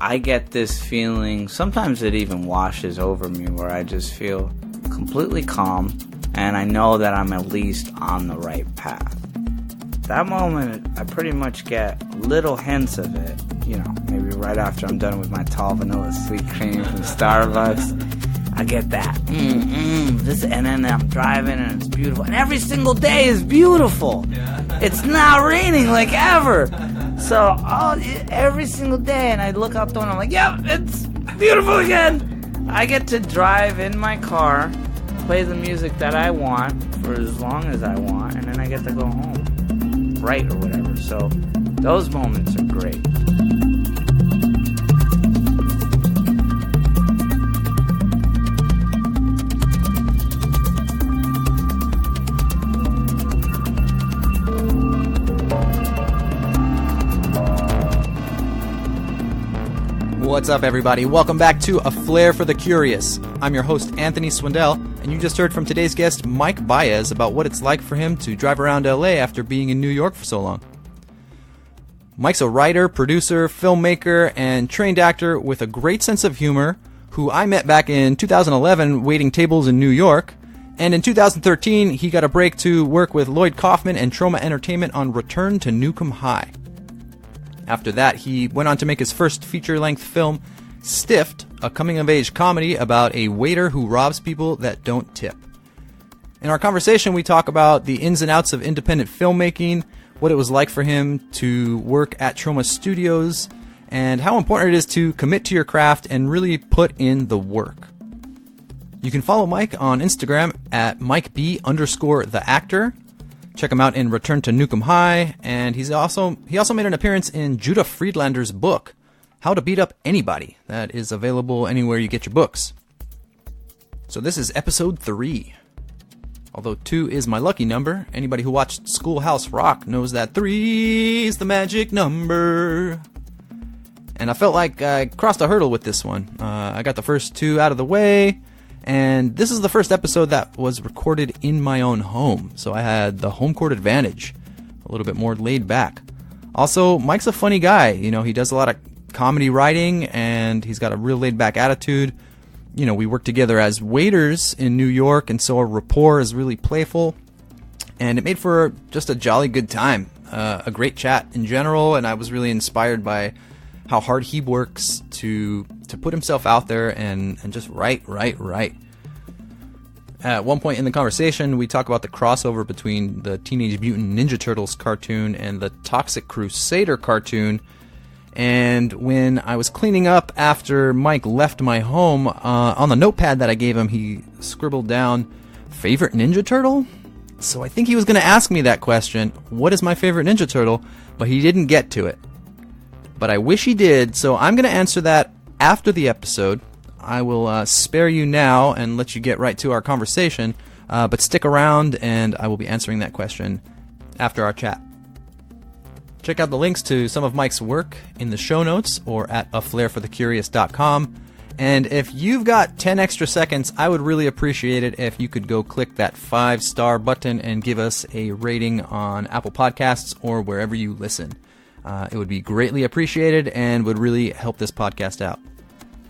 I get this feeling, sometimes it even washes over me, where I just feel completely calm, and I know that I'm at least on the right path. That moment, I pretty much get little hints of it, maybe right after I'm done with my tall vanilla sweet cream from Starbucks. I get that, and then I'm driving and it's beautiful, and every single day is beautiful. It's not raining like ever. So every single day, and I look out the window, I'm like, yep, it's beautiful again. I get to drive in my car, play the music that I want for as long as I want, and then I get to go home, right, or whatever. So those moments are great. What's up, everybody? Welcome back to A Flair for the Curious. I'm your host, Anthony Swindell, and you just heard from today's guest, Mike Baez, about what it's like for him to drive around LA after being in New York for so long. Mike's a writer, producer, filmmaker, and trained actor with a great sense of humor, who I met back in 2011 waiting tables in New York, and in 2013 he got a break to work with Lloyd Kaufman and Troma Entertainment on Return to Nuke Em High. After that, he went on to make his first feature-length film, Stiffed, a coming-of-age comedy about a waiter who robs people that don't tip. In our conversation, we talk about the ins and outs of independent filmmaking, what it was like for him to work at Troma Studios, and how important it is to commit to your craft and really put in the work. You can follow Mike on Instagram at MikeB_theActor. Check him out in Return to Nuke Em High, and he also made an appearance in Judah Friedlander's book, How to Beat Up Anybody, that is available anywhere you get your books. So this is episode 3. Although 2 is my lucky number, anybody who watched Schoolhouse Rock knows that 3 is the magic number. And I felt like I crossed a hurdle with this one. I got the first 2 out of the way, and this is the first episode that was recorded in my own home, so I had the home court advantage, a little bit more laid back. Also, Mike's a funny guy. He does a lot of comedy writing, and he's got a real laid back attitude. We work together as waiters in New York, and so our rapport is really playful, and it made for just a jolly good time, a great chat in general, and I was really inspired by how hard he works to put himself out there and just write. At one point in the conversation, we talk about the crossover between the Teenage Mutant Ninja Turtles cartoon and the Toxic Crusader cartoon. And when I was cleaning up after Mike left my home, on the notepad that I gave him, he scribbled down, favorite Ninja Turtle? So I think he was going to ask me that question, what is my favorite Ninja Turtle? But he didn't get to it. But I wish he did, so I'm going to answer that after the episode. I will spare you now and let you get right to our conversation, but stick around and I will be answering that question after our chat. Check out the links to some of Mike's work in the show notes or at aflairforthecurious.com. And if you've got 10 extra seconds, I would really appreciate it if you could go click that 5-star button and give us a rating on Apple Podcasts or wherever you listen. It would be greatly appreciated and would really help this podcast out.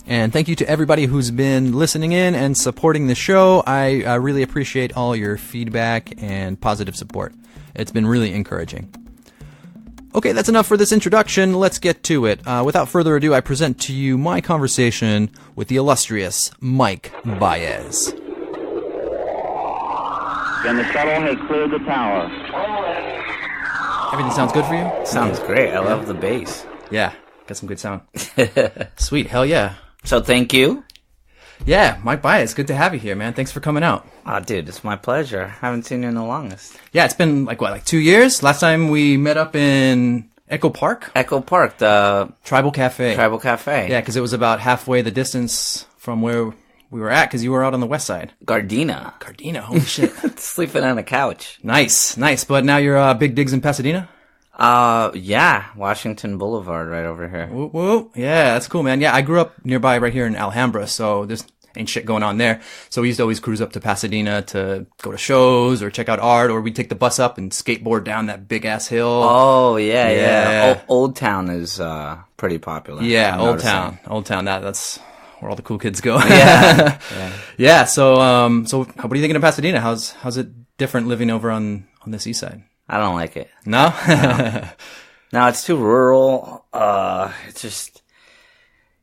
And thank you to everybody who's been listening in and supporting the show. I really appreciate all your feedback and positive support. It's been really encouraging. Okay, that's enough for this introduction. Let's get to it. Without further ado, I present to you my conversation with the illustrious Mike Baez. Can the shuttle has cleared the tower? Everything sounds good for you? Sounds great. I love the bass. Yeah, got some good sound. Sweet, hell yeah. So thank you. Yeah, Mike Baez, good to have you here, man. Thanks for coming out. Oh, dude, it's my pleasure. haven't seen you in the longest. Yeah, it's been like 2 years? Last time we met up in Echo Park? Echo Park, the Tribal Cafe. Tribal Cafe. Yeah, because it was about halfway the distance from where we were at, because you were out on the west side. Gardena, holy shit. Sleeping on a couch. Nice. But now you're big digs in Pasadena? Yeah, Washington Boulevard right over here. Whoop, whoop. Yeah, that's cool, man. Yeah, I grew up nearby right here in Alhambra, so there's ain't shit going on there. So we used to always cruise up to Pasadena to go to shows or check out art, or we'd take the bus up and skateboard down that big ass hill. Oh, yeah. Old Town is pretty popular. Yeah, I'm Old noticing. Town. Old Town. That's where all the cool kids go. Yeah. Yeah. So what are you thinking of Pasadena? How's it different living over on this east side? I don't like it. No? No, it's too rural. It's just,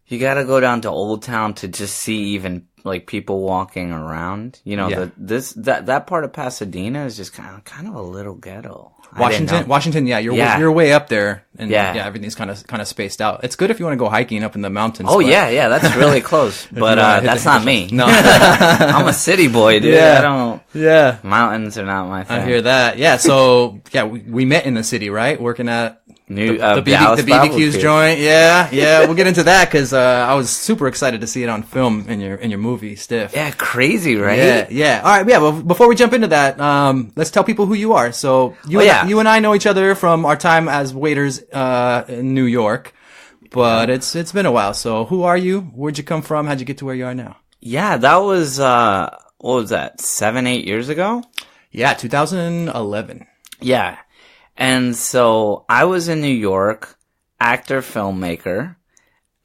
you gotta go down to Old Town to just see even, like, people walking around. You know, Yeah. that part of Pasadena is just kind of a little ghetto. I didn't know. Washington, yeah, you're way up there, and Yeah. everything's kind of spaced out. It's good if you want to go hiking up in the mountains. Oh, but yeah, that's really close. But, wanna hit that's the not me. No. I'm a city boy, dude. Yeah. Yeah. Mountains are not my thing. I hear that. Yeah. So we met in the city, right? Working at the Dallas BBQ's barbecue. joint. Yeah. We'll get into that because I was super excited to see it on film in your movie, Stiff. Yeah, crazy, right? Yeah. All right. Yeah. Well, before we jump into that, let's tell people who you are. So you and I know each other from our time as waiters in New York, but it's been a while. So who are you? Where'd you come from? How'd you get to where you are now? Yeah, that was what was that? 7-8 years ago? Yeah, 2011. Yeah. And so I was in New York, actor, filmmaker.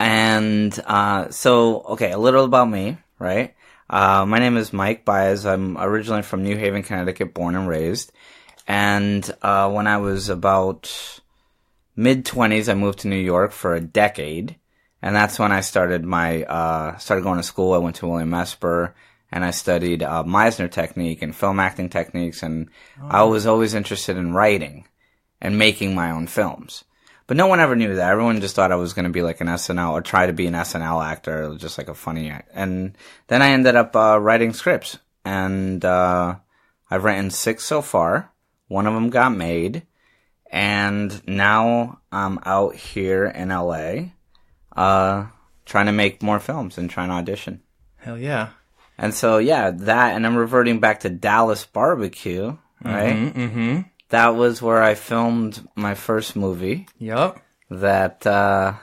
And okay, a little about me, right? My name is Mike Baez. I'm originally from New Haven, Connecticut, born and raised. And when I was about mid-20s, I moved to New York for a decade. And that's when I started started going to school. I went to William Esper, and I studied Meisner technique and film acting techniques. And I was always interested in writing and making my own films. But no one ever knew that. Everyone just thought I was going to be like an SNL or try to be an SNL actor, just like a funny act. And then I ended up writing scripts. And I've written 6 so far. One of them got made. And now I'm out here in LA trying to make more films and trying to audition. Hell yeah. And so, yeah, that, and I'm reverting back to Dallas barbecue, right? Mm-hmm. That was where I filmed my first movie. Yup. That I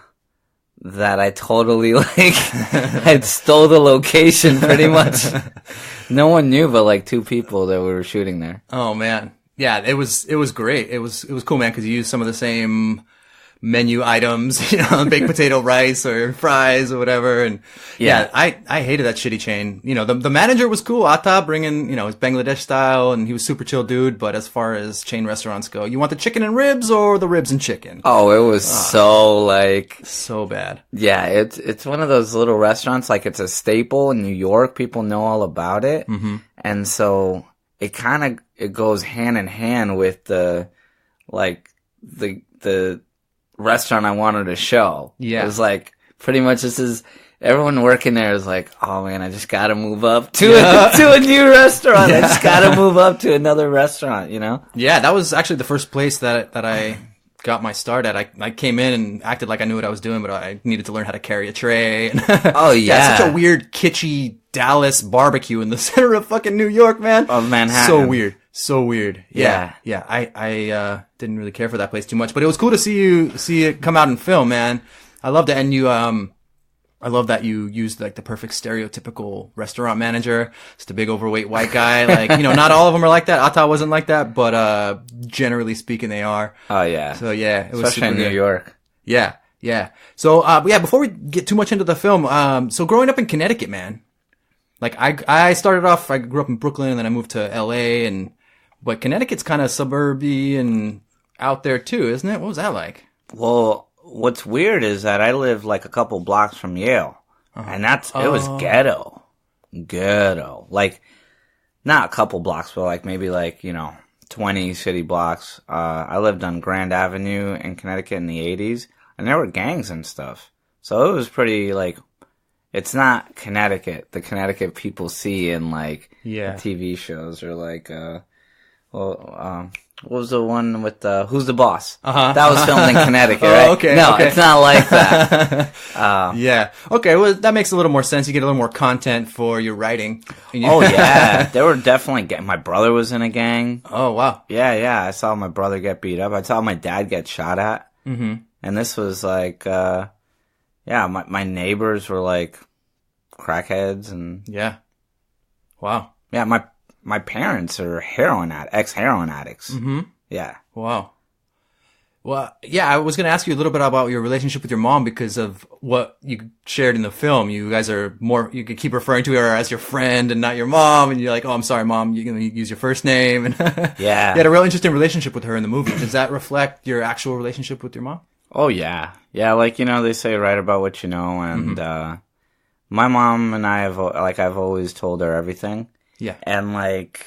totally, I stole the location pretty much. No one knew but, 2 people that we were shooting there. Oh, man. Yeah, it was great. It was cool, man, because you used some of the same menu items, baked potato rice or fries or whatever. And yeah, I hated that shitty chain. The manager was cool. Atta bringing, his Bangladesh style, and he was super chill dude. But as far as chain restaurants go, you want the chicken and ribs or the ribs and chicken? Oh, it was so bad. Yeah, it's one of those little restaurants, it's a staple in New York. People know all about it. Mm-hmm. And so it goes hand in hand with the restaurant I wanted to show. Yeah. It was pretty much everyone working there is oh man, I just gotta move up to a new restaurant. I just gotta move up to another restaurant, Yeah, that was actually the first place that I got my start at. I came in and acted like I knew what I was doing, but I needed to learn how to carry a tray. Oh yeah. Such a weird, kitschy Dallas barbecue in the center of fucking New York, man. Of Manhattan. So weird. Yeah. I didn't really care for that place too much, but it was cool to see it come out in film, man. I loved it. And I love that you used the perfect stereotypical restaurant manager. Just a big overweight white guy. Not all of them are like that. Atta wasn't like that, but generally speaking they are. Oh yeah. So yeah, it was especially super in New good. York. Yeah. So before we get too much into the film, so growing up in Connecticut, man. I started off, I grew up in Brooklyn and then I moved to LA, but Connecticut's kind of suburby and out there too, isn't it? What was that like? Well, what's weird is that I live a couple blocks from Yale, and it was ghetto. Not a couple blocks, but maybe 20 city blocks. I lived on Grand Avenue in Connecticut in the 80s, and there were gangs and stuff. So it was pretty it's not Connecticut. The Connecticut people see in TV shows or what was the one with Who's the Boss? That was filmed in Connecticut, right? Okay. No, it's not like that. Yeah. Okay. Well, that makes a little more sense. You get a little more content for your writing. Oh yeah, there were definitely my brother was in a gang. Oh wow. Yeah. I saw my brother get beat up. I saw my dad get shot at. Mm-hmm. And this was my neighbors were crackheads and Yeah. Wow. yeah, my parents are ex-heroin addicts. Mm-hmm. Yeah. Wow. Well, yeah, I was going to ask you a little bit about your relationship with your mom because of what you shared in the film. You guys are you could keep referring to her as your friend and not your mom. And you're like, oh, I'm sorry, Mom. You're going to use your first name. And Yeah. You had a real interesting relationship with her in the movie. Does that reflect your actual relationship with your mom? Oh, yeah. Yeah, like, they say write about what you know. And my mom and I I've always told her everything. Yeah. And, like,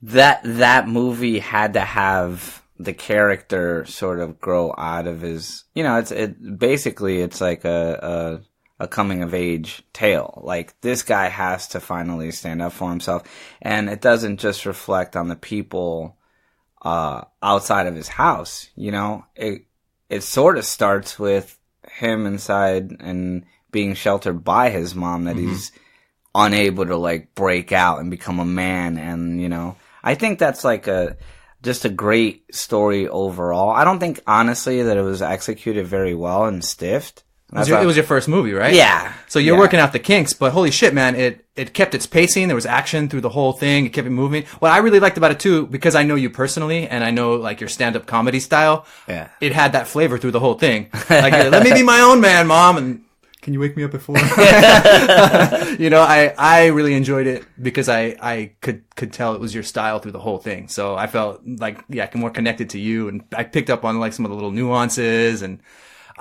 that movie had to have the character sort of grow out of his, it's like a coming of age tale. Like, this guy has to finally stand up for himself, and it doesn't just reflect on the people outside of his house. It sort of starts with him inside and being sheltered by his mom, that he's unable to like break out and become a man. And I think that's like just a great story overall. I don't think, honestly, that it was executed very well in Stift. It was your first movie, right? Yeah. So you're working out the kinks, but holy shit, man, it kept its pacing. There was action through the whole thing. It kept it moving. What I really liked about it too, because I know you personally and I know like your stand-up comedy style. Yeah. It had that flavor through the whole thing. Like, let me be my own man, Mom, and can you wake me up at 4? I really enjoyed it because I could tell it was your style through the whole thing. So I felt like, more connected to you, and I picked up on like some of the little nuances, and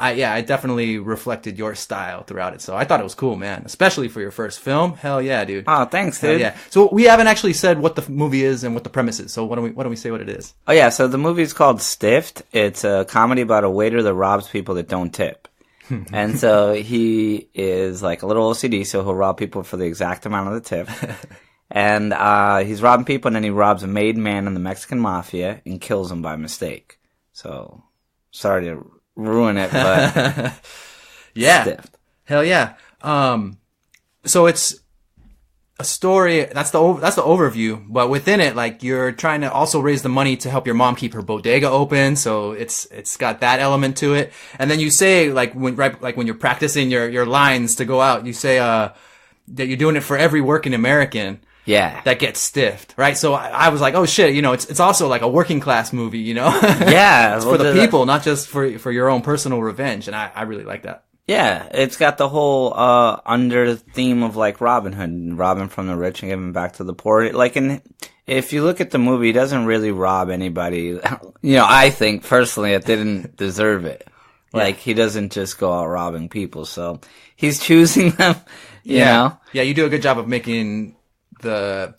I definitely reflected your style throughout it. So I thought it was cool, man, especially for your first film. Hell yeah, dude. Oh, thanks, dude. Yeah. So we haven't actually said what the movie is and what the premise is. So why don't we say what it is? Oh yeah, so the movie's called Stift. It's a comedy about a waiter that robs people that don't tip. And so he is like a little OCD, so he'll rob people for the exact amount of the tip. And he's robbing people, and then he robs a made man in the Mexican mafia and kills him by mistake. So, sorry to ruin it, but yeah. Stift. Hell yeah. So it's a story, that's the overview, but within it, like, you're trying to also raise the money to help your mom keep her bodega open, so it's got that element to it. And then you say, like, when you're practicing your lines to go out, you say that you're doing it for every working American that gets stiffed, right? So I was like, oh shit, it's also like a working class movie, Yeah. It's for the people, not just for your own personal revenge, and I really like that. Yeah, it's got the whole under theme of like Robin Hood, robbing from the rich and giving back to the poor. Like, if you look at the movie, he doesn't really rob anybody. I think personally that didn't deserve it. Like, he doesn't just go out robbing people, so he's choosing them. You know? Yeah, you do a good job of making those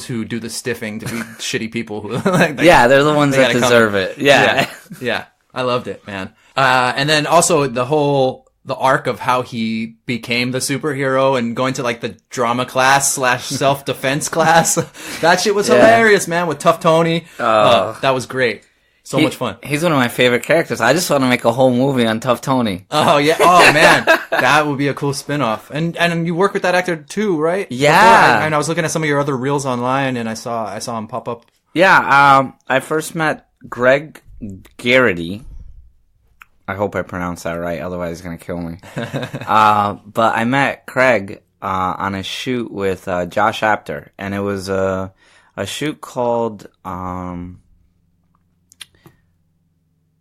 who do the stiffing to be shitty people who they're the ones that deserve it. Yeah. I loved it, man. And then also the arc of how he became the superhero and going to like the drama class / self-defense class. That shit was hilarious, man, with Tough Tony. That was great. So much fun. He's one of my favorite characters. I just want to make a whole movie on Tough Tony. Oh yeah. Oh man. That would be a cool spin-off. And you work with that actor too, right? Yeah. And I was looking at some of your other reels online and I saw him pop up. Yeah. I first met Greg Garrity. I hope I pronounced that right, otherwise he's gonna kill me. But I met Craig on a shoot with Josh Apter, and it was a shoot called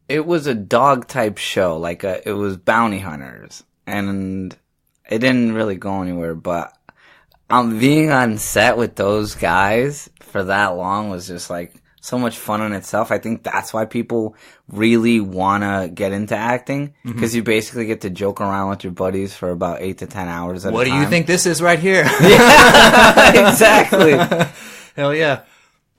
it was a dog type show, like it was bounty hunters, and it didn't really go anywhere. But being on set with those guys for that long was just like so much fun in itself. I think that's why people really want to get into acting, because you basically get to joke around with your buddies for about 8 to 10 hours at a time. What do you think this is right here? Yeah, exactly. Hell yeah.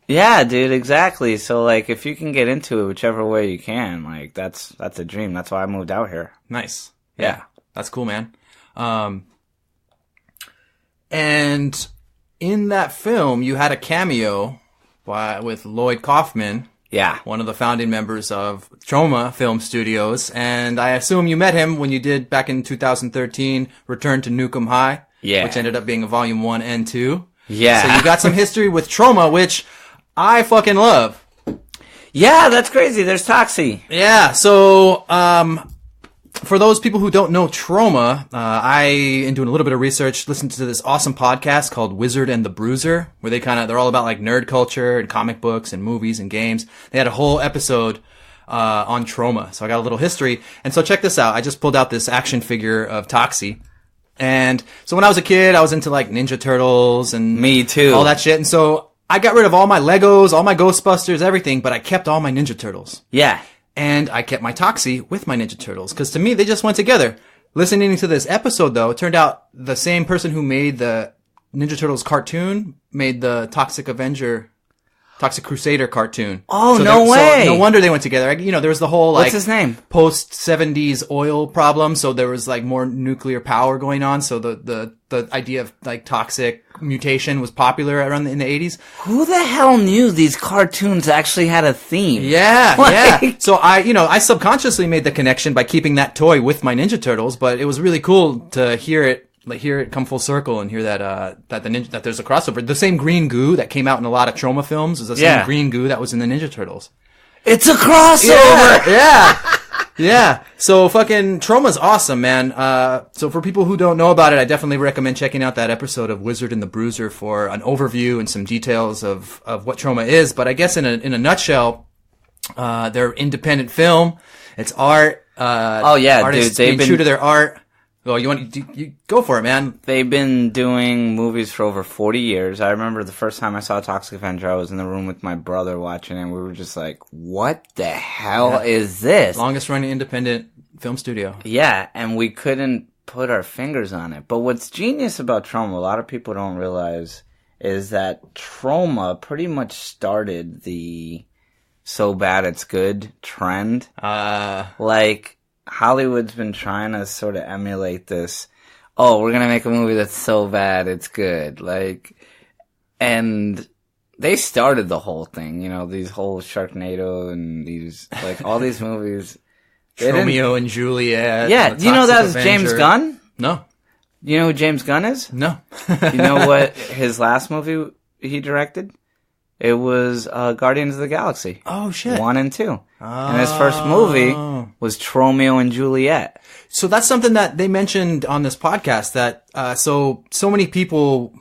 Yeah, dude, exactly. So, like, if you can get into it whichever way you can, like, that's a dream. That's why I moved out here. Nice. Yeah. That's cool, man. And in that film, you had a cameo with Lloyd Kaufman. Yeah. One of the founding members of Troma Film Studios. And I assume you met him when you did, back in 2013, Return to Nuke Em High. Yeah. Which ended up being a volume 1 and 2. Yeah. So you got some history with Troma, which I fucking love. Yeah, that's crazy. There's Toxie. Yeah. So, for those people who don't know Troma, I, in doing a little bit of research, listened to this awesome podcast called Wizard and the Bruiser, where they're all about like nerd culture and comic books and movies and games. They had a whole episode on Troma, so I got a little history. And so check this out. I just pulled out this action figure of Toxie. And so when I was a kid, I was into like Ninja Turtles and me too, all that shit. And so I got rid of all my Legos, all my Ghostbusters, everything, but I kept all my Ninja Turtles. Yeah. And I kept my Toxie with my Ninja Turtles, because to me, they just went together. Listening to this episode, though, it turned out the same person who made the Ninja Turtles cartoon made the Toxic Crusader cartoon. Oh, so no way. So no wonder they went together. There was the whole, like... What's his name? Post-70s oil problem, so there was, like, more nuclear power going on, so the idea of, like, toxic mutation was popular in the 80s. Who the hell knew these cartoons actually had a theme? Yeah, yeah. So I subconsciously made the connection by keeping that toy with my Ninja Turtles, but it was really cool to hear it come full circle and hear that that there's a crossover. The same green goo that came out in a lot of Troma films is the same green goo that was in the Ninja Turtles. It's a crossover! Yeah. So fucking Troma's awesome, man. So for people who don't know about it, I definitely recommend checking out that episode of Wizard and the Bruiser for an overview and some details of what Troma is. But I guess in a nutshell, they're independent film. It's art. Artists dude, being true to their art. Well, you go for it, man. They've been doing movies for over 40 years. I remember the first time I saw Toxic Avenger, I was in the room with my brother watching it, and we were just like, what the hell is this? Longest running independent film studio. Yeah, and we couldn't put our fingers on it. But what's genius about Troma, a lot of people don't realize, is that Troma pretty much started the so bad it's good trend. Hollywood's been trying to sort of emulate this. Oh, we're gonna make a movie that's so bad it's good. And they started the whole thing, these whole Sharknado and these, all these movies. Romeo and Juliet. Yeah, do you know that was James Gunn? No. You know who James Gunn is? No. You know what his last movie he directed? It was Guardians of the Galaxy. Oh, shit. 1 and 2. And his first movie was Romeo and Juliet. So that's something that they mentioned on this podcast, that so many people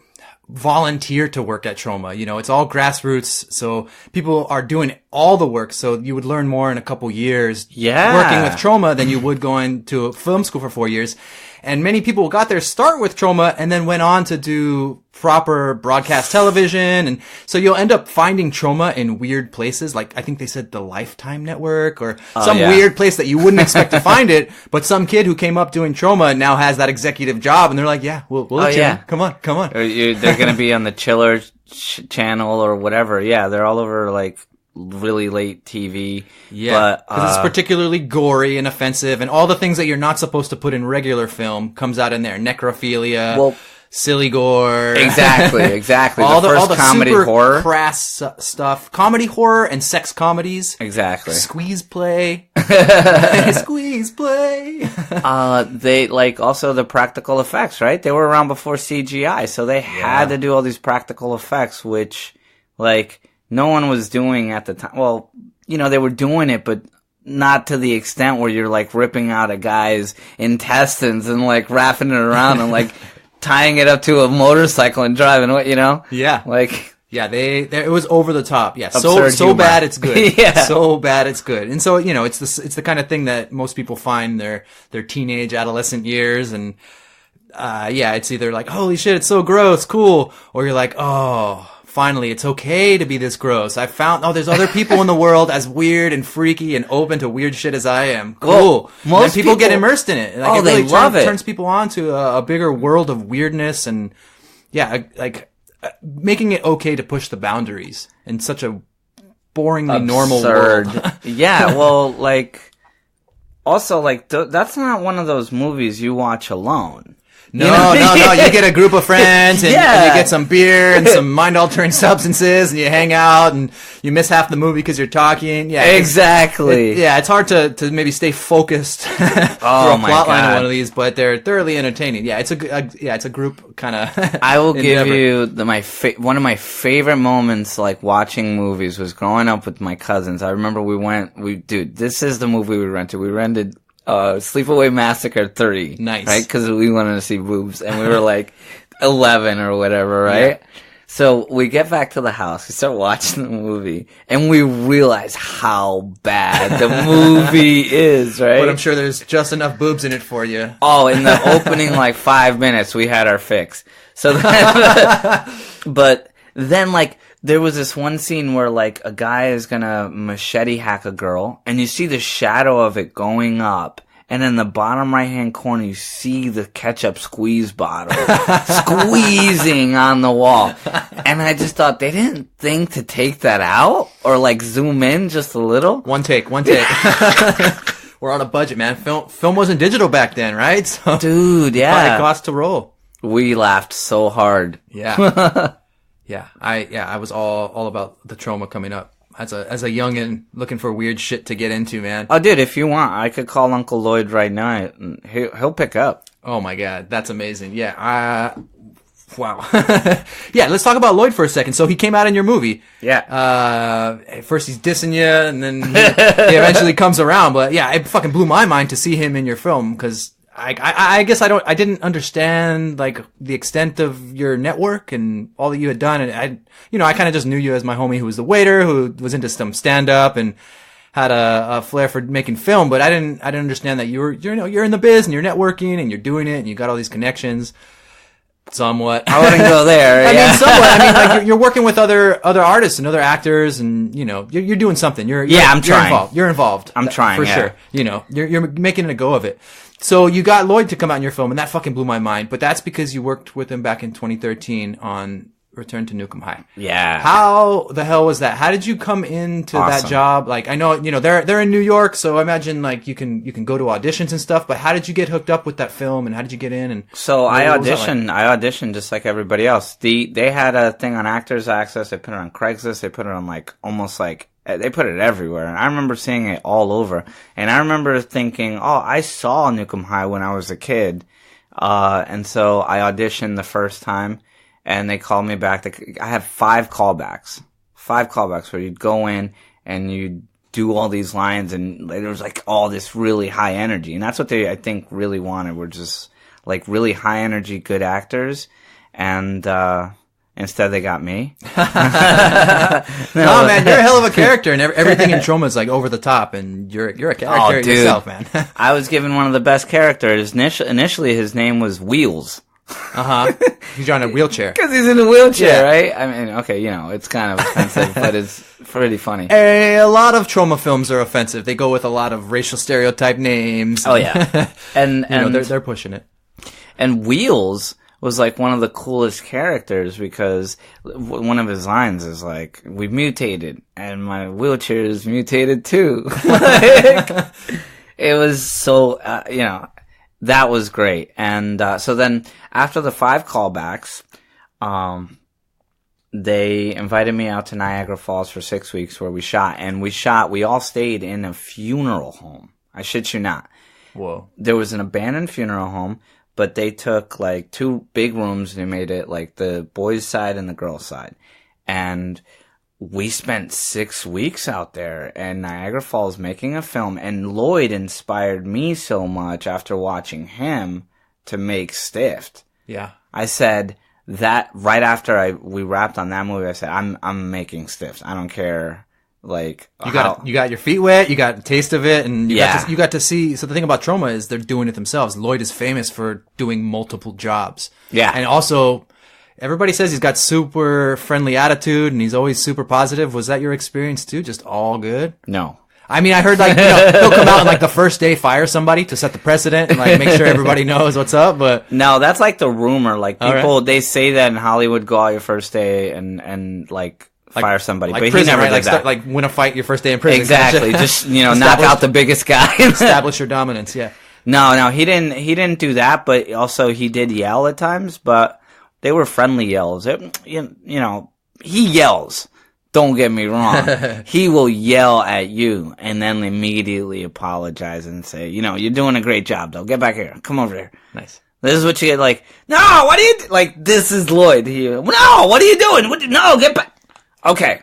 volunteer to work at Troma. It's all grassroots, so people are doing all the work. So you would learn more in a couple years working with Troma than you would going to a film school for 4 years. And many people got their start with Troma and then went on to do proper broadcast television. And so you'll end up finding Troma in weird places. Like, I think they said the Lifetime Network or some weird place that you wouldn't expect to find it. But some kid who came up doing Troma now has that executive job. And they're like, yeah, we'll let you in. Come on. They're going to be on the Chiller channel or whatever. Yeah, they're all over, really late TV. Yeah, because it's particularly gory and offensive, and all the things that you're not supposed to put in regular film comes out in there. Necrophilia, silly gore. Exactly. all the comedy super horror, crass stuff. Comedy horror and sex comedies. Exactly. Squeeze play. Squeeze play. They also the practical effects, right? They were around before CGI, so they had to do all these practical effects, which no one was doing at the time. Well, they were doing it, but not to the extent where you're ripping out a guy's intestines and wrapping it around and tying it up to a motorcycle and driving away, Yeah. It was over the top. Yeah. So humor. Bad it's good. Yeah. So bad it's good. And so, it's the kind of thing that most people find their teenage adolescent years, and it's either holy shit, it's so gross, cool, or you're oh, finally, it's okay to be this gross. I found, there's other people in the world as weird and freaky and open to weird shit as I am. Cool. Well, and people get immersed in it. It really love it. Turns people on to a bigger world of weirdness and, making it okay to push the boundaries in such a boringly normal world. Yeah, well, also, that's not one of those movies you watch alone. No. You get a group of friends and you get some beer and some mind-altering substances and you hang out and you miss half the movie because you're talking. Yeah, exactly. It's hard to maybe stay focused through a plot line of one of these, but they're thoroughly entertaining. Yeah, it's a group kind of. I will give you one of my favorite moments watching movies was growing up with my cousins. I remember this is the movie we rented. We rented Sleepaway Massacre 3. Nice. Right? Because we wanted to see boobs, and we were like 11 or whatever, right? Yeah. So we get back to the house, we start watching the movie, and we realize how bad the movie is, right? But I'm sure there's just enough boobs in it for you. Oh, in the opening, 5 minutes, we had our fix. So then, but then, there was this one scene where, a guy is gonna machete hack a girl, and you see the shadow of it going up. And in the bottom right-hand corner, you see the ketchup squeeze bottle squeezing on the wall. And I just thought, they didn't think to take that out? Or, zoom in just a little? One take. We're on a budget, man. Film wasn't digital back then, right? So dude, yeah. It cost to roll. We laughed so hard. Yeah. Yeah. I was all about the Troma coming up. As a youngin' looking for weird shit to get into, man. Oh, dude, if you want, I could call Uncle Lloyd right now. He'll pick up. Oh my god, that's amazing. Yeah, wow. Yeah, let's talk about Lloyd for a second. So he came out in your movie. Yeah. First he's dissing you, and then he eventually comes around. But yeah, it fucking blew my mind to see him in your film, because I guess I didn't understand the extent of your network and all that you had done, and I kind of just knew you as my homie who was the waiter, who was into some stand up and had a flair for making film, but I didn't understand that you're in the biz and you're networking and you're doing it and you got all these connections. Somewhat. I wouldn't go there. I mean, somewhat. I mean, you're working with other artists and other actors, and you're doing something. I'm trying. You're involved. I'm trying for sure. You're making a go of it. So you got Lloyd to come out in your film, and that fucking blew my mind. But that's because you worked with him back in 2013 on Return to Nuke Em High. Yeah. How the hell was that? How did you come into that job? I know, they're in New York, so I imagine you can go to auditions and stuff, but how did you get hooked up with that film, and how did you get in? And so I auditioned just like everybody else. They had a thing on Actors Access, they put it on Craigslist, they put it on they put it everywhere, and I remember seeing it all over, and I remember thinking, I saw Nuke Em High when I was a kid, and so I auditioned the first time, and they called me back. I had 5 callbacks where you'd go in and you'd do all these lines, and there was all this really high energy, and that's what they, I think, really wanted, were just really high energy, good actors, and instead they got me. No, man, you're a hell of a character, and everything in Troma is over the top, and you're a character yourself, man. I was given one of the best characters. Initially his name was Wheels. He's on a wheelchair. Because he's in a wheelchair, right? I mean, okay, it's kind of offensive, but it's pretty funny. A lot of Troma films are offensive. They go with a lot of racial stereotype names. Oh, yeah. And they're pushing it. And Wheels was one of the coolest characters, because one of his lines is we mutated, and my wheelchair is mutated too. It was so, that was great. And so then after the 5 callbacks, they invited me out to Niagara Falls for 6 weeks, where we shot, and we all stayed in a funeral home. I shit you not. Whoa. There was an abandoned funeral home, but they took 2 big rooms and they made it the boys' side and the girls' side. And we spent 6 weeks out there in Niagara Falls making a film, and Lloyd inspired me so much after watching him to make Stiffed. Yeah. I said that right after we wrapped on that movie, I said, I'm making Stiffed. I don't care. You got your feet wet, you got a taste of it, and you got to see. So the thing about Troma is they're doing it themselves. Lloyd is famous for doing multiple jobs. Yeah. And also, everybody says he's got super friendly attitude and he's always super positive. Was that your experience too? Just all good? No. I mean, I heard he'll come out and the first day fire somebody to set the precedent and make sure everybody knows what's up. But no, that's the rumor. People, they say that in Hollywood, go out your first day and fire somebody, but prison, he never did that. Win a fight your first day in prison. Exactly. Just knock out the biggest guy. Establish your dominance. Yeah. No, he didn't do that. But also he did yell at times, but they were friendly yells. He yells. Don't get me wrong. He will yell at you and then immediately apologize and say, you're doing a great job, though. Get back here. Come over here. Nice. This is what you get no, what are you, this is Lloyd. No, what are you doing? No, get back. Okay.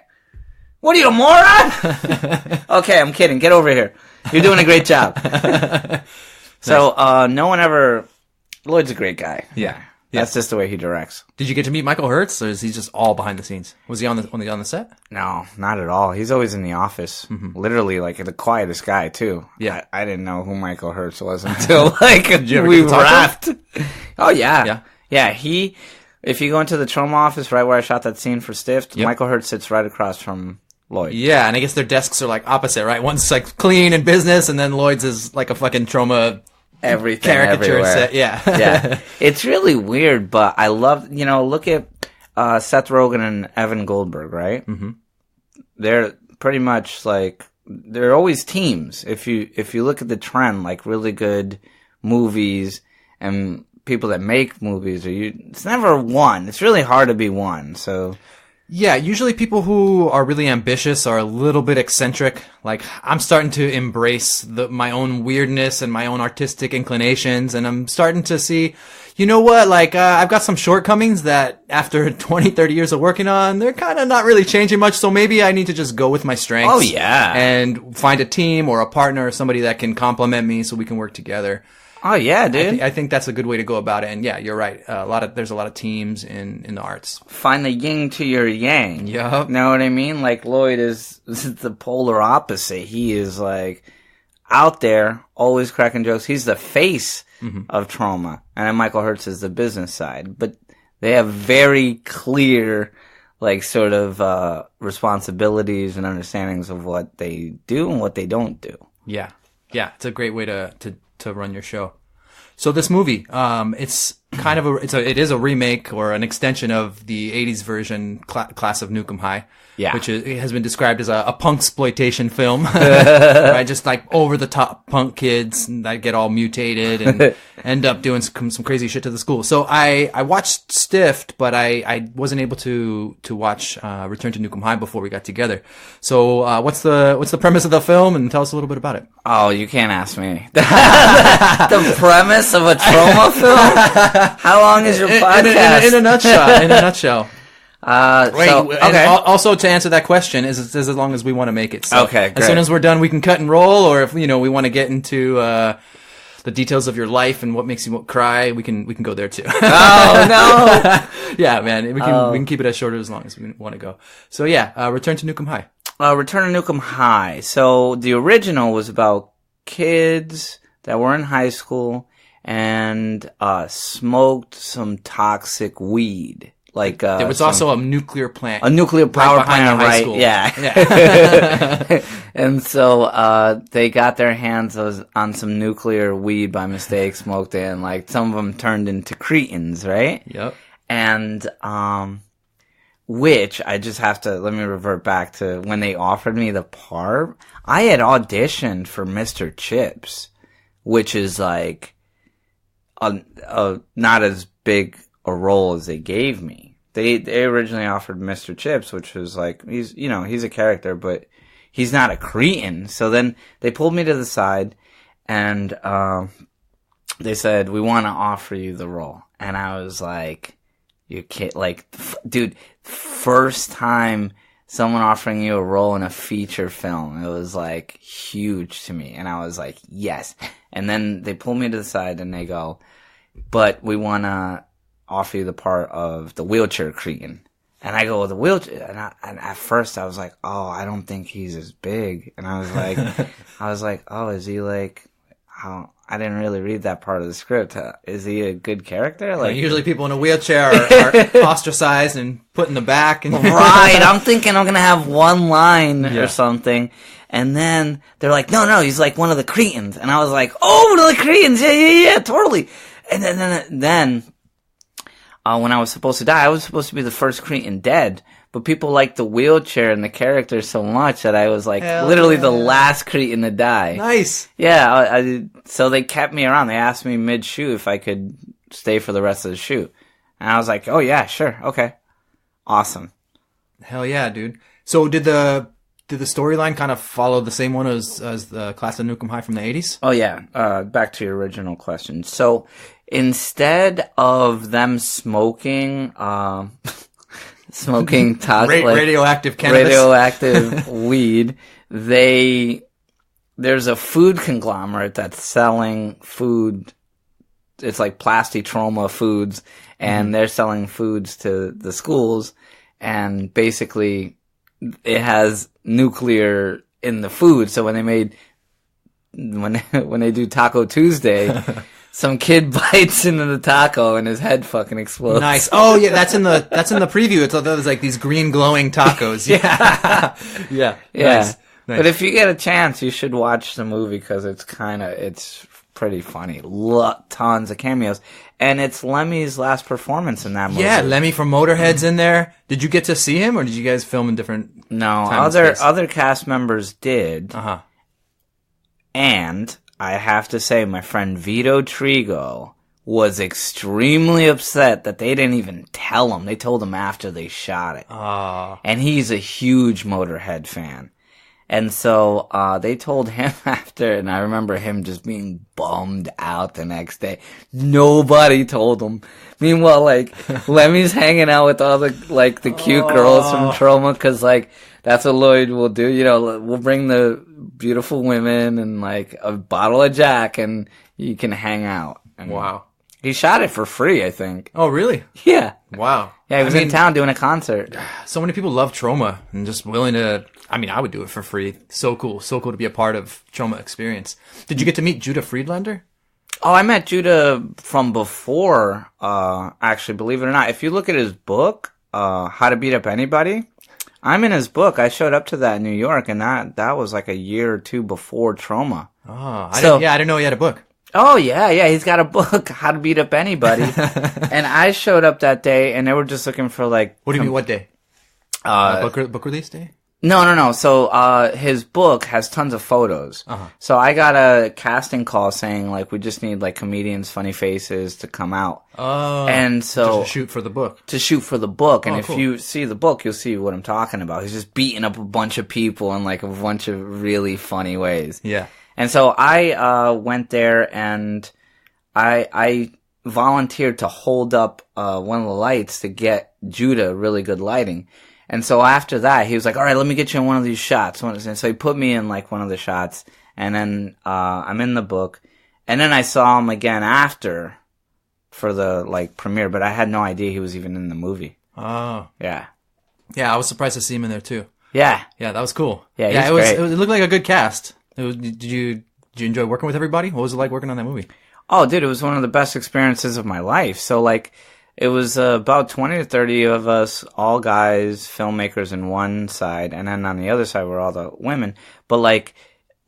What are you, a moron? Okay, I'm kidding. Get over here. You're doing a great job. So, no one ever... Lloyd's a great guy. Yeah. That's just the way he directs. Did you get to meet Michael Hertz, or is he just all behind the scenes? Was he on the set? No, not at all. He's always in the office. Literally, like, the quietest guy, too. Yeah. I didn't know who Michael Hertz was until, like, ever we get to talk wrapped. to Oh, yeah. Yeah. Yeah, if you go into the Troma office, right where I shot that scene for Stift, Yep. Michael Hertz sits right across from Lloyd. Yeah, and I guess their desks are like opposite, right? One's like clean and business, and then Lloyd's is like a fucking Troma Everything, caricature everywhere. set. Yeah. Yeah. It's really weird, but I love, look at Seth Rogen and Evan Goldberg, right? Mm-hmm. They're pretty much like, they're always teams. If you look at the trend, like really good movies and people that make movies, it's never one. It's really hard to be one, so... Yeah, usually people who are really ambitious are a little bit eccentric. Like, I'm starting to embrace my own weirdness and my own artistic inclinations, and I'm starting to see, you know what, like, I've got some shortcomings that after 20, 30 years of working on, they're kind of not really changing much, so maybe I need to just go with my strengths. Oh, yeah. And find a team or a partner or somebody that can complement me so we can work together. Oh, yeah, dude. I think that's a good way to go about it. And yeah, you're right. There's a lot of teams in the arts. Find the yin to your yang. Yup. Know what I mean? Like, Lloyd is the polar opposite. He is, like, out there, always cracking jokes. He's the face of Troma. And then Michael Hertz is the business side. But they have very clear, like, sort of responsibilities and understandings of what they do and what they don't do. Yeah. Yeah, it's a great way to run your show. So this movie, it's kind of it is a remake or an extension of the 80s version class of Nuke Em High. Yeah. Which it has been described as a punksploitation film. Right? Just like over the top punk kids that get all mutated and end up doing some crazy shit to the school. So I watched Stift, but I wasn't able to watch Return to Nuke Em High before we got together. So what's the premise of the film, and tell us a little bit about it? Oh, you can't ask me. The premise of a Troma film? How long is your podcast? In a nutshell. Okay. Also, to answer that question, is as long as we want to make it. So okay, great. As soon as we're done, we can cut and roll, or if we want to get into the details of your life and what makes you cry, we can go there too. Oh no! Yeah, man, we can keep it as short or as long as we want to go. So yeah, Return to Nuke Em High. Return to Nuke Em High. So the original was about kids that were in high school and smoked some toxic weed. Like there was also a nuclear plant. A nuclear power plant, right? School. Yeah. And so they got their hands on some nuclear weed by mistake, smoked it, and like some of them turned into cretins, right? Yep. And which I just have to let me revert back to when they offered me the part. I had auditioned for Mr. Chips, which is like not as big a role as they gave me. They originally offered Mr. Chips, which was like, he's a character, but he's not a cretin. So then they pulled me to the side and, they said, we want to offer you the role. And I was like, you can't, like, dude, first time someone offering you a role in a feature film, it was like huge to me. And I was like, yes. And then they pulled me to the side and they go, but we want to offer you the part of the wheelchair cretin. And I go, the wheelchair, and at first I was like, oh, I don't think he's as big. And I was like, oh, is he like, how? I didn't really read that part of the script. Is he a good character? Like, usually people in a wheelchair are ostracized and put in the back. And right. I'm thinking I'm going to have one line or something. And then they're like, no, he's like one of the cretins. And I was like, oh, one of the cretins. Yeah, totally. And then when I was supposed to die, I was supposed to be the first cretin dead. But people liked the wheelchair and the character so much that I was like literally the last cretin to die. Nice. Yeah. So they kept me around. They asked me mid-shoot if I could stay for the rest of the shoot. And I was like, oh yeah, sure. Okay. Awesome. Hell yeah, dude. So did the storyline kind of follow the same one as the class of Nuke Em High from the 80s? Oh yeah. Back to your original question. So instead of them smoking, toxic, radioactive cannabis, radioactive weed, they there's a food conglomerate that's selling food. It's like Plasti Troma Foods, and they're selling foods to the schools, and basically it has nuclear in the food. So when they do Taco Tuesday, some kid bites into the taco and his head fucking explodes. Nice. Oh yeah, that's in the preview. It's there's like these green glowing tacos. Yeah. Yeah. Nice. But if you get a chance, you should watch the movie because it's pretty funny. Tons of cameos. And it's Lemmy's last performance in that movie. Yeah, Lemmy from Motorhead's in there. Did you get to see him, or did you guys film in different No, time and space? other cast members did. Uh-huh. And I have to say, my friend Vito Trigo was extremely upset that they didn't even tell him. They told him after they shot it. Oh. And he's a huge Motorhead fan. And so they told him after, and I remember him just being bummed out the next day. Nobody told him. Meanwhile, like, Lemmy's hanging out with all the cute girls from Troma, because, like, that's what Lloyd will do. You know, we'll bring the beautiful women and, like, a bottle of Jack, and you can hang out. And Wow. He shot it for free, I think. Oh, really? Yeah. Wow. Yeah, he was in town doing a concert. So many people love Troma and just willing to... I mean, I would do it for free. So cool. So cool to be a part of Troma experience. Did you get to meet Judah Friedlander? Oh, I met Judah from before, actually, believe it or not. If you look at his book, How to Beat Up Anybody, I'm in his book. I showed up to that in New York, and that was like a year or two before Troma. Oh, I didn't know he had a book. Oh, yeah, he's got a book, How to Beat Up Anybody. And I showed up that day, and they were just looking for, like... What do you mean, what day? Book release day? No. So, his book has tons of photos. Uh-huh. So I got a casting call saying, like, we just need, like, comedians, funny faces to come out. Oh. And so... Just to shoot for the book. To shoot for the book. And if cool. you see the book, you'll see what I'm talking about. He's just beating up a bunch of people in, like, a bunch of really funny ways. Yeah. And so I went there, and I volunteered to hold up one of the lights to get Judah really good lighting. And so after that, he was like, all right, let me get you in one of these shots. And so he put me in, like, one of the shots, and then I'm in the book. And then I saw him again after for the, like, premiere, but I had no idea he was even in the movie. Oh. Yeah. Yeah, I was surprised to see him in there, too. Yeah. Yeah, that was cool. Yeah, it great. looked like a good cast. Did you enjoy working with everybody? What was it like working on that movie? Oh, dude, it was one of the best experiences of my life. So, like, it was about 20 to 30 of us, all guys, filmmakers in one side, and then on the other side were all the women. But, like,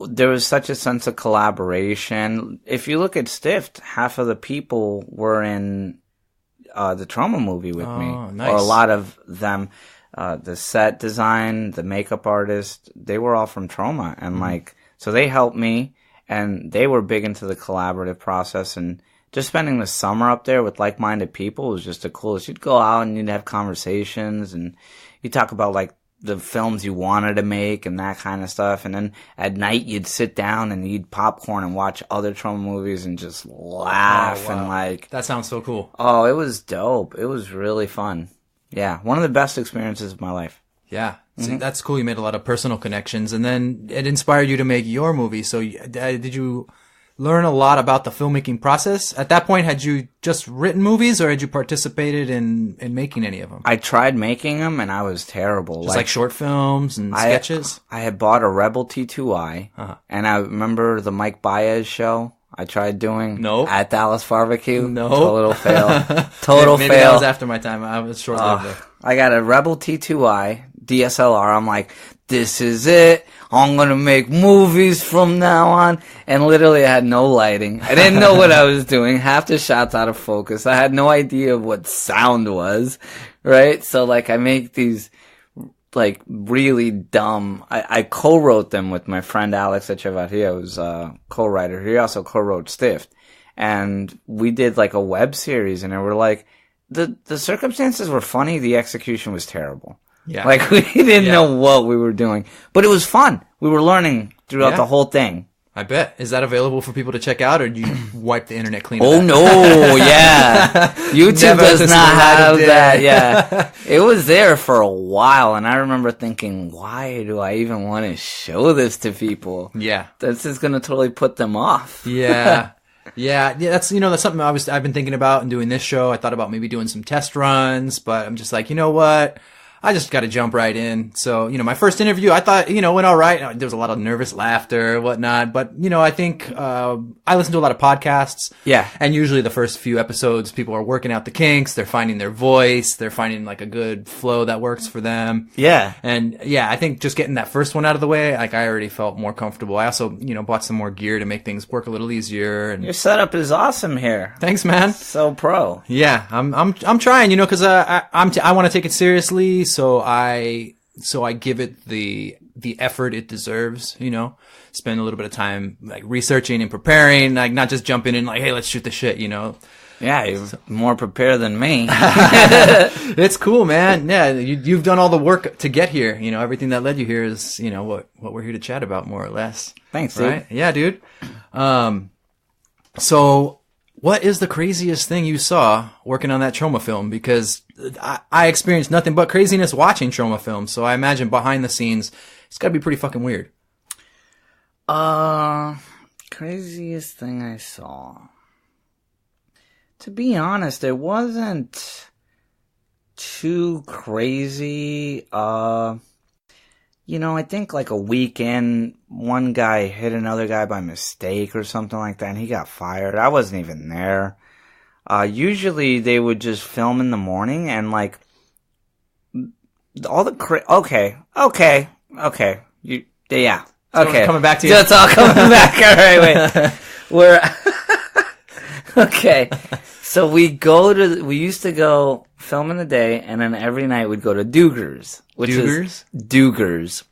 there was such a sense of collaboration. If you look at Stift, half of the people were in the Troma movie with me. Nice. Or a lot of them. The set design, the makeup artist, they were all from Troma. And, like, so they helped me, and they were big into the collaborative process, and just spending the summer up there with like-minded people was just the coolest. You'd go out and you'd have conversations, and you'd talk about, like, the films you wanted to make and that kind of stuff. And then at night you'd sit down and eat popcorn and watch other Troma movies and just laugh. Oh, wow. And, like... That sounds so cool. Oh, it was dope. It was really fun. Yeah, one of the best experiences of my life. Yeah. See, that's cool. You made a lot of personal connections, and then it inspired you to make your movie. So did you learn a lot about the filmmaking process? At that point, had you just written movies, or had you participated in making any of them? I tried making them, and I was terrible. Just like short films and sketches? I had bought a Rebel T2i, and I remember the Mike Baez show I tried doing at Dallas Barbecue. Total fail. Maybe that was after my time. I was short-lived there. I got a Rebel T2i DSLR. I'm like, this is it. I'm going to make movies from now on. And literally I had no lighting. I didn't know what I was doing. Half the shots out of focus. I had no idea what sound was, right? So, like, I make these, like, really dumb... I co-wrote them with my friend Alex Echevarria, who's a co-writer. He also co-wrote Stift. And we did, like, a web series, and they were like... The circumstances were funny. The execution was terrible. Yeah. Like, we didn't know what we were doing. But it was fun. We were learning throughout the whole thing. I bet. Is that available for people to check out, or do you wipe the internet clean? Oh, no, yeah. YouTube does not have that, yeah. It was there for a while, and I remember thinking, why do I even want to show this to people? Yeah. This is going to totally put them off. Yeah. Yeah, that's something I've been thinking about in doing this show. I thought about maybe doing some test runs, but I'm just like, you know what? I just got to jump right in. So, my first interview, I thought, went all right. There was a lot of nervous laughter, whatnot. But, I think, I listen to a lot of podcasts. Yeah. And usually the first few episodes, people are working out the kinks. They're finding their voice. They're finding like a good flow that works for them. Yeah. And yeah, I think just getting that first one out of the way, like I already felt more comfortable. I also, bought some more gear to make things work a little easier. And your setup is awesome here. Thanks, man. So pro. Yeah. I'm trying, cause, I want to take it seriously. So I give it the effort it deserves, spend a little bit of time like researching and preparing, like not just jumping in like, hey, let's shoot the shit, Yeah, you're more prepared than me. It's cool, man. Yeah, you've done all the work to get here. Everything that led you here is, what we're here to chat about, more or less. Thanks, dude. Right? Yeah, dude. So what is the craziest thing you saw working on that Troma film? Because I experienced nothing but craziness watching Troma films, so I imagine behind the scenes, it's gotta be pretty fucking weird. Craziest thing I saw. To be honest, it wasn't too crazy. I think like a weekend, one guy hit another guy by mistake or something like that, and he got fired. I wasn't even there. Usually they would just film in the morning, and like all the okay. Yeah. Okay. Coming back to you. That's all coming back. All right, wait. We're okay. So we used to go film in the day, and then every night we'd go to Duger's. Duger's.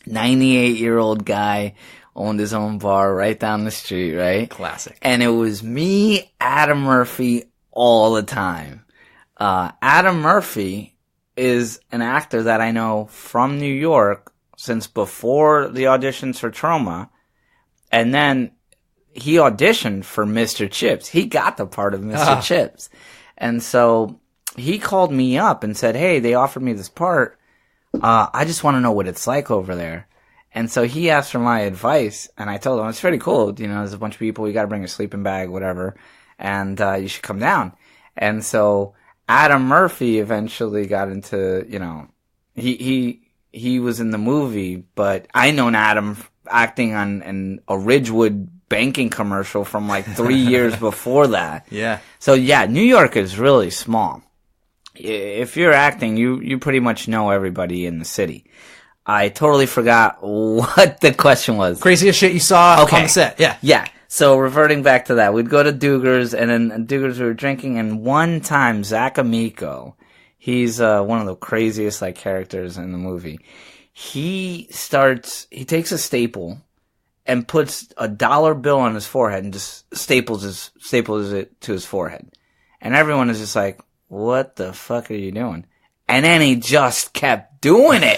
98-year-old guy owned his own bar right down the street, right? Classic. And it was me, Adam Murphy, all the time. Adam Murphy is an actor that I know from New York since before the auditions for Troma. And then he auditioned for Mr. Chips. He got the part of Mr. Chips. And so he called me up and said, hey, they offered me this part. I just want to know what it's like over there. And so he asked for my advice, and I told him, it's pretty cool. There's a bunch of people. You got to bring a sleeping bag, whatever. And you should come down. And so Adam Murphy eventually got into, he was in the movie, but I known Adam acting on a Ridgewood banking commercial from like 3 years before that. Yeah. So yeah, New York is really small. If you're acting, you pretty much know everybody in the city. I totally forgot what the question was. Craziest shit you saw on the set. Yeah. Yeah. So reverting back to that, we'd go to Duger's, and then Duger's we were drinking, and one time Zach Amico, he's one of the craziest like characters in the movie. He takes a staple and puts a dollar bill on his forehead and just staples it to his forehead. And everyone is just like, what the fuck are you doing? And then he just kept doing it.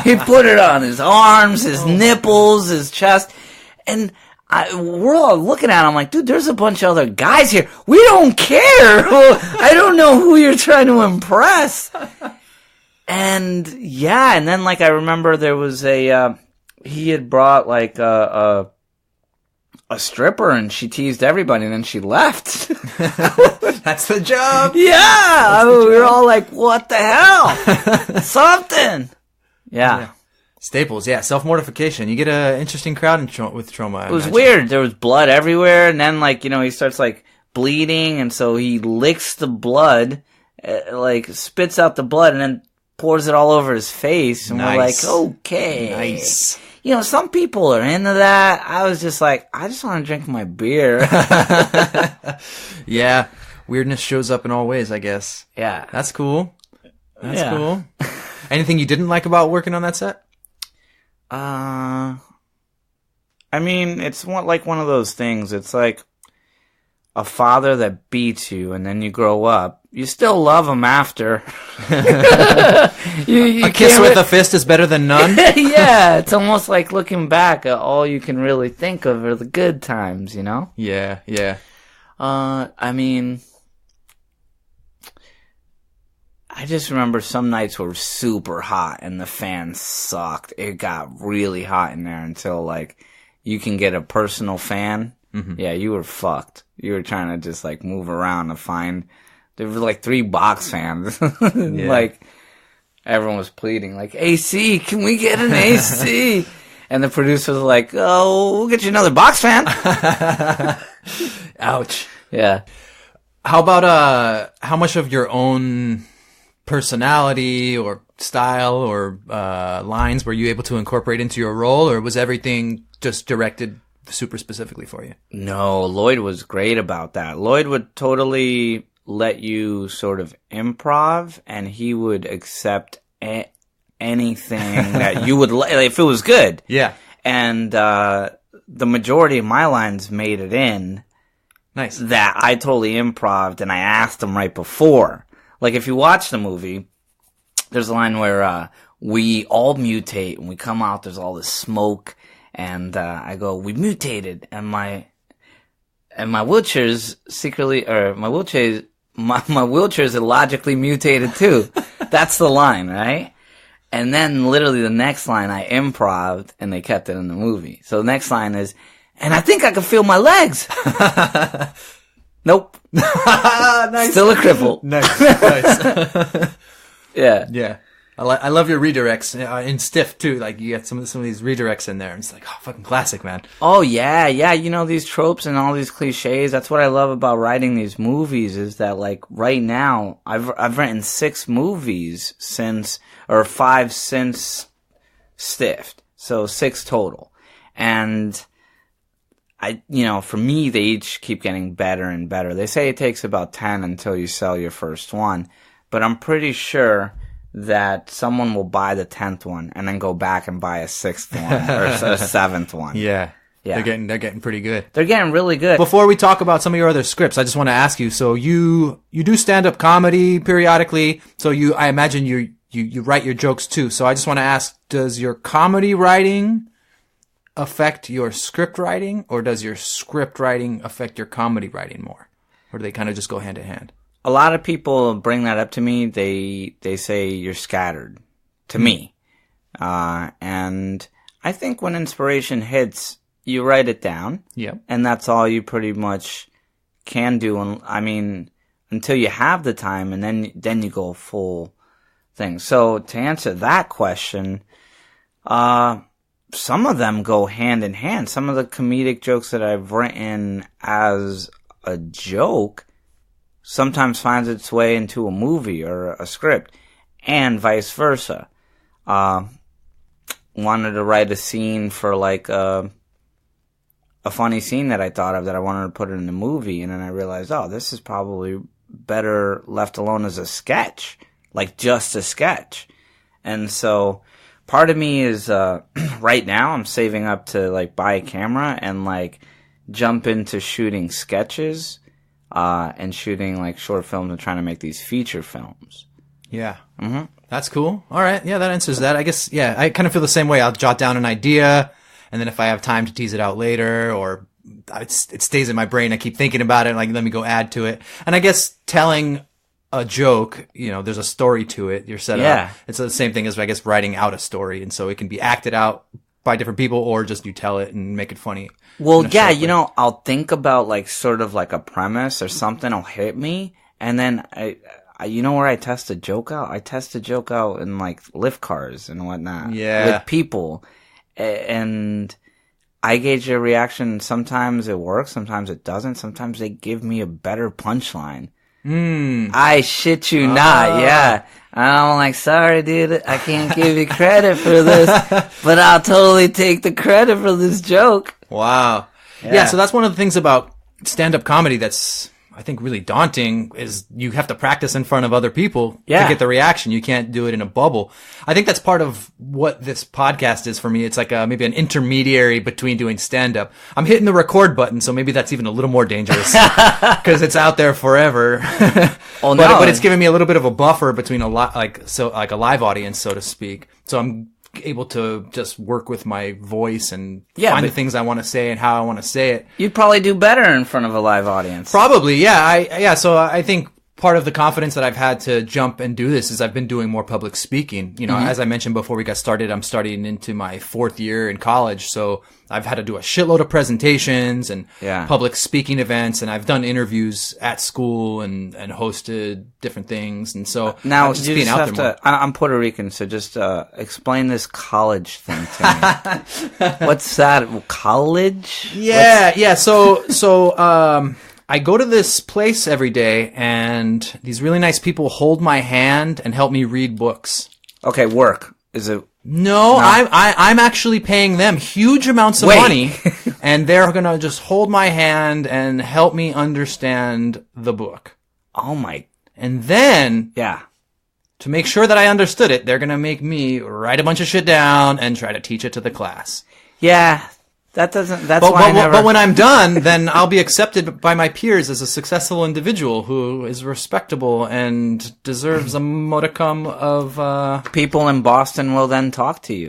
He put it on his arms, his nipples, his chest. And we're all looking at him like, dude, there's a bunch of other guys here. We don't care. I don't know who you're trying to impress. And yeah, and then like I remember there was he had brought like a stripper, and she teased everybody, and then she left. That's the job. Yeah, we were all like, "What the hell? Something." Yeah. Staples. Yeah, self-mortification. You get an interesting crowd with Troma. It was weird. There was blood everywhere, and then like he starts like bleeding, and so he licks the blood, like spits out the blood, and then pours it all over his face, and we're like, "Okay, nice." Some people are into that. I was just like, I just want to drink my beer. Yeah. Weirdness shows up in all ways, I guess. Yeah. That's cool. That's cool. Anything you didn't like about working on that set? I mean, it's like one of those things. It's like, a father that beats you and then you grow up, you still love him after. you a kiss with a fist is better than none? Yeah, it's almost like looking back at all you can really think of are the good times, you know? Yeah, yeah. I mean, I just remember some nights were super hot and the fan sucked. It got really hot in there until, like, you can get a personal fan. Mm-hmm. Yeah, you were fucked. You were trying to just, like, move around to find... There were, like, 3 box fans. Yeah. Like, everyone was pleading, like, AC, can we get an AC? And the producer was like, oh, we'll get you another box fan. Ouch. Yeah. How about, how much of your own personality or style or lines were you able to incorporate into your role, or was everything just directed super specifically for you? No, Lloyd was great about that. Lloyd would totally let you sort of improv, and he would accept anything that you would if it was good. Yeah. And the majority of my lines made it in. Nice. That I totally improv'd, and I asked him right before. Like, if you watch the movie, there's a line where we all mutate, and we come out, there's all this smoke, and I go, we mutated, and my wheelchair's secretly, or my wheelchair's illogically mutated too. That's the line, right? And then literally the next line I improv'd, and they kept it in the movie. So the next line is, and I think I can feel my legs. Nope. Nice. Still a cripple. Nice. Yeah. Yeah. I love your redirects in Stiff too. Like, you get some of these redirects in there, and it's like, oh, fucking classic, man. Oh yeah, yeah. You know, these tropes and all these cliches. That's what I love about writing these movies. Is that, like, right now I've written 6 movies or 5 since Stiffed, so 6 total. And for me, they each keep getting better and better. They say it takes about 10 until you sell your first one, but I'm pretty sure that someone will buy the 10th one and then go back and buy a 6th one or a 7th one. Yeah. Yeah. They're getting pretty good. They're getting really good. Before we talk about some of your other scripts, I just want to ask you, so you do stand-up comedy periodically, so I imagine you write your jokes too. So I just want to ask, does your comedy writing affect your script writing, or does your script writing affect your comedy writing more? Or do they kind of just go hand in hand? A lot of people bring that up to me. They say you're scattered to me. And I think when inspiration hits, you write it down. Yeah. And that's all you pretty much can do. And I mean, until you have the time, and then you go full thing. So to answer that question, some of them go hand in hand. Some of the comedic jokes that I've written as a joke sometimes finds its way into a movie or a script, and vice versa. Wanted to write a scene for, like, a funny scene that I thought of that I wanted to put in the movie, and then I realized, oh, this is probably better left alone as a sketch, like just a sketch. And so part of me is, right now I'm saving up to, like, buy a camera and, like, jump into shooting sketches, and shooting, like, short films and trying to make these feature films. Yeah. Mm-hmm. That's cool. All right. Yeah, that answers that. I guess, yeah, I kind of feel the same way. I'll jot down an idea, and then if I have time to tease it out later, or it stays in my brain, I keep thinking about it, like, let me go add to it. And I guess telling a joke, there's a story to it. You're set up. It's the same thing as, I guess, writing out a story. And so it can be acted out by different people, or just you tell it and make it funny. Well, yeah, I'll think about, like, sort of like a premise or something will hit me, and then I where I test a joke out? I test a joke out in, like, lift cars and whatnot. Yeah. With people. And I gauge their reaction. Sometimes it works, sometimes it doesn't. Sometimes they give me a better punchline. I shit you not, yeah. I'm like, sorry, dude, I can't give you credit for this, but I'll totally take the credit for this joke. Wow. Yeah, so that's one of the things about stand-up comedy that's, I think really daunting is you have to practice in front of other people to Yeah. get the reaction. You can't do it in a bubble. I think that's part of what this podcast is for me. It's like maybe an intermediary between doing stand-up. I'm hitting the record button, so maybe that's even a little more dangerous because it's out there forever. Oh, But it's giving me a little bit of a buffer between a live audience, so to speak. So I'm able to just work with my voice and find the things I want to say and how I want to say it. You'd probably do better in front of a live audience. Probably, yeah. So I think part of the confidence that I've had to jump and do this is I've been doing more public speaking. You know, as I mentioned before we got started, I'm starting into my 4th year in college. So I've had to do a shitload of presentations and public speaking events, and I've done interviews at school and hosted different things. And so now I'm just you being just out have there to. I'm Puerto Rican, so just explain this college thing to me. What's that? College? Yeah. So I go to this place every day, and these really nice people hold my hand and help me read books. Okay, work. Is it? No, I'm actually paying them huge amounts of money, and they're gonna just hold my hand and help me understand the book. Oh my! And then, Yeah. to make sure that I understood it, they're gonna make me write a bunch of shit down and try to teach it to the class. Yeah. That doesn't. That's why I never. But when I'm done, then I'll be accepted by my peers as a successful individual who is respectable and deserves a modicum of. People in Boston will then talk to you,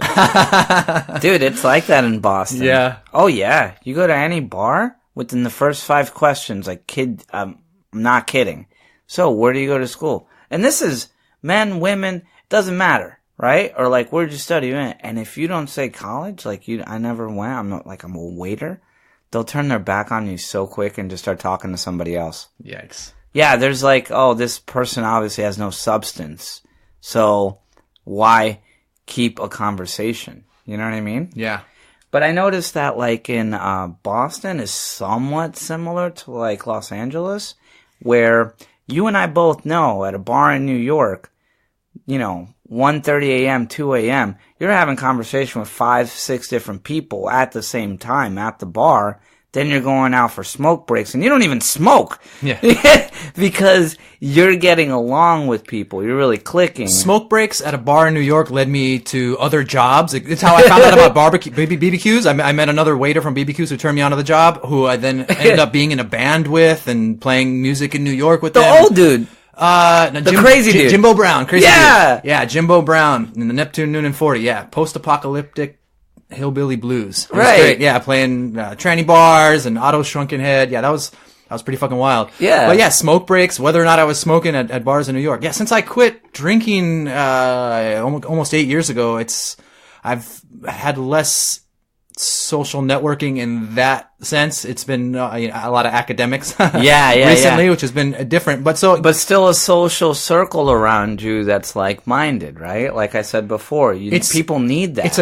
dude. It's like that in Boston. Yeah. Oh yeah. You go to any bar within the first 5 questions, like kid. I'm not kidding. So where do you go to school? And this is men, women. Doesn't matter. Right? Or like, where'd you study? And if you don't say college, like I never went, I'm not like, I'm a waiter, they'll turn their back on you so quick and just start talking to somebody else. Yikes. Yeah, there's like, oh, this person obviously has no substance. So why keep a conversation? You know what I mean? Yeah. But I noticed that like in Boston is somewhat similar to like Los Angeles, where you and I both know at a bar in New York, you know, 1:30 a.m., 2 a.m., you're having conversation with 5, 6 different people at the same time at the bar. Then you're going out for smoke breaks, and you don't even smoke. Yeah. Because you're getting along with people. You're really clicking. Smoke breaks at a bar in New York led me to other jobs. It's how I found out about BBQs. I met another waiter from BBQs who turned me on to the job, who I then ended up being in a band with and playing music in New York with them. The old dude. The crazy dude. Jimbo Brown. Crazy Yeah. dude. Yeah, Jimbo Brown in the Neptune Noon and 40. Yeah, post-apocalyptic hillbilly blues. It was Right. great. Yeah, playing tranny bars and Otto's Shrunken Head. Yeah, that was pretty fucking wild. Yeah. But yeah, smoke breaks, whether or not I was smoking at bars in New York. Yeah, since I quit drinking almost 8 years ago, I've had less social networking in that sense. It's been a lot of academics recently, which has been different. But still a social circle around you that's like-minded, right? Like I said before, people need that.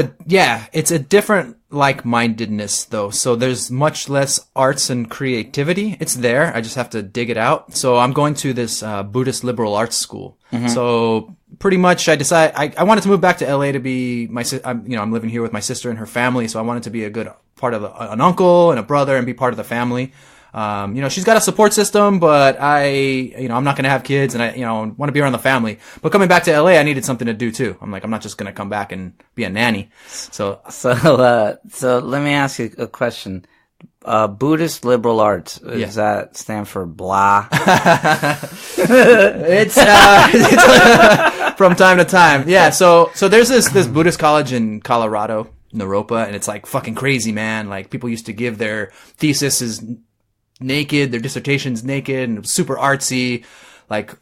It's a different like-mindedness though. So there's much less arts and creativity. It's there. I just have to dig it out. So I'm going to this Buddhist liberal arts school. Mm-hmm. So pretty much I decided I wanted to move back to LA to be I'm living here with my sister and her family. So I wanted to be a good part of an uncle and a brother and be part of the family. She's got a support system, but I'm not going to have kids and I want to be around the family. But coming back to LA, I needed something to do too. I'm not just going to come back and be a nanny. So let me ask you a question. Buddhist liberal arts, does that stand for blah? It's from time to time. Yeah. So there's this Buddhist college in Colorado, Naropa, and it's like fucking crazy, man. Like people used to give their theses naked, their dissertations naked, and it was super artsy, like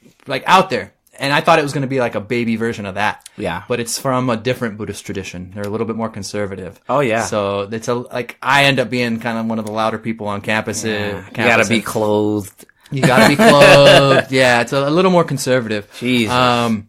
out there. And I thought it was going to be like a baby version of that. Yeah. But it's from a different Buddhist tradition. They're a little bit more conservative. Oh, yeah. So it's I end up being kind of one of the louder people on campus. Yeah. You gotta be clothed. You gotta be clothed. Yeah, it's a little more conservative. Jesus.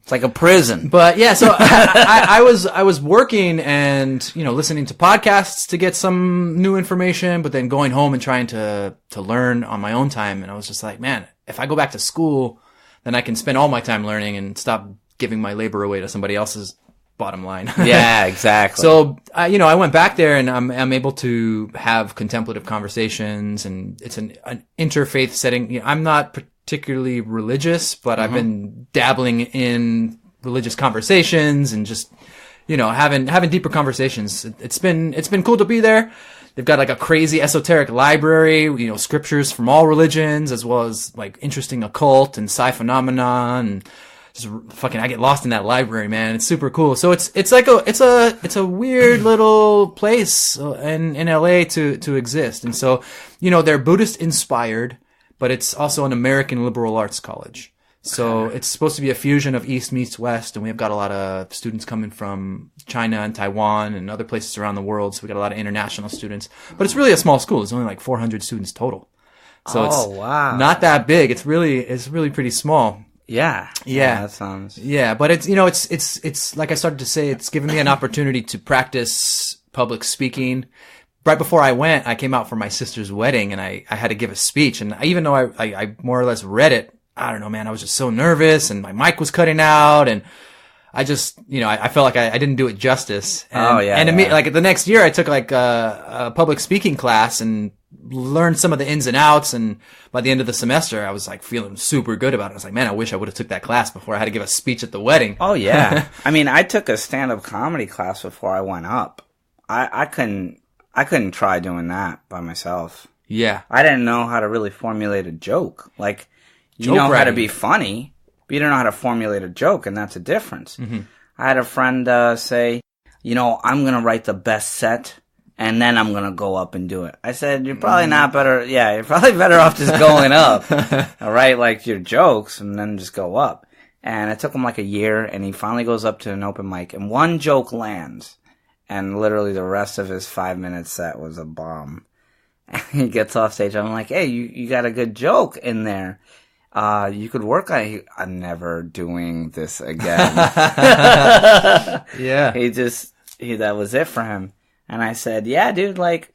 It's like a prison. But yeah, so I was working and, listening to podcasts to get some new information, but then going home and trying to learn on my own time. And I was just like, man, if I go back to school, then I can spend all my time learning and stop giving my labor away to somebody else's bottom line. Yeah, exactly. So, I went back there and I'm able to have contemplative conversations, and it's an interfaith setting. You know, I'm not particularly religious, but I've been dabbling in religious conversations and just, having deeper conversations. It's been cool to be there. They've got like a crazy esoteric library, scriptures from all religions, as well as like interesting occult and psi phenomena, and just fucking, I get lost in that library, man. It's super cool. So it's a weird little place in LA to exist. And so, they're Buddhist inspired, but it's also an American liberal arts college. So it's supposed to be a fusion of East meets West, and we've got a lot of students coming from China and Taiwan and other places around the world. So we got a lot of international students, but it's really a small school. It's only like 400 students total. So it's not that big. It's really pretty small. Yeah. That sounds. Yeah, but it's like I started to say, it's given me an opportunity to practice public speaking. Right before I went, I came out for my sister's wedding, and I had to give a speech. And even though I more or less read it, I don't know, man, I was just so nervous, and my mic was cutting out, and I just, I felt like I didn't do it justice. And like the next year I took like a public speaking class and learned some of the ins and outs. And by the end of the semester, I was like feeling super good about it. I was like, man, I wish I would have took that class before I had to give a speech at the wedding. Oh yeah. I mean, I took a stand-up comedy class before I went up. I couldn't try doing that by myself. Yeah. I didn't know how to really formulate a joke. Like, you know how to be funny, but you don't know how to formulate a joke, and that's a difference. Mm-hmm. I had a friend say, I'm going to write the best set, and then I'm going to go up and do it. I said, you're probably not better. Yeah, you're probably better off just going up. All right, like your jokes, and then just go up. And it took him like a year, and he finally goes up to an open mic, and one joke lands, and literally the rest of his 5-minute set was a bomb. And he gets off stage. I'm like, hey, you got a good joke in there. You could work on it. I'm never doing this again. Yeah. That was it for him. And I said, yeah, dude, like,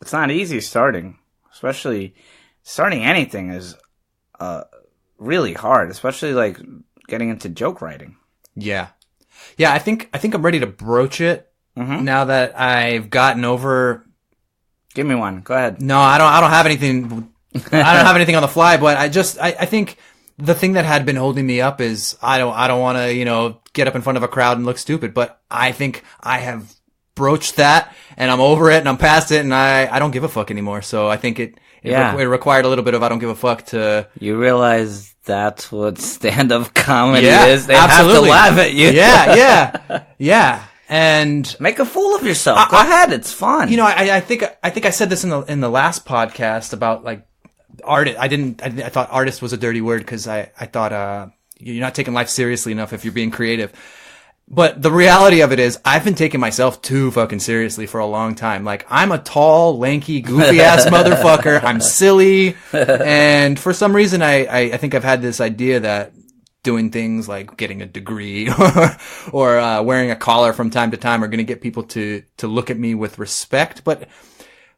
it's not easy starting. Especially starting anything is, really hard. Especially, like, getting into joke writing. Yeah. Yeah, I think I'm ready to broach it now that I've gotten over. Give me one. Go ahead. No, I don't have anything. I don't have anything on the fly, but I think the thing that had been holding me up is I don't want to, get up in front of a crowd and look stupid, but I think I have broached that, and I'm over it, and I'm past it, and I don't give a fuck anymore. So I think it required a little bit of I don't give a fuck to. You realize that's what stand-up comedy is. They absolutely have to laugh at you. Yeah. And make a fool of yourself. Go ahead, it's fun. I think I said this in the last podcast about like artist. I thought artist was a dirty word because I thought you're not taking life seriously enough if you're being creative. But the reality of it is, I've been taking myself too fucking seriously for a long time. Like, I'm a tall, lanky, goofy ass motherfucker. I'm silly, and for some reason, I think I've had this idea that doing things like getting a degree or wearing a collar from time to time are going to get people to look at me with respect. But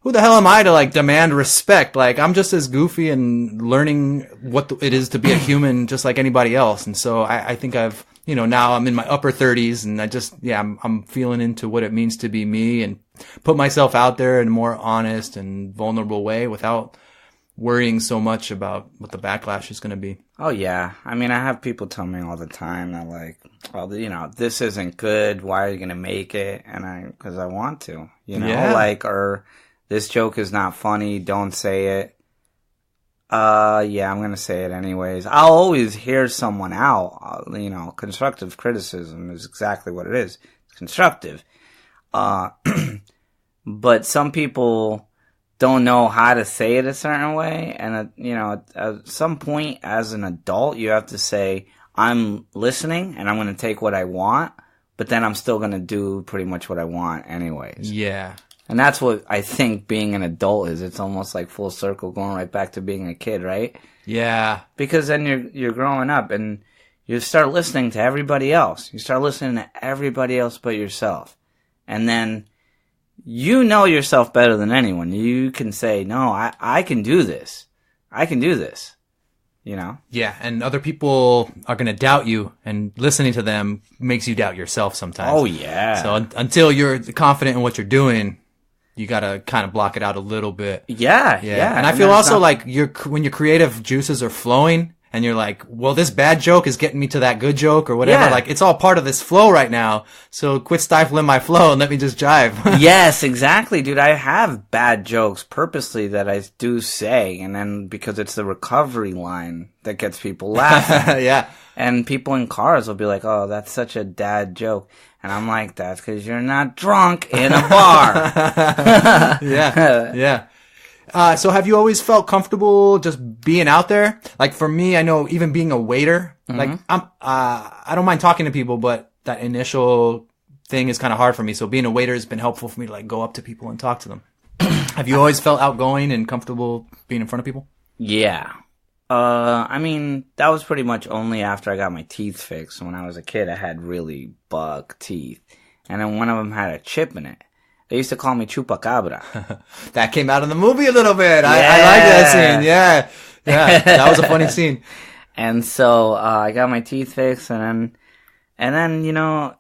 who the hell am I to like demand respect? Like, I'm just as goofy and learning what it is to be a human just like anybody else. And so I think I've, now I'm in my upper 30s, and I'm feeling into what it means to be me and put myself out there in a more honest and vulnerable way without worrying so much about what the backlash is going to be. Oh, yeah. I mean, I have people tell me all the time that, like, well, this isn't good. Why are you going to make it? And because I want to, or this joke is not funny. Don't say it. I'm going to say it anyways. I'll always hear someone out. Constructive criticism is exactly what it is. It's constructive. But some people don't know how to say it a certain way, and at some point as an adult you have to say, I'm listening and I'm going to take what I want, but then I'm still going to do pretty much what I want anyways. Yeah. And that's what I think being an adult is. It's almost like full circle, going right back to being a kid, right? Yeah. Because then you're growing up and you start listening to everybody else. You start listening to everybody else but yourself. And then you know yourself better than anyone. You can say, no, I can do this. I can do this. you know? Yeah, and other people are going to doubt you, and listening to them makes you doubt yourself sometimes. Oh, yeah. So until you're confident in what you're doing, you got to kind of block it out a little bit. Yeah. And I feel also like when your creative juices are flowing, and you're like, well, this bad joke is getting me to that good joke or whatever. Yeah. Like, it's all part of this flow right now. So quit stifling my flow and let me just jive. Yes, exactly, dude. I have bad jokes purposely that I do say, and then because it's the recovery line that gets people laughing. Yeah. And people in cars will be like, oh, that's such a dad joke. And I'm like, that's because you're not drunk in a bar. Yeah. So have you always felt comfortable just being out there? Like for me, I know even being a waiter, like I don't mind talking to people, but that initial thing is kind of hard for me. So being a waiter has been helpful for me to like go up to people and talk to them. Have you always felt outgoing and comfortable being in front of people? Yeah. I mean, that was pretty much only after I got my teeth fixed. When I was a kid, I had really bug teeth. And then one of them had a chip in it. They used to call me Chupacabra. That came out in the movie a little bit. I like that scene. Yeah. That was a funny scene. And so, I got my teeth fixed and then, you know,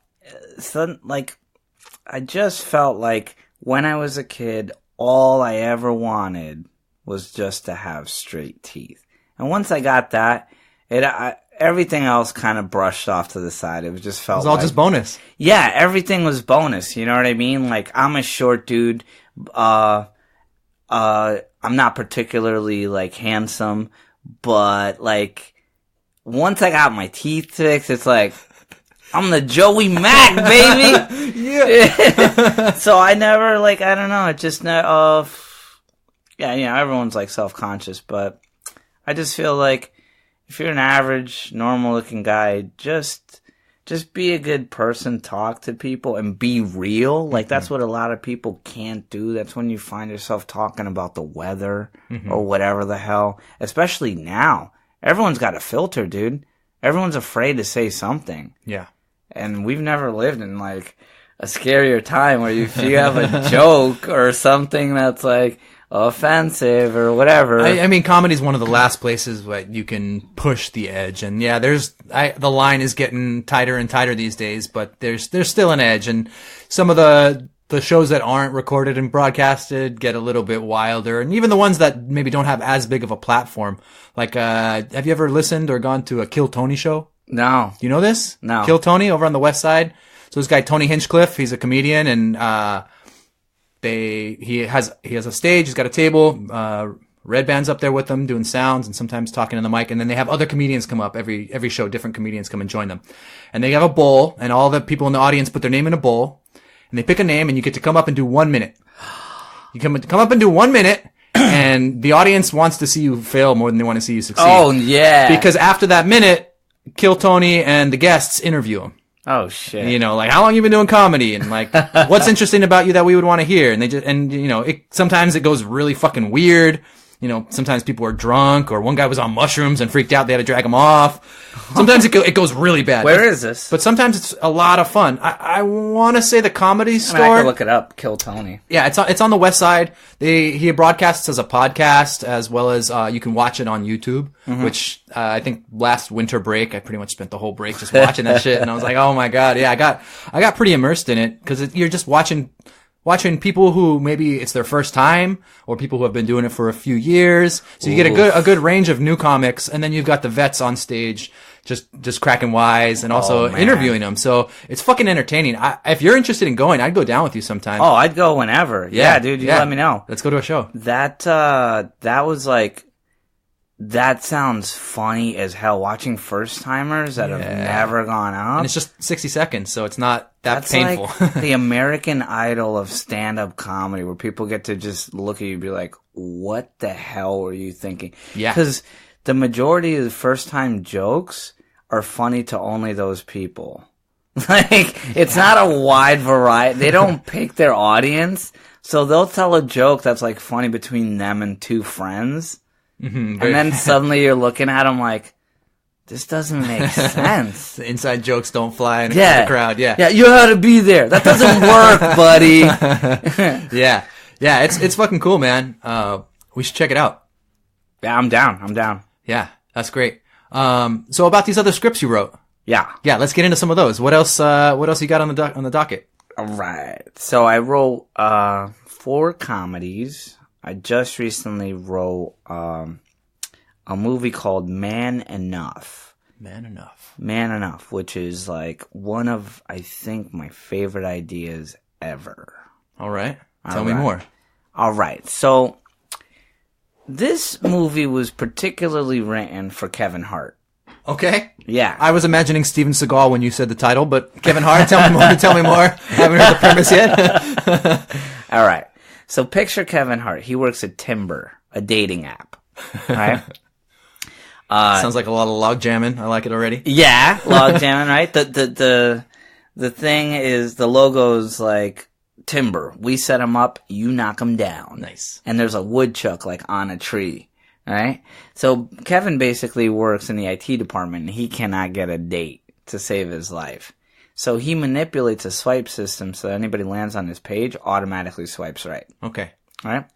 I just felt like when I was a kid, all I ever wanted was just to have straight teeth. And once I got that, everything else kind of brushed off to the side. It just felt it was all just bonus. Yeah, everything was bonus. You know what I mean? Like, I'm a short dude. I'm not particularly, like, handsome. But, like, once I got my teeth fixed, it's like, I'm the Joey Mac, baby! Yeah. So I never, like, I don't know. It just, yeah, you know, everyone's, like, self-conscious. But I just feel like, if you're an average, normal-looking guy, just be a good person, talk to people, and be real. Like, that's what a lot of people can't do. That's when you find yourself talking about the weather or whatever the hell. Especially now. Everyone's got a filter, dude. Everyone's afraid to say something. Yeah. And we've never lived in, like, a scarier time where if you have a joke or something that's, like, offensive or whatever. I mean, comedy is one of the last places where you can push the edge, and yeah, the line is getting tighter and tighter these days, but there's still an edge, and some of the shows that aren't recorded and broadcasted get a little bit wilder, and even the ones that maybe don't have as big of a platform. Like, have you ever listened or gone to a Kill Tony show? No. You know this? No. Kill Tony over on the West Side. So this guy Tony Hinchcliffe, he's a comedian, and he has a stage, he's got a table, Red Band's up there with them doing sounds and sometimes talking in the mic, and then they have other comedians come up every show, different comedians come and join them. And they have a bowl, and all the people in the audience put their name in a bowl, and they pick a name, and you get to come up and do 1 minute. You come up and do 1 minute, and the audience wants to see you fail more than they want to see you succeed. Oh, yeah. Because after that minute, Kill Tony and the guests interview him. Oh, shit. You know, like, how long you been doing comedy? And, like, what's interesting about you that we would want to hear? And you know, sometimes it goes really fucking weird. You know, sometimes people are drunk, or one guy was on mushrooms and freaked out. They had to drag him off. Sometimes it goes really bad. Where is this? But sometimes it's a lot of fun. I want to say the Comedy Store. I can look it up. Kill Tony. Yeah, it's on the West Side. He broadcasts as a podcast, as well as you can watch it on YouTube. Which I think last winter break, I pretty much spent the whole break just watching that shit, and I was like, oh my god, yeah, I got pretty immersed in it because you're just watching people who maybe it's their first time, or people who have been doing it for a few years. So you get a good range of new comics, and then you've got the vets on stage just cracking wise and also interviewing them. So it's fucking entertaining. If you're interested in going, I'd go down with you sometime. Oh, I'd go whenever. Yeah, dude, you let me know. Let's go to a show. That was like, that sounds funny as hell. Watching first timers that have never gone up. And it's just 60 seconds, so it's not that painful. Like the American Idol of stand-up comedy, where people get to just look at you and be like, what the hell were you thinking? Yeah. Because the majority of the first-time jokes are funny to only those people. Like, it's not a wide variety. They don't pick their audience. So they'll tell a joke that's, like, funny between them and two friends. And then suddenly you're looking at them like, this doesn't make sense. The inside jokes don't fly in the crowd. Yeah, you had to be there. That doesn't work, buddy. Yeah, it's fucking cool, man. We should check it out. Yeah, I'm down. Yeah. That's great. So about these other scripts you wrote. Yeah. Yeah, let's get into some of those. What else you got on the docket? All right. So I wrote 4 comedies. I just recently wrote a movie called Man Enough. Man Enough. Man Enough, which is like one of, I think, my favorite ideas ever. All right. Tell me more. All right. So this movie was particularly written for Kevin Hart. Okay. Yeah. I was imagining Steven Seagal when you said the title, but Kevin Hart, tell me more. Tell me more. I haven't heard the premise yet. All right. So picture Kevin Hart. He works at Timber, a dating app. Right? Sounds like a lot of log jamming. I like it already. Yeah, log jamming, right? The thing is, the logo's like Timber. We set him up, you knock him down. Nice. And there's a woodchuck like on a tree. Right? So Kevin basically works in the IT department and he cannot get a date to save his life. So he manipulates a swipe system so that anybody lands on his page automatically swipes right. Okay. Right?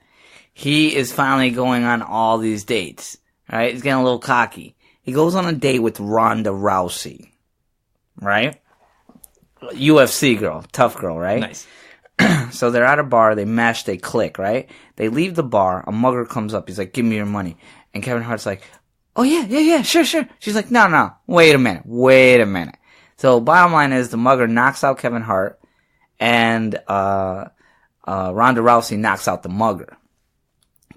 He is finally going on all these dates. Right? He's getting a little cocky. He goes on a date with Ronda Rousey. Right? UFC girl. Tough girl, right? Nice. So they're at a bar, they mash, they click, right? They leave the bar, a mugger comes up, he's like, give me your money. And Kevin Hart's like, oh yeah, sure. She's like, no, wait a minute. So bottom line is the mugger knocks out Kevin Hart, and Ronda Rousey knocks out the mugger.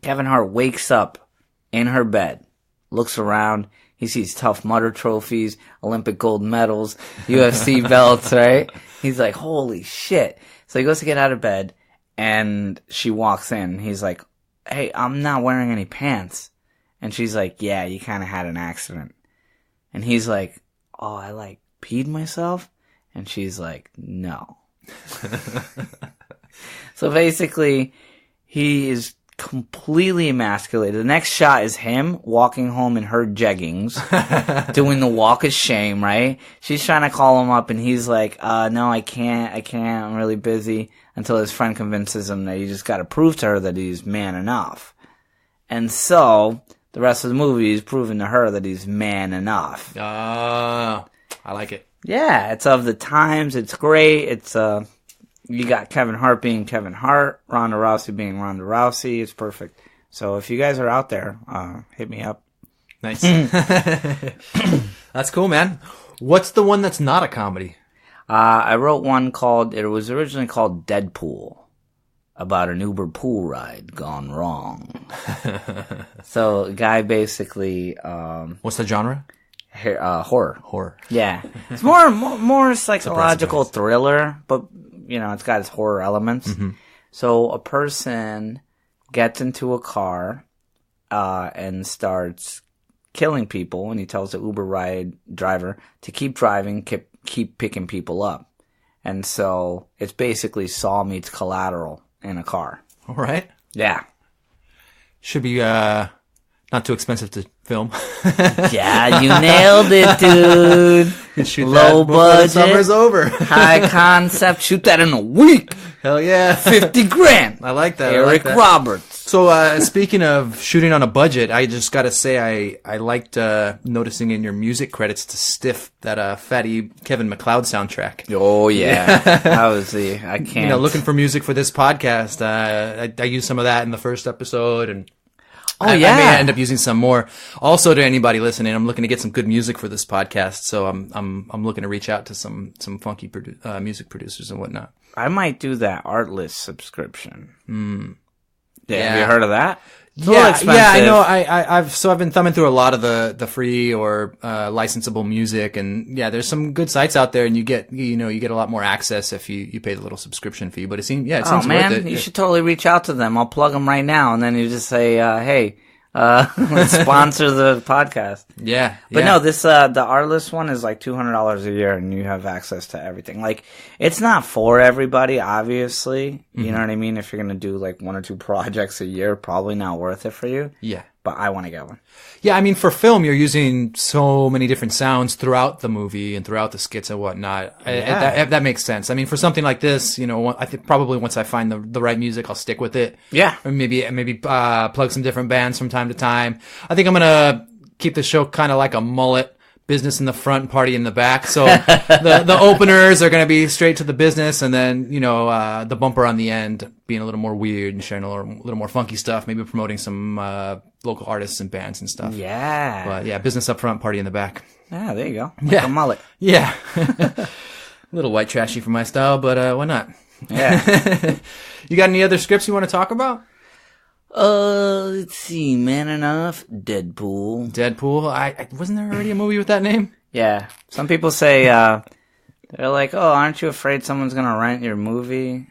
Kevin Hart wakes up in her bed, looks around, he sees Tough Mudder trophies, Olympic gold medals, UFC belts, right? He's like, holy shit. So he goes to get out of bed, and she walks in. He's like, hey, I'm not wearing any pants. And she's like, yeah, you kind of had an accident. And he's like, oh, I like peed myself? And she's like, no. So basically, he is completely emasculated. The next shot is him walking home in her jeggings, doing the walk of shame, right? She's trying to call him up, and he's like, no, I can't, I'm really busy, until his friend convinces him that you just gotta prove to her that he's man enough. And so, the rest of the movie is proving to her that he's man enough. I like it. Yeah, it's of the times, it's great, it's, you got Kevin Hart being Kevin Hart, Ronda Rousey being Ronda Rousey. It's perfect. So if you guys are out there, hit me up. Nice. That's cool, man. What's the one that's not a comedy? I wrote one it was originally called Deadpool, about an Uber pool ride gone wrong. So a guy basically... What's the genre? Horror. Horror. Yeah. It's more psychological thriller, but... it's got its horror elements. Mm-hmm. So a person gets into a car and starts killing people, and he tells the Uber ride driver to keep driving, keep picking people up. And so it's basically Saw meets Collateral in a car. All right. Yeah. Should be not too expensive to film. Yeah, you nailed it, dude. Shoot low budget. Summer's over. High concept. Shoot that in a week. Hell yeah. 50 grand. I like that. Eric Roberts. So, speaking of shooting on a budget, I just gotta say I liked noticing in your music credits to Stiff that fatty Kevin MacLeod soundtrack. Oh yeah. That was I can't. Looking for music for this podcast. I used some of that in the first episode, and I may end up using some more. Also, to anybody listening, I'm looking to get some good music for this podcast, so I'm looking to reach out to some funky music producers and whatnot. I might do that Artlist subscription. Yeah. Have you heard of that? Yeah, I know. I've been thumbing through a lot of the free or licensable music, and yeah, there's some good sites out there, and you get a lot more access if you pay the little subscription fee. But it seems worth it. You should totally reach out to them. I'll plug them right now, and then you just say, "Hey, let's sponsor the podcast." Yeah, but no, this the Artlist one is like $200 a year, and you have access to everything. Like, it's not for everybody, obviously. Mm-hmm. You know what I mean? If you're gonna do like 1 or 2 projects a year, probably not worth it for you. Yeah. But I want to get one. Yeah, I mean, for film, you're using so many different sounds throughout the movie and throughout the skits and whatnot. Yeah. That makes sense. I mean, for something like this, I think probably once I find the right music, I'll stick with it. Yeah. Or maybe plug some different bands from time to time. I think I'm gonna keep the show kind of like a mullet. Business in the front, party in the back. So the openers are going to be straight to the business, and then the bumper on the end being a little more weird and sharing a little more funky stuff. Maybe promoting some local artists and bands and stuff. Yeah. But yeah, business up front, party in the back. Yeah, there you go. Like a mullet. Yeah. A little white trashy for my style, but why not? Yeah. You got any other scripts you want to talk about? Let's see. Man Enough, Deadpool. I wasn't there already a movie with that name? Yeah. Some people say, they're like, oh, aren't you afraid someone's going to rent your movie?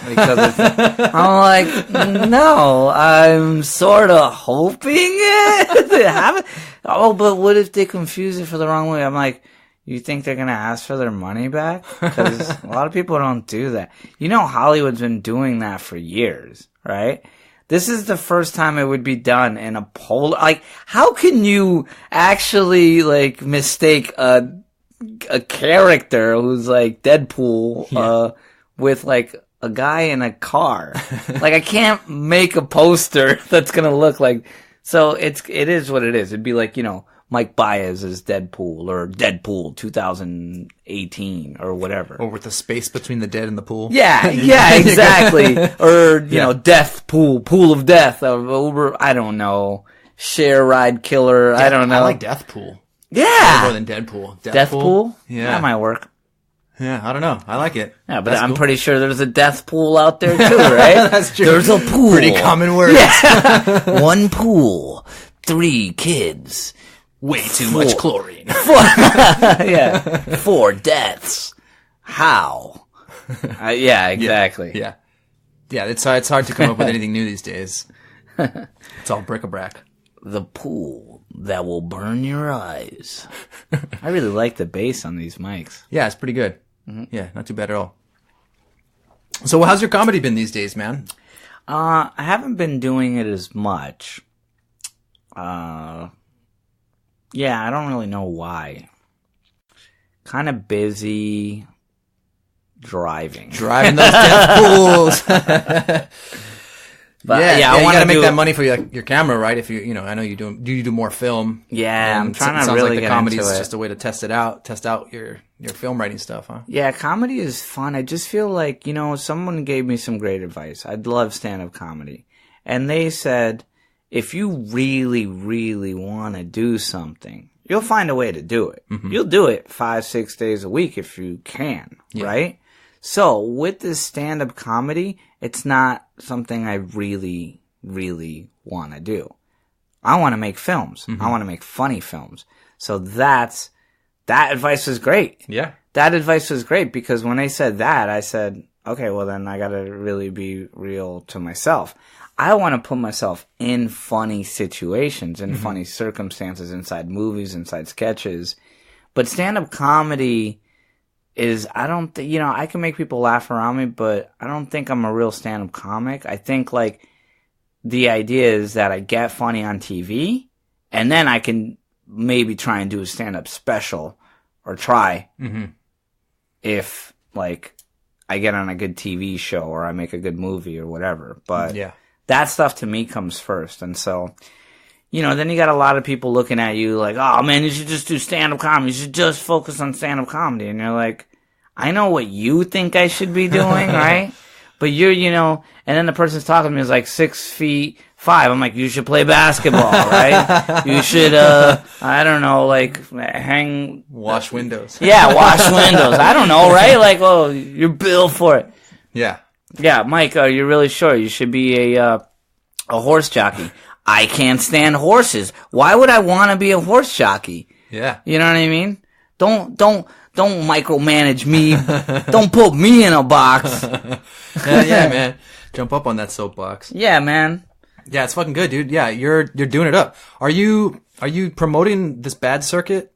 Because I'm like, no, I'm sort of hoping it. Oh, but what if they confuse it for the wrong way? I'm like, you think they're going to ask for their money back? Because a lot of people don't do that. Hollywood's been doing that for years, right? This is the first time it would be done in a polar. Like, how can you actually, mistake a character who's like Deadpool, with, a guy in a car? I can't make a poster that's going to look like. So it is what it is. It'd be like, Mike Baez is Deadpool, or Deadpool 2018, or whatever. Or with the space between the dead and the pool. Yeah, exactly. Or, Death Pool, Pool of Death, I don't know. Share Ride Killer, I don't know. I like Death Pool. Yeah! More than Deadpool. Death Pool? Yeah. That might work. Yeah, I don't know. I like it. Yeah, but That's I'm cool. pretty sure there's a death pool out there too, right? That's true. There's a pool. Pretty common word. Yeah. 1 pool, 3 kids. Way too much chlorine. 4 deaths. How? Yeah, exactly. Yeah. Yeah, it's hard to come up with anything new these days. It's all bric-a-brac. The pool that will burn your eyes. I really like the bass on these mics. Yeah, it's pretty good. Mm-hmm. Yeah, not too bad at all. So how's your comedy been these days, man? I haven't been doing it as much. Yeah, I don't really know why. Kind of busy driving those death pools. But yeah, I you want gotta to make that money for your camera, right? If I know you do more film. Yeah, I'm trying to sounds really like the get comedy into is it. just a way to test out your film writing stuff, huh? Yeah, comedy is fun. I just feel like, someone gave me some great advice. I'd love stand-up comedy. And they said, if you really, really want to do something, you'll find a way to do it. Mm-hmm. You'll do it 5-6 days a week if you can, right? So with this stand-up comedy, it's not something I really, really want to do. I want to make films. Mm-hmm. I want to make funny films. So that advice was great. Yeah. That advice was great because when they said that, I said, okay, well then I got to really be real to myself. I want to put myself in funny situations, in funny circumstances, inside movies, inside sketches. But stand-up comedy is, I don't think, I can make people laugh around me, but I don't think I'm a real stand-up comic. I think, the idea is that I get funny on TV, and then I can maybe try and do a stand-up special, or try, if, I get on a good TV show, or I make a good movie, or whatever. But that stuff to me comes first, and so... then you got a lot of people looking at you like, oh man, you should just do stand-up comedy. You should just focus on stand-up comedy. And you're like, I know what you think I should be doing, right? But you're, and then the person's talking to me is like 6'5". I'm like, you should play basketball, right? You should, I don't know, wash windows. Yeah, wash windows. I don't know, right? Oh, you're built for it. Yeah. Yeah, Mike, you're really sure you should be a horse jockey. I can't stand horses. Why would I want to be a horse jockey? Yeah. You know what I mean? Don't micromanage me. Don't put me in a box. Yeah, man. Jump up on that soapbox. Yeah, man. Yeah, it's fucking good, dude. Yeah, you're doing it up. Are you promoting this bad circuit?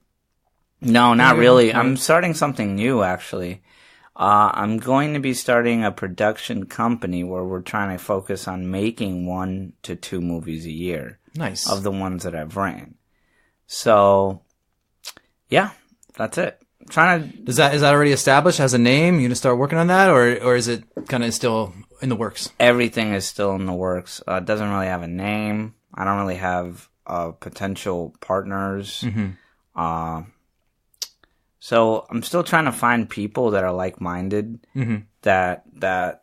No, not really. I'm starting something new, actually. I'm going to be starting a production company where we're trying to focus on making 1 to 2 movies a year. Nice. Of the ones that I've ran. So, yeah, that's it. Is that already established? Has a name? You gonna start working on that, or is it kind of still in the works? Everything is still in the works. It doesn't really have a name. I don't really have potential partners. So I'm still trying to find people that are like-minded, that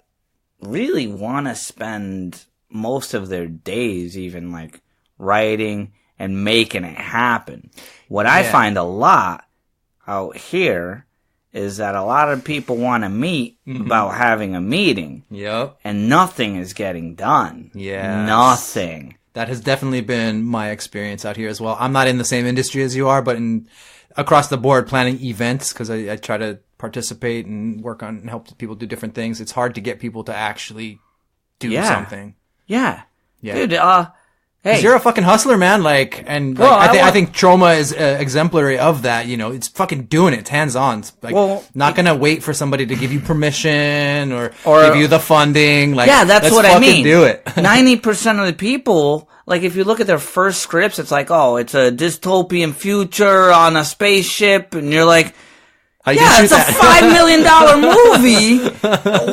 really want to spend most of their days even like writing and making it happen. What I find a lot out here is that a lot of people want to meet about having a meeting. Yep. And nothing is getting done. Yeah. Nothing. That has definitely been my experience out here as well. I'm not in the same industry as you are, but across the board planning events, because I try to participate and work on and help people do different things. It's hard to get people to actually do something. Yeah. Dude, hey. You're a fucking hustler, man. Like, I think Troma is exemplary of that. You know, it's fucking doing it. It's hands on. Not gonna wait for somebody to give you permission or give you the funding. Like, that's what I mean. Do it. 90% of the people, like, if you look at their first scripts, it's like, oh, it's a dystopian future on a spaceship, and you're like, it's a $5 million movie.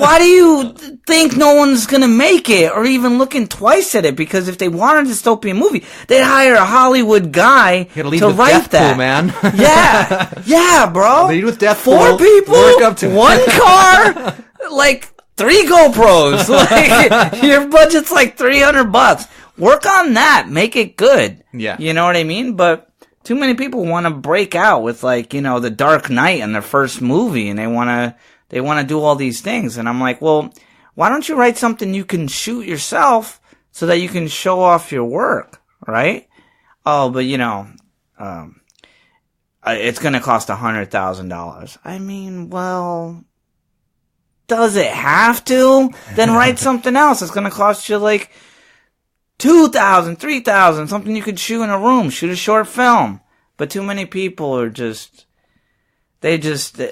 Why do you think no one's gonna make it, or even looking twice at it? Because if they want a dystopian movie, they'd hire a Hollywood guy to write that. Man. yeah, bro. Lead with Death 4 people, one car, like 3 GoPros. Like, your budget's like $300. Work on that. Make it good. Yeah. You know what I mean? But too many people want to break out with, like, you know, The Dark Knight in their first movie, and they want to do all these things. And I'm like, well, why don't you write something you can shoot yourself so that you can show off your work, right? Oh, but you know, it's going to cost $100,000. I mean, well, does it have to? Then write something else. It's going to cost you like $2,000, $3,000, something you could shoot in a room, shoot a short film. But too many people are just, I think,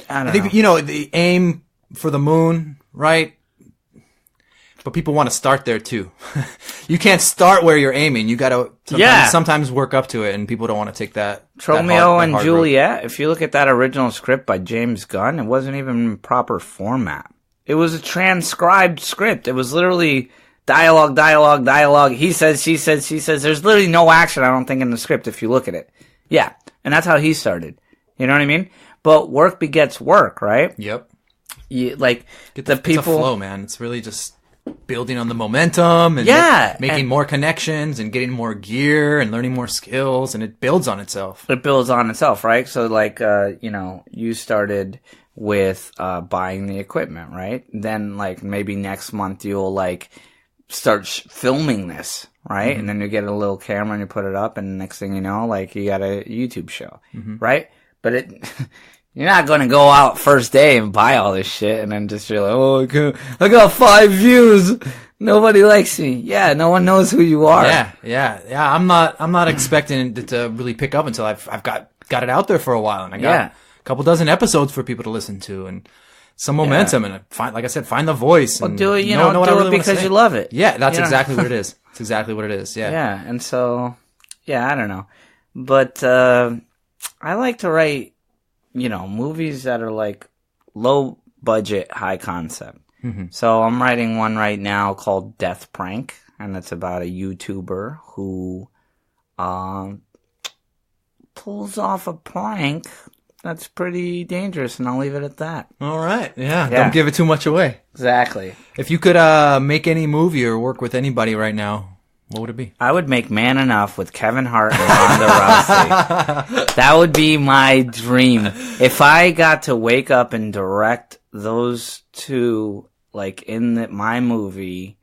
know. You know, the aim for the moon, right? But people want to start there too. You can't start where you're aiming. You gotta sometimes work up to it, and people don't want to take that. Romeo and Juliet, if you look at that original script by James Gunn, it wasn't even in proper format. It was a transcribed script. It was literally dialogue. He says, she says, she says. There's literally no action, I don't think, in the script if you look at it. Yeah. And that's how he started. You know what I mean? But work begets work, right? Yep. Like, the people. It's a flow, man. It's really just building on the momentum and making more connections and getting more gear and learning more skills, and it builds on itself. It builds on itself, right? So, like, you know, you started with buying the equipment, right? Then, like, maybe next month you'll, like, start filming this, right? And then you get a little camera and you put it up, and next thing you know, like, you got a YouTube show, right? But you're not going to go out first day and buy all this shit and then just you're like, oh, I got 5 views. Nobody likes me. Yeah, no one knows who you are. Yeah. I'm not expecting it to really pick up until I've got it out there for a while, and I got a couple dozen episodes for people to listen to and some momentum, and like I said, find the voice. Well, and do it, do it because you love it. Yeah, that's exactly what it is. It's exactly what it is. Yeah. Yeah, and so, I don't know. But I like to write, movies that are like low budget, high concept. So I'm writing one right now called Death Prank, and it's about a YouTuber who pulls off a prank that's pretty dangerous, and I'll leave it at that. All right. Yeah. Don't give it too much away. Exactly. If you could make any movie or work with anybody right now, what would it be? I would make Man Enough with Kevin Hart and Ronda Rousey. That would be my dream. If I got to wake up and direct those two, like, in my movie,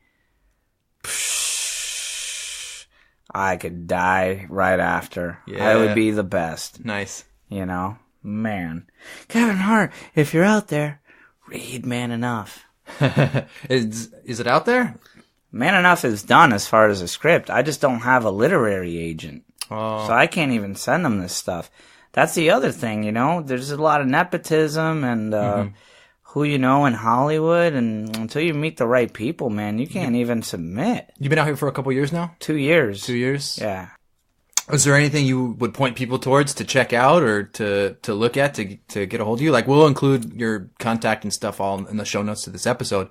I could die right after. I would be the best. Nice. Man. Kevin Hart, if you're out there, read Man Enough. Is it out there? Man Enough is done as far as a script. I just don't have a literary agent. Oh. So I can't even send them this stuff. That's the other thing, There's a lot of nepotism and who you know in Hollywood, and until you meet the right people, man, you can't even submit. You've been out here for a couple years now? 2 years. 2 years? Yeah. Is there anything you would point people towards to check out or to look at to get a hold of you? Like, we'll include your contact and stuff all in the show notes to this episode.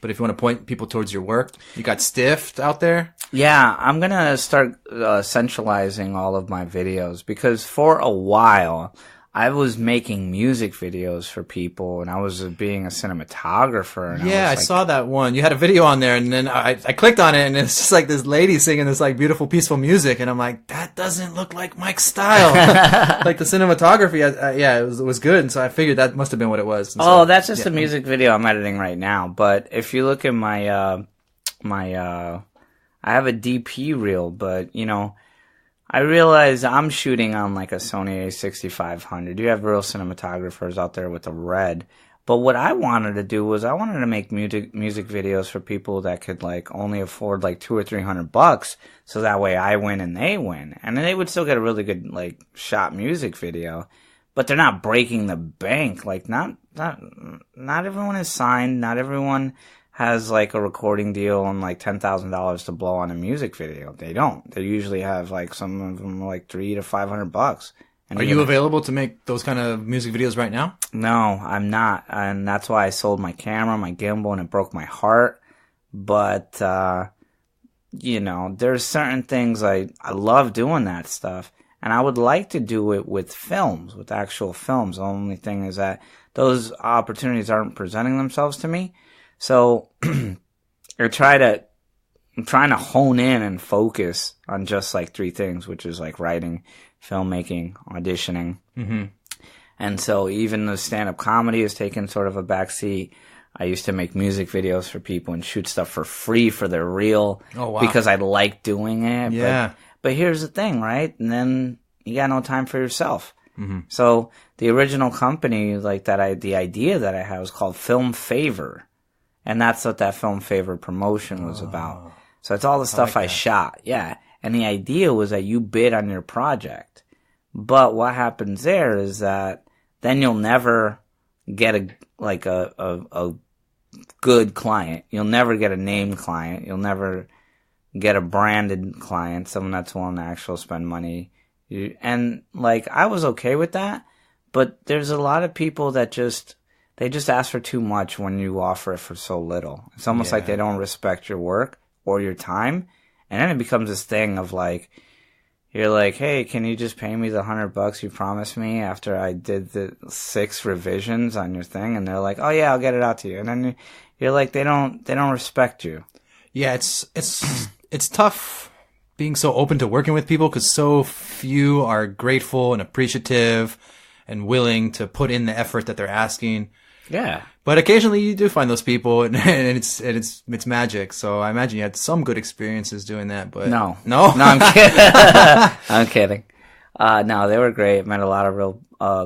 But if you want to point people towards your work, you got Stiff out there? Yeah, I'm going to start centralizing all of my videos because for a while I was making music videos for people and I was being a cinematographer. And I saw that one. You had a video on there and then I clicked on it and it's just like this lady singing this like beautiful, peaceful music. And I'm like, that doesn't look like Mike's style. Like the cinematography, it was good. And so I figured that must have been what it was. And so, that's just a music video I'm editing right now. But if you look at my, I have a DP reel, but you know, I realize I'm shooting on like a Sony A6500. You have real cinematographers out there with the red. But what I wanted to do was I wanted to make music videos for people that could like only afford like $200 or $300, so that way I win and they win, and then they would still get a really good like shot music video, but they're not breaking the bank. Like not everyone is signed. Not everyone has like a recording deal and like $10,000 to blow on a music video. They don't. They usually have like some of them like $300 to $500. And are you available to make those kind of music videos right now? No, I'm not, and that's why I sold my camera, my gimbal, and it broke my heart. But you know, there's certain things I love doing that stuff, and I would like to do it with films, with actual films. The only thing is that those opportunities aren't presenting themselves to me. So I'm trying to hone in and focus on just like three things, which is like writing, filmmaking, auditioning. Mm-hmm. And so even the stand-up comedy has taken sort of a backseat. I used to make music videos for people and shoot stuff for free for their reel. Oh, wow. Because I like doing it. Yeah. But here's the thing, right? And then you got no time for yourself. Mm-hmm. So the original company, like the idea that I had was called Film Favor. And that's what that Film Favor promotion was about. So it's all the stuff I shot. Yeah. And the idea was that you bid on your project. But what happens there is that then you'll never get a good client. You'll never get a named client. You'll never get a branded client, someone that's willing to actually spend money. And like, I was okay with that, but there's a lot of people that they just ask for too much when you offer it for so little. It's almost like they don't respect your work or your time. And then it becomes this thing of like, you're like, hey, can you just pay me the $100 you promised me after I did the 6 revisions on your thing? And they're like, oh yeah, I'll get it out to you. And then you're like, they don't respect you. Yeah, it's tough being so open to working with people because so few are grateful and appreciative and willing to put in the effort that they're asking. Yeah. But occasionally you do find those people and it's magic. So I imagine you had some good experiences doing that, but No, I'm kidding. I'm kidding. No, they were great. Met a lot of real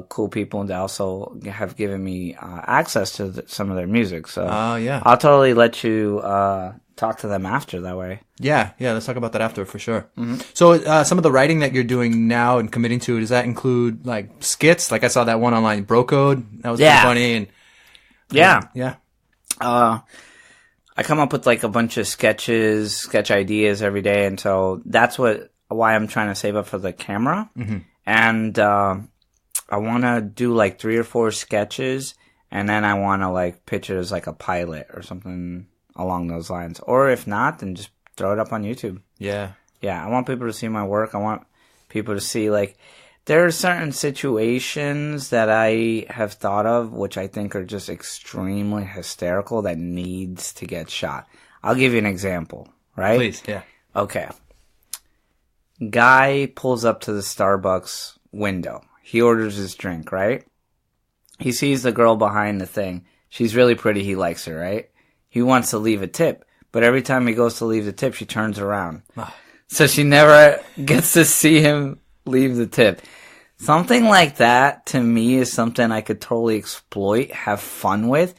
cool people, and they also have given me access to some of their music. So I'll totally let you talk to them after that way. Yeah, let's talk about that after for sure. Mm-hmm. So some of the writing that you're doing now and committing to, does that include like skits? Like I saw that one online, Bro Code. That was pretty funny. And yeah. I come up with like a bunch of sketch ideas every day, and so that's why I'm trying to save up for the camera. Mm-hmm. And I want to do like 3 or 4 sketches, and then I want to like pitch it as like a pilot or something along those lines. Or if not, then just throw it up on YouTube. Yeah. I want people to see my work. I want people to see like there are certain situations that I have thought of which I think are just extremely hysterical that needs to get shot. I'll give you an example, right? Please, yeah. Okay. Guy pulls up to the Starbucks window. He orders his drink, right? He sees the girl behind the thing. She's really pretty. He likes her, right? He wants to leave a tip. But every time he goes to leave the tip, she turns around. So she never gets to see him leave the tip. Something like that, to me, is something I could totally exploit, have fun with,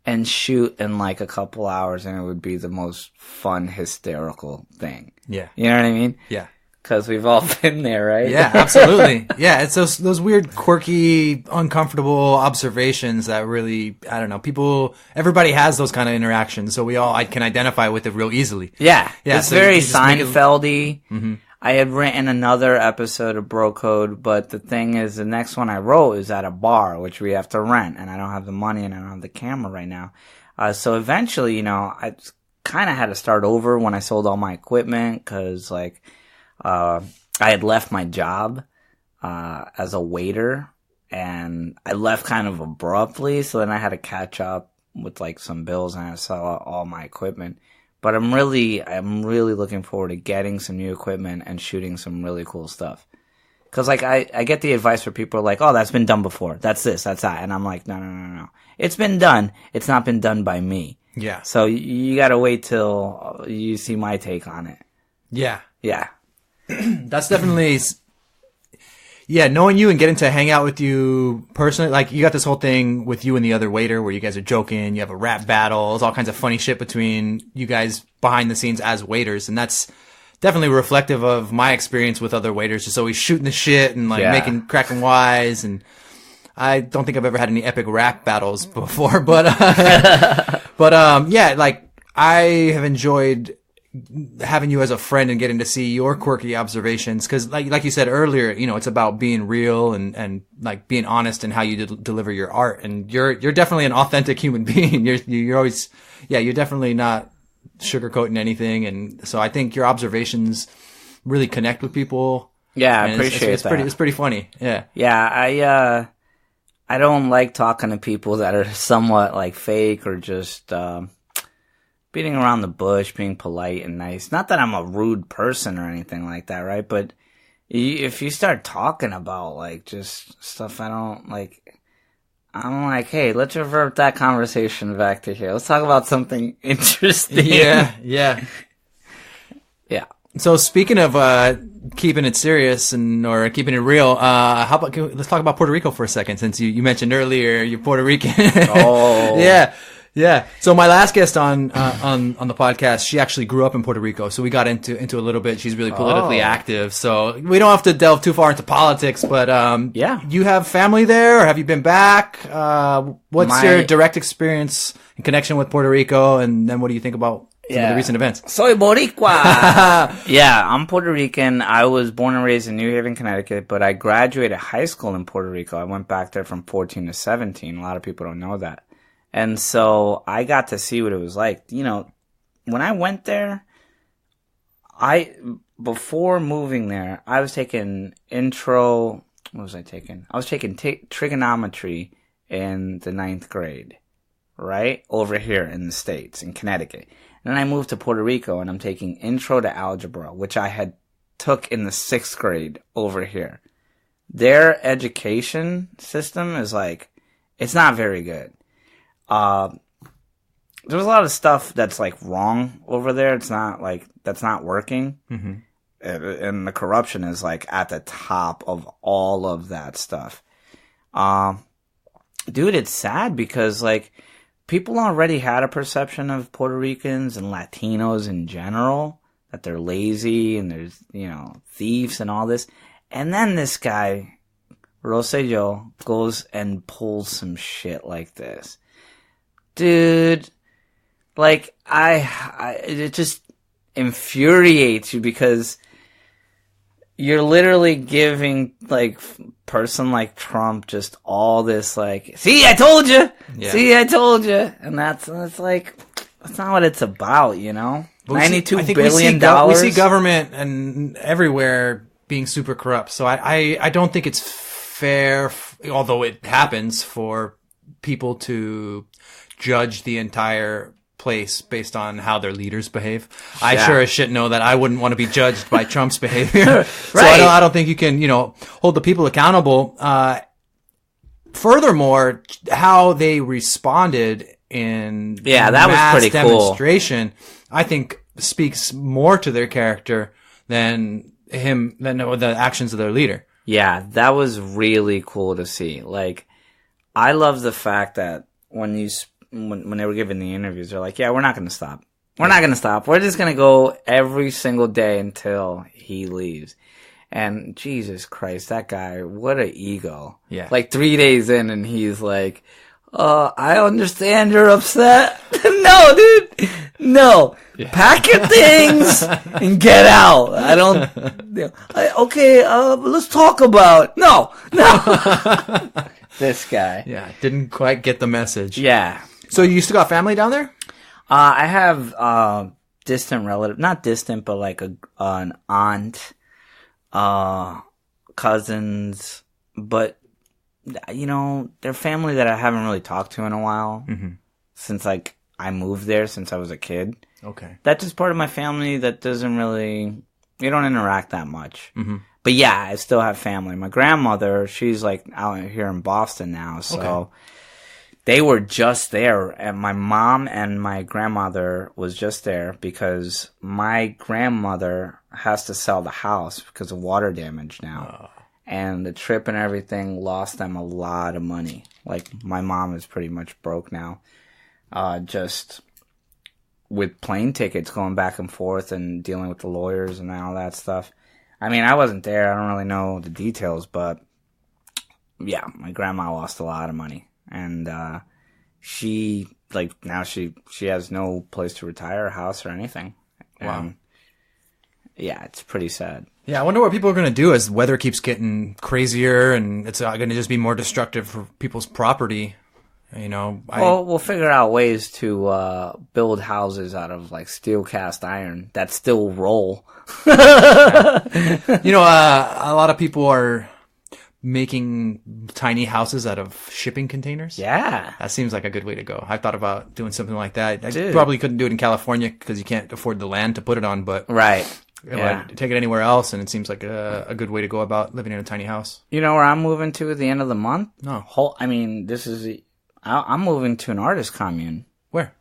and shoot in like a couple hours, and it would be the most fun, hysterical thing. Yeah. You know what I mean? Yeah. Because we've all been there, right? Yeah, absolutely. Yeah, it's those weird, quirky, uncomfortable observations that really, I don't know, everybody has those kind of interactions, so I can identify with it real easily. Yeah. It's so very Seinfeld-y. I had written another episode of Bro Code, but the thing is, the next one I wrote is at a bar, which we have to rent, and I don't have the money and I don't have the camera right now. So eventually, I kind of had to start over when I sold all my equipment, because, like, I had left my job as a waiter, and I left kind of abruptly, so then I had to catch up with, like, some bills, and I had to sell all my equipment. But I'm really looking forward to getting some new equipment and shooting some really cool stuff. Cause like I get the advice where people are like, oh, that's been done before. That's this, that's that. And I'm like, no. It's been done. It's not been done by me. Yeah. So you gotta wait till you see my take on it. Yeah. Yeah. That's definitely... Yeah, knowing you and getting to hang out with you personally, like, you got this whole thing with you and the other waiter where you guys are joking, you have a rap battle, there's all kinds of funny shit between you guys behind the scenes as waiters, and that's definitely reflective of my experience with other waiters, just always shooting the shit and, like, cracking wise, and I don't think I've ever had any epic rap battles before, but, yeah, like, I have enjoyed having you as a friend and getting to see your quirky observations, because like you said earlier, it's about being real and like being honest in how you deliver your art, and you're definitely an authentic human being. You're always, you're definitely not sugarcoating anything, and so I think your observations really connect with people. Yeah, I appreciate that. It's pretty funny. Yeah, I don't like talking to people that are somewhat like fake or just beating around the bush, being polite and nice. Not that I'm a rude person or anything like that, right? But if you start talking about, like, just stuff I don't like, I'm like, hey, let's revert that conversation back to here. Let's talk about something interesting. Yeah. So speaking of keeping it serious or keeping it real, how about let's talk about Puerto Rico for a second, since you mentioned earlier you're Puerto Rican. Oh. Yeah. So my last guest on the podcast, she actually grew up in Puerto Rico. So we got into a little bit. She's really politically active. So we don't have to delve too far into politics, but, you have family there, or have you been back? What's your direct experience and connection with Puerto Rico? And then what do you think about some of the recent events? Soy Boricua. Yeah, I'm Puerto Rican. I was born and raised in New Haven, Connecticut, but I graduated high school in Puerto Rico. I went back there from 14 to 17. A lot of people don't know that. And so I got to see what it was like. When I went there, before moving there, I was taking what was I taking? I was taking trigonometry in the 9th grade, right? Over here in the States, in Connecticut. And then I moved to Puerto Rico and I'm taking intro to algebra, which I had took in the 6th grade over here. Their education system is like, it's not very good. There's a lot of stuff that's like wrong over there. It's not like, that's not working. Mm-hmm. And the corruption is like at the top of all of that stuff. Dude, it's sad because like people already had a perception of Puerto Ricans and Latinos in general, that they're lazy and there's, thieves and all this. And then this guy, Rosselló, goes and pulls some shit like this. Dude, like, it just infuriates you because you're literally giving, like, person like Trump just all this, like, see, I told you! Yeah. See, I told you! And that's like, that's not what it's about, Well, $92 billion. We see government and everywhere being super corrupt. So I don't think it's fair, although it happens, for people to judge the entire place based on how their leaders behave. Yeah. I sure as shit know that I wouldn't want to be judged by Trump's behavior. Right. So I don't think you can, hold the people accountable. Furthermore, how they responded in that was pretty demonstration, cool. I think speaks more to their character than the actions of their leader. Yeah, that was really cool to see. Like, I love the fact that when they were giving the interviews, they're like, yeah, we're not going to stop. We're not going to stop. We're just going to go every single day until he leaves. And Jesus Christ, that guy, what an ego. Yeah. Like 3 days in and he's like, I understand you're upset. No, dude. No. Yeah. Pack your things and get out. I don't. Okay, let's talk about. No. This guy. Yeah, didn't quite get the message. Yeah. So you still got family down there? I have distant relative, not distant, but like an aunt, cousins, but they're family that I haven't really talked to in a while since like I moved there since I was a kid. Okay, that's just part of my family that doesn't really we don't interact that much. But yeah, I still have family. My grandmother, she's like out here in Boston now, so. Okay. They were just there, and my mom and my grandmother was just there because my grandmother has to sell the house because of water damage now. And the trip and everything lost them a lot of money. Like, my mom is pretty much broke now. Just with plane tickets going back and forth and dealing with the lawyers and all that stuff. I mean, I wasn't there. I don't really know the details, but yeah, my grandma lost a lot of money. And she has no place to retire, a house or anything. Wow. Yeah, it's pretty sad. Yeah, I wonder what people are going to do as the weather keeps getting crazier and it's going to just be more destructive for people's property. We'll figure out ways to build houses out of like steel cast iron that still roll. A lot of people are making tiny houses out of shipping containers. Yeah. That seems like a good way to go. I thought about doing something like that. I probably couldn't do it in California because you can't afford the land to put it on, but right. Yeah. Take it anywhere else, and it seems like a good way to go about living in a tiny house. You know where I'm moving to at the end of the month? No. I'm moving to an artist commune. Where?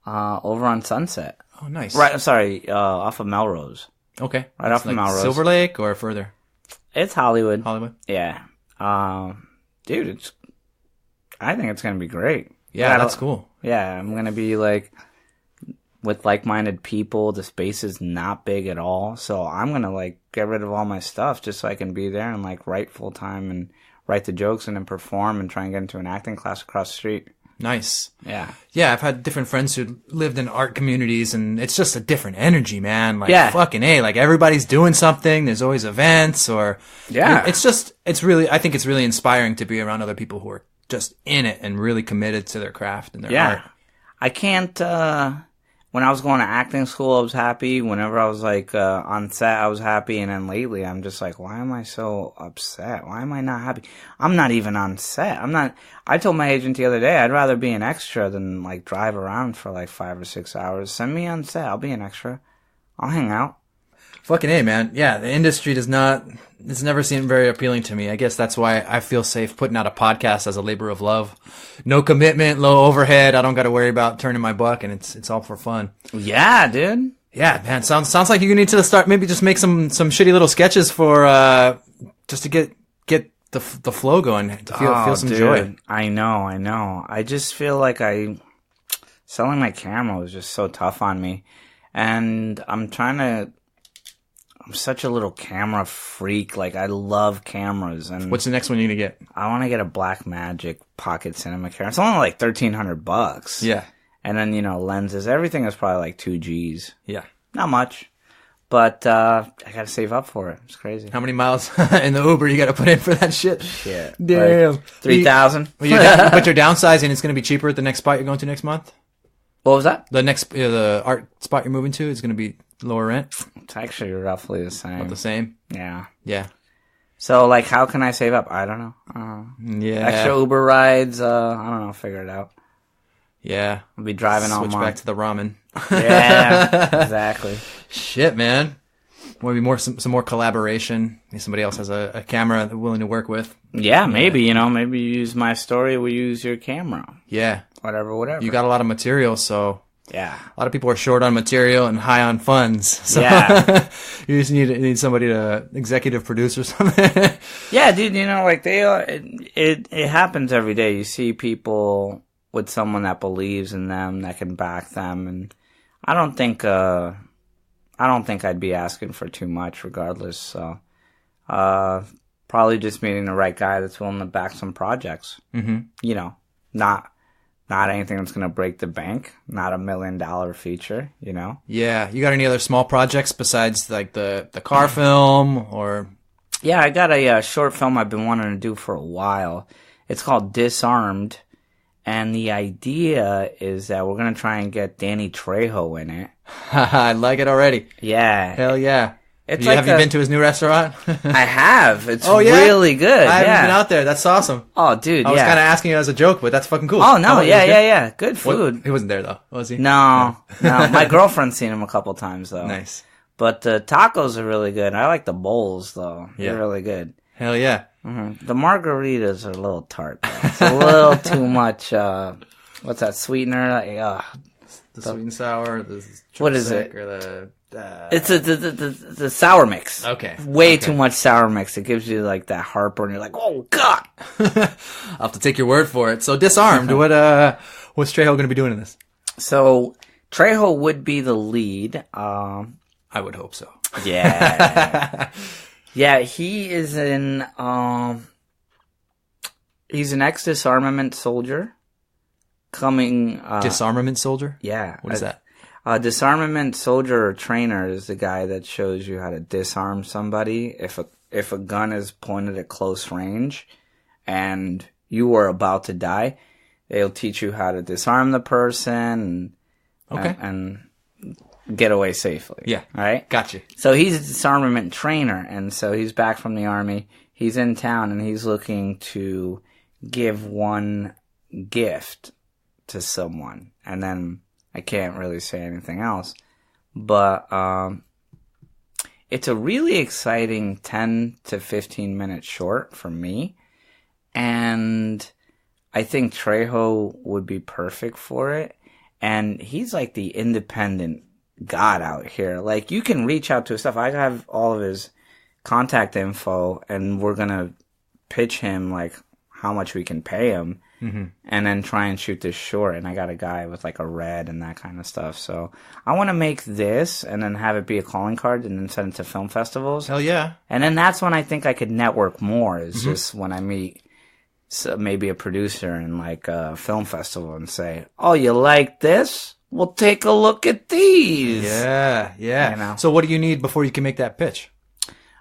Over on Sunset. Oh, nice. Right, sorry, off of Melrose. Okay. Right off of Melrose. Silver Lake or further? It's Hollywood. Hollywood? Yeah. Dude, I think it's going to be great. Yeah, that's cool. Yeah, I'm going to be like with like-minded people. The space is not big at all. So I'm going to like get rid of all my stuff just so I can be there and like write full time and write the jokes and then perform and try and get into an acting class across the street. Nice. Yeah. Yeah, I've had different friends who lived in art communities, and it's just a different energy, man. Like, fucking A, like everybody's doing something. There's always events or... Yeah. I think it's really inspiring to be around other people who are just in it and really committed to their craft and their art. I can't, when I was going to acting school, I was happy. Whenever I was like on set, I was happy. And then lately, I'm just like, why am I so upset? Why am I not happy? I'm not even on set. I told my agent the other day, I'd rather be an extra than like drive around for like 5 or 6 hours. Send me on set. I'll be an extra. I'll hang out. Fucking A, man. Yeah, the industry it's never seemed very appealing to me. I guess that's why I feel safe putting out a podcast as a labor of love. No commitment, low overhead. I don't got to worry about turning my buck, and it's all for fun. Yeah, dude. Yeah, man. Sounds like you need to start maybe just make some shitty little sketches for just to get the flow going, to feel some joy. I know. I just feel like selling my camera was just so tough on me, and I'm such a little camera freak. Like, I love cameras. And what's the next one you're gonna get? I want to get a Blackmagic Pocket Cinema camera. It's only like $1,300. Yeah. And then, lenses. Everything is probably like 2 Gs. Yeah. Not much. But I gotta save up for it. It's crazy. How many miles in the Uber you gotta put in for that shit? Shit. Damn. Like 3,000. But you're downsizing. It's gonna be cheaper at the next spot you're going to next month? What was that? The art spot you're moving to is gonna be lower rent? It's actually roughly the same. About the same? Yeah. Yeah. So, like, how can I save up? I don't know. Yeah. Extra Uber rides. I don't know. Figure it out. Yeah. I'll be driving all month. Switch back to the ramen. Yeah, exactly. Shit, man. Maybe some more collaboration. Maybe somebody else has a camera they're willing to work with. Yeah, maybe, maybe you use my story, we use your camera. Yeah. Whatever. You got a lot of material, so... Yeah. A lot of people are short on material and high on funds. So yeah. You just need somebody to executive produce or something. Yeah, dude, like they are, it happens every day. You see people with someone that believes in them, that can back them, and I don't think I'd be asking for too much regardless. So, probably just meeting the right guy that's willing to back some projects. Mm-hmm. not anything that's going to break the bank, not $1 million feature, you know? Yeah. You got any other small projects besides like the car film or? Yeah, I got a short film I've been wanting to do for a while. It's called Disarmed, and the idea is that we're going to try and get Danny Trejo in it. I like it already. Yeah. Hell yeah. It's Have you been to his new restaurant? I have. It's yeah? really good. I haven't been out there. That's awesome. Oh, dude, I was kind of asking you as a joke, but that's fucking cool. Oh, no, yeah. Good food. He wasn't there, though, was he? No. My girlfriend's seen him a couple times, though. Nice. But the tacos are really good. I like the bowls, though. Yeah. They're really good. Hell yeah. Mm-hmm. The margaritas are a little tart, though. It's a little too much, what's that, sweetener? The sweet and sour. What is it? Or it's the sour mix. Okay. Way too much sour mix. It gives you like that heartburn. You're like, oh God. I'll have to take your word for it. So Disarmed. What's Trejo going to be doing in this? So Trejo would be the lead. I would hope so. Yeah. Yeah, he is he's an ex-disarmament soldier coming... Disarmament soldier? Yeah. What is that? A disarmament soldier or trainer is the guy that shows you how to disarm somebody if a gun is pointed at close range and you are about to die. They'll teach you how to disarm the person and get away safely. Yeah. All right? Gotcha. So he's a disarmament trainer, and so he's back from the army. He's in town, and he's looking to give one gift to someone. And then I can't really say anything else. But it's a really exciting 10 to 15 minute short for me. And I think Trejo would be perfect for it. And he's like the independent god out here. Like, you can reach out to his stuff. I have all of his contact info, and we're gonna pitch him like how much we can pay him, and then try and shoot this short. And I got a guy with like a red and that kind of stuff. So I want to make this and then have it be a calling card and then send it to film festivals. Hell yeah. And then that's when I think I could network more, is just when I meet maybe a producer in like a film festival and say, oh, you like this? Well, take a look at these. Yeah. You know? So what do you need before you can make that pitch?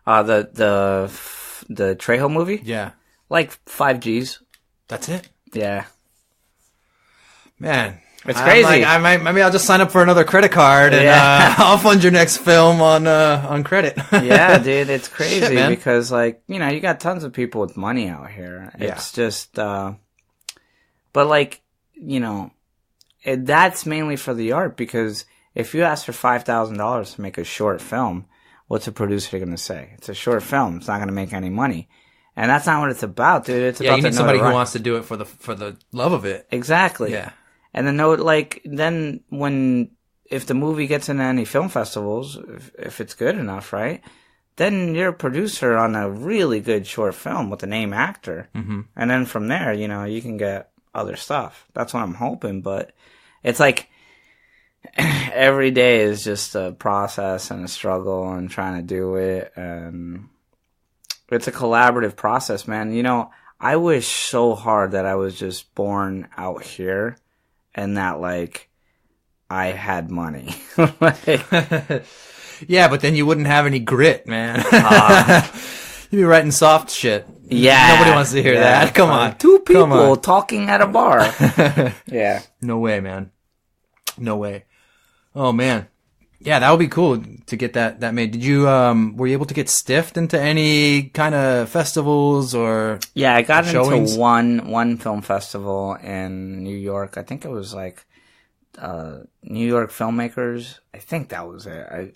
The Trejo movie? Yeah. Like 5 Gs. That's it? Yeah. Man. It's crazy. Maybe I'll just sign up for another credit card and I'll fund your next film on credit. Yeah, dude, it's crazy. Shit, man. Because, like, you know, you got tons of people with money out here. Yeah. It's just, but like, you know, that's mainly for the art, because if you ask for $5,000 to make a short film, what's a producer going to say? It's a short film. It's not going to make any money. And that's not what it's about, dude. It's about you need somebody who wants to do it for the love of it. Exactly. Yeah. And then if the movie gets into any film festivals, if it's good enough, right? Then you're a producer on a really good short film with a name actor. Mm-hmm. And then from there, you know, you can get other stuff. That's what I'm hoping. But it's like every day is just a process and a struggle and trying to do it. And it's a collaborative process, man. You know, I wish so hard that I was just born out here and that, like, I had money. Yeah, but then you wouldn't have any grit, man. You'd be writing soft shit. Yeah. Nobody wants to hear that. Come on. Two people talking at a bar. Yeah. No way, man. No way. Oh, man. Yeah, that would be cool to get that made. Did you, were you able to get stiffed into any kind of festivals or Yeah, I got showings? into one film festival in New York. I think it was like, New York Filmmakers. I think that was it.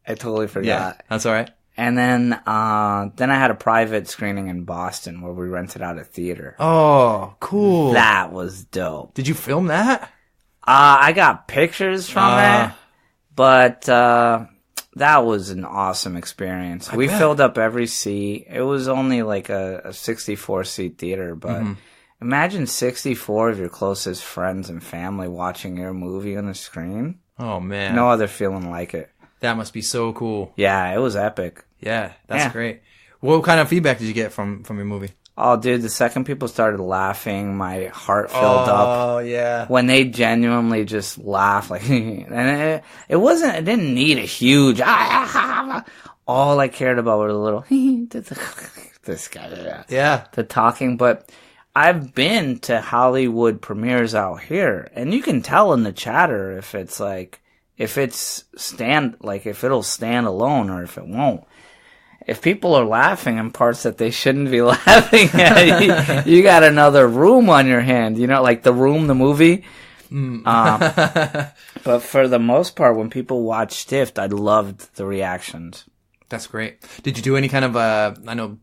I totally forgot. Yeah, that's all right. And then I had a private screening in Boston where we rented out a theater. Oh, cool. That was dope. Did you film that? I got pictures from it, but that was an awesome experience. We filled up every seat. It was only like a 64-seat theater, but imagine 64 of your closest friends and family watching your movie on the screen. Oh, man. No other feeling like it. That must be so cool. Yeah, it was epic. Yeah, that's great. What kind of feedback did you get from your movie? Oh, dude, the second people started laughing, my heart filled up. Oh, yeah. When they genuinely just laughed, like, and it didn't need a huge, all I cared about were the little, this guy, Yeah. the talking. But I've been to Hollywood premieres out here, and you can tell in the chatter if it'll stand alone or if it won't. If people are laughing in parts that they shouldn't be laughing at, you got another Room on your hand, like The Room, the movie. But for the most part, when people watch Stiffed, I loved the reactions. That's great. Did you do any kind of, I know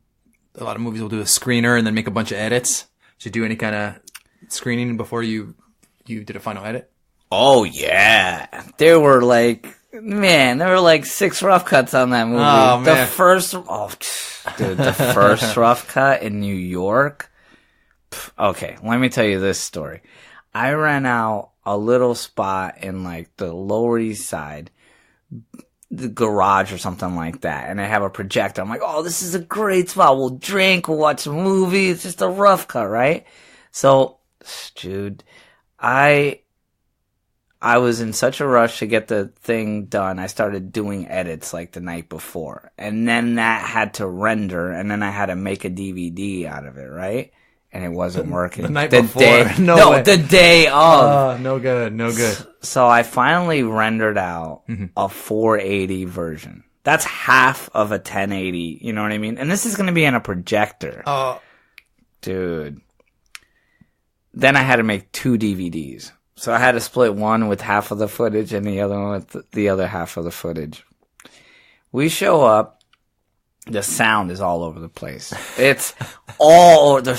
a lot of movies will do a screener and then make a bunch of edits. Did you do any kind of screening before you did a final edit? Oh, yeah. There were like 6 rough cuts on that movie. Oh, man. The first rough cut in New York. Okay, let me tell you this story. I ran out a little spot in like the Lower East Side, the garage or something like that, and I have a projector. I'm like, oh, this is a great spot. We'll drink, we'll watch a movie. It's just a rough cut, right? So, dude, I was in such a rush to get the thing done. I started doing edits like the night before. And then that had to render, and then I had to make a DVD out of it, right? And it wasn't working. The night before? No, the day of. Oh, no good. So I finally rendered out a 480 version. That's half of a 1080, you know what I mean? And this is going to be in a projector. Oh. Dude. Then I had to make 2 DVDs. So I had to split one with half of the footage and the other one with the other half of the footage. We show up. The sound is all over the place. There's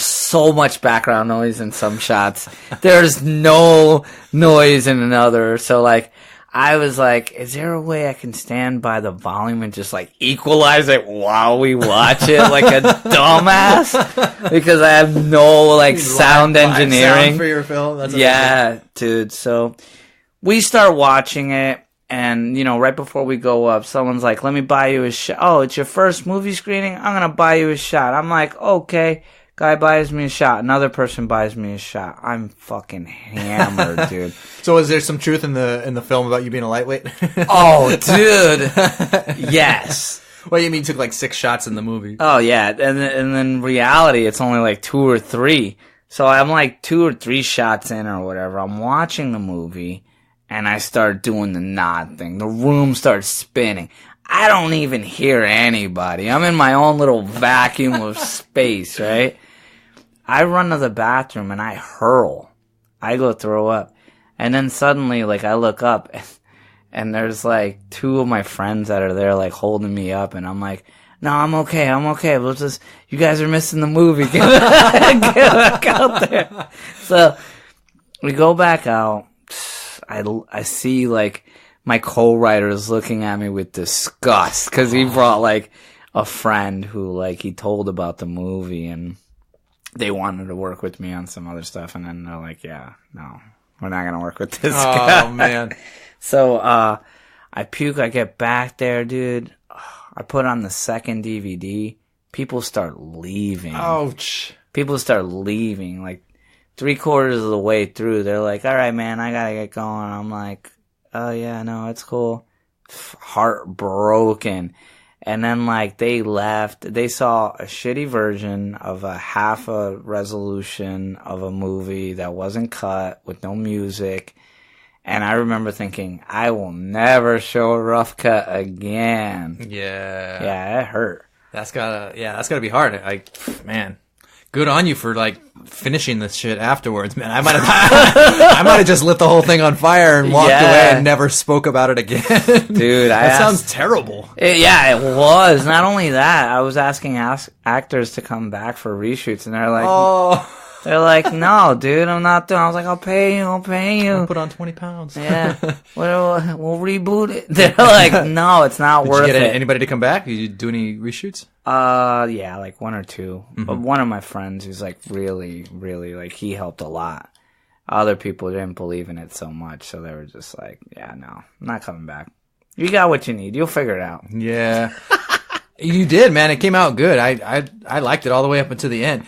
so much background noise in some shots. There's no noise in another. So like, I was like, is there a way I can stand by the volume and just like equalize it while we watch it like a dumbass? Because I have no like sound engineering. Sound for your film? That's yeah, dude. So we start watching it, and right before we go up, someone's like, let me buy you a shot. Oh, it's your first movie screening? I'm going to buy you a shot. I'm like, okay. Guy buys me a shot. Another person buys me a shot. I'm fucking hammered, dude. So is there some truth in the film about you being a lightweight? Oh, dude. Yes. Well, you mean you took like 6 shots in the movie? Oh, yeah. And then reality, it's only like 2 or 3. So I'm like 2 or 3 shots in or whatever. I'm watching the movie, and I start doing the nod thing. The room starts spinning. I don't even hear anybody. I'm in my own little vacuum of space, right? I run to the bathroom and I hurl. I go throw up. And then suddenly, like, I look up and there's like 2 of my friends that are there, like, holding me up. And I'm like, no, I'm okay. You guys are missing the movie. Get back out there. So we go back out. I see, like, my co-writer is looking at me with disgust because he brought, like, a friend who, like, he told about the movie and they wanted to work with me on some other stuff. And then they're like, yeah, no, we're not going to work with this guy. Oh, man. So, I puke. I get back there, dude. I put on the second DVD. People start leaving. Ouch. People start leaving, like, 3/4 of the way through. They're like, all right, man, I got to get going. I'm like, oh, yeah, no, it's cool. Heartbroken. And then, like, they left. They saw a shitty version of a half a resolution of a movie that wasn't cut with no music. And I remember thinking, I will never show a rough cut again. Yeah. Yeah, it hurt. That's gotta be hard. Man. Good on you for, like, finishing this shit afterwards, man. I might have just lit the whole thing on fire and walked away and never spoke about it again. Dude, that sounds terrible. It was. Not only that, I was asking actors to come back for reshoots, and they're like, no, dude, I'm not doing. I was like, I'll pay you. I'll put on 20 pounds. Yeah, we'll reboot it. They're like, no, it's not worth it. Did you get anybody to come back? Did you do any reshoots? Yeah, like 1 or 2. Mm-hmm. But one of my friends who's like really, really, like, he helped a lot. Other people didn't believe in it so much, so they were just like, yeah, no, I'm not coming back. You got what you need. You'll figure it out. Yeah. You did, man. It came out good. I liked it all the way up until the end.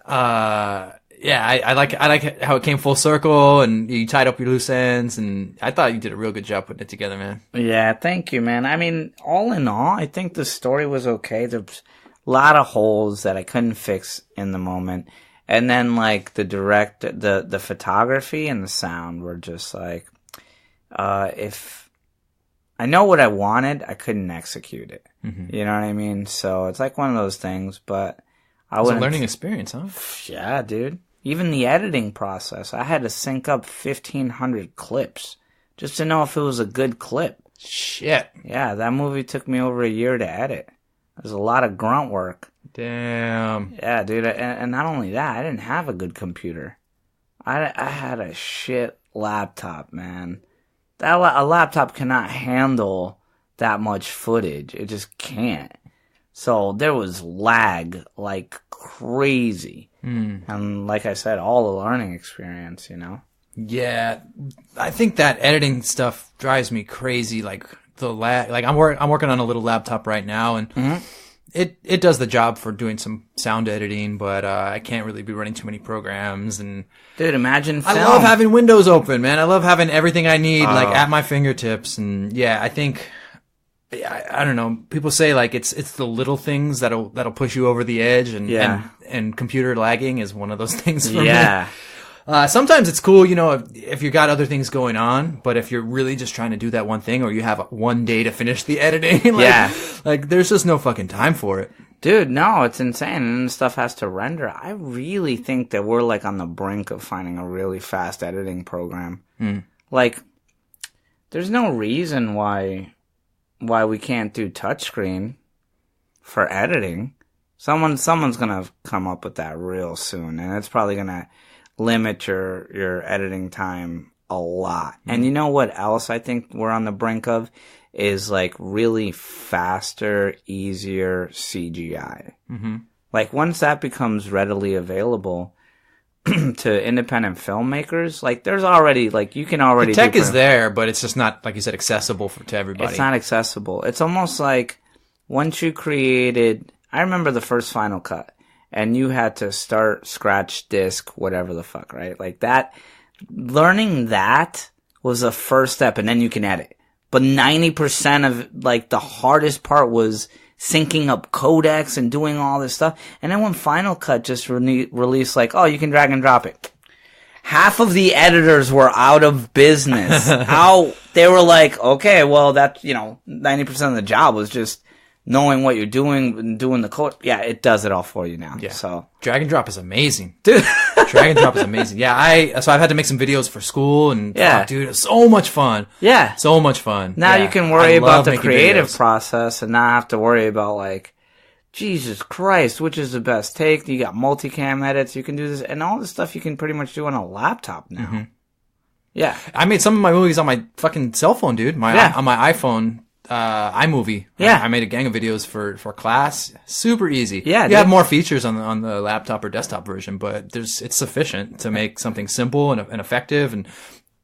Yeah, I like how it came full circle and you tied up your loose ends, and I thought you did a real good job putting it together, man. Yeah, thank you, man. I mean, all in all, I think the story was okay. There's a lot of holes that I couldn't fix in the moment. And then, like, the photography and the sound were just like, if I know what I wanted, I couldn't execute it. Mm-hmm. You know what I mean? So it's like one of those things, but It was a learning experience, huh? Yeah, dude. Even the editing process, I had to sync up 1,500 clips just to know if it was a good clip. Shit. Yeah, that movie took me over a year to edit. There's a lot of grunt work. Damn. Yeah, dude. And not only that, I didn't have a good computer. I had a shit laptop, man. A laptop cannot handle that much footage. It just can't. So there was lag like crazy. And like I said, all the learning experience, you know? Yeah. I think that editing stuff drives me crazy. Like the lag, like I'm working on a little laptop right now, and it does the job for doing some sound editing, but I can't really be running too many programs. And dude, imagine film. I love having Windows open, man. I love having everything I need like at my fingertips. And yeah, I think I don't know. People say like it's the little things that'll push you over the edge, and computer lagging is one of those things for me. Sometimes it's cool, you know, if you got other things going on, but if you're really just trying to do that one thing, or you have one day to finish the editing, like there's just no fucking time for it. Dude, no, it's insane. And stuff has to render. I really think that we're like on the brink of finding a really fast editing program. Like, there's no reason why we can't do touchscreen for editing. Someone's gonna come up with that real soon, and it's probably gonna limit your editing time a lot. And you know what else I think we're on the brink of is like really faster, easier CGI. Like once that becomes readily available to independent filmmakers, like there's already, like you can already the tech is there, but it's just not, like you said, accessible to everybody. It's not accessible. It's almost like once you created, I remember the first Final Cut, and you had to start, scratch, disk, whatever the fuck, right? Like that, learning that was the first step, and then you can edit. But 90% of, like, the hardest part was syncing up codecs and doing all this stuff. And then when Final Cut just released, like, oh, you can drag and drop it. Half of the editors were out of business. They were like, okay, well, that, 90% of the job was just knowing what you're doing and doing the code. Yeah, it does it all for you now. Yeah. So drag and drop is amazing. Dude. Drag and drop is amazing. Yeah, so I've had to make some videos for school, and dude, it's so much fun. Yeah. So much fun. Now you can worry about the creative process and not have to worry about like, Jesus Christ, which is the best take? You got multicam edits, you can do this, and all this stuff you can pretty much do on a laptop now. Yeah. I made some of my movies on my fucking cell phone, dude. On my iPhone. iMovie. Yeah. I made a gang of videos for class. Super easy. Yeah. You have more features on the laptop or desktop version, but it's sufficient to make something simple and effective. And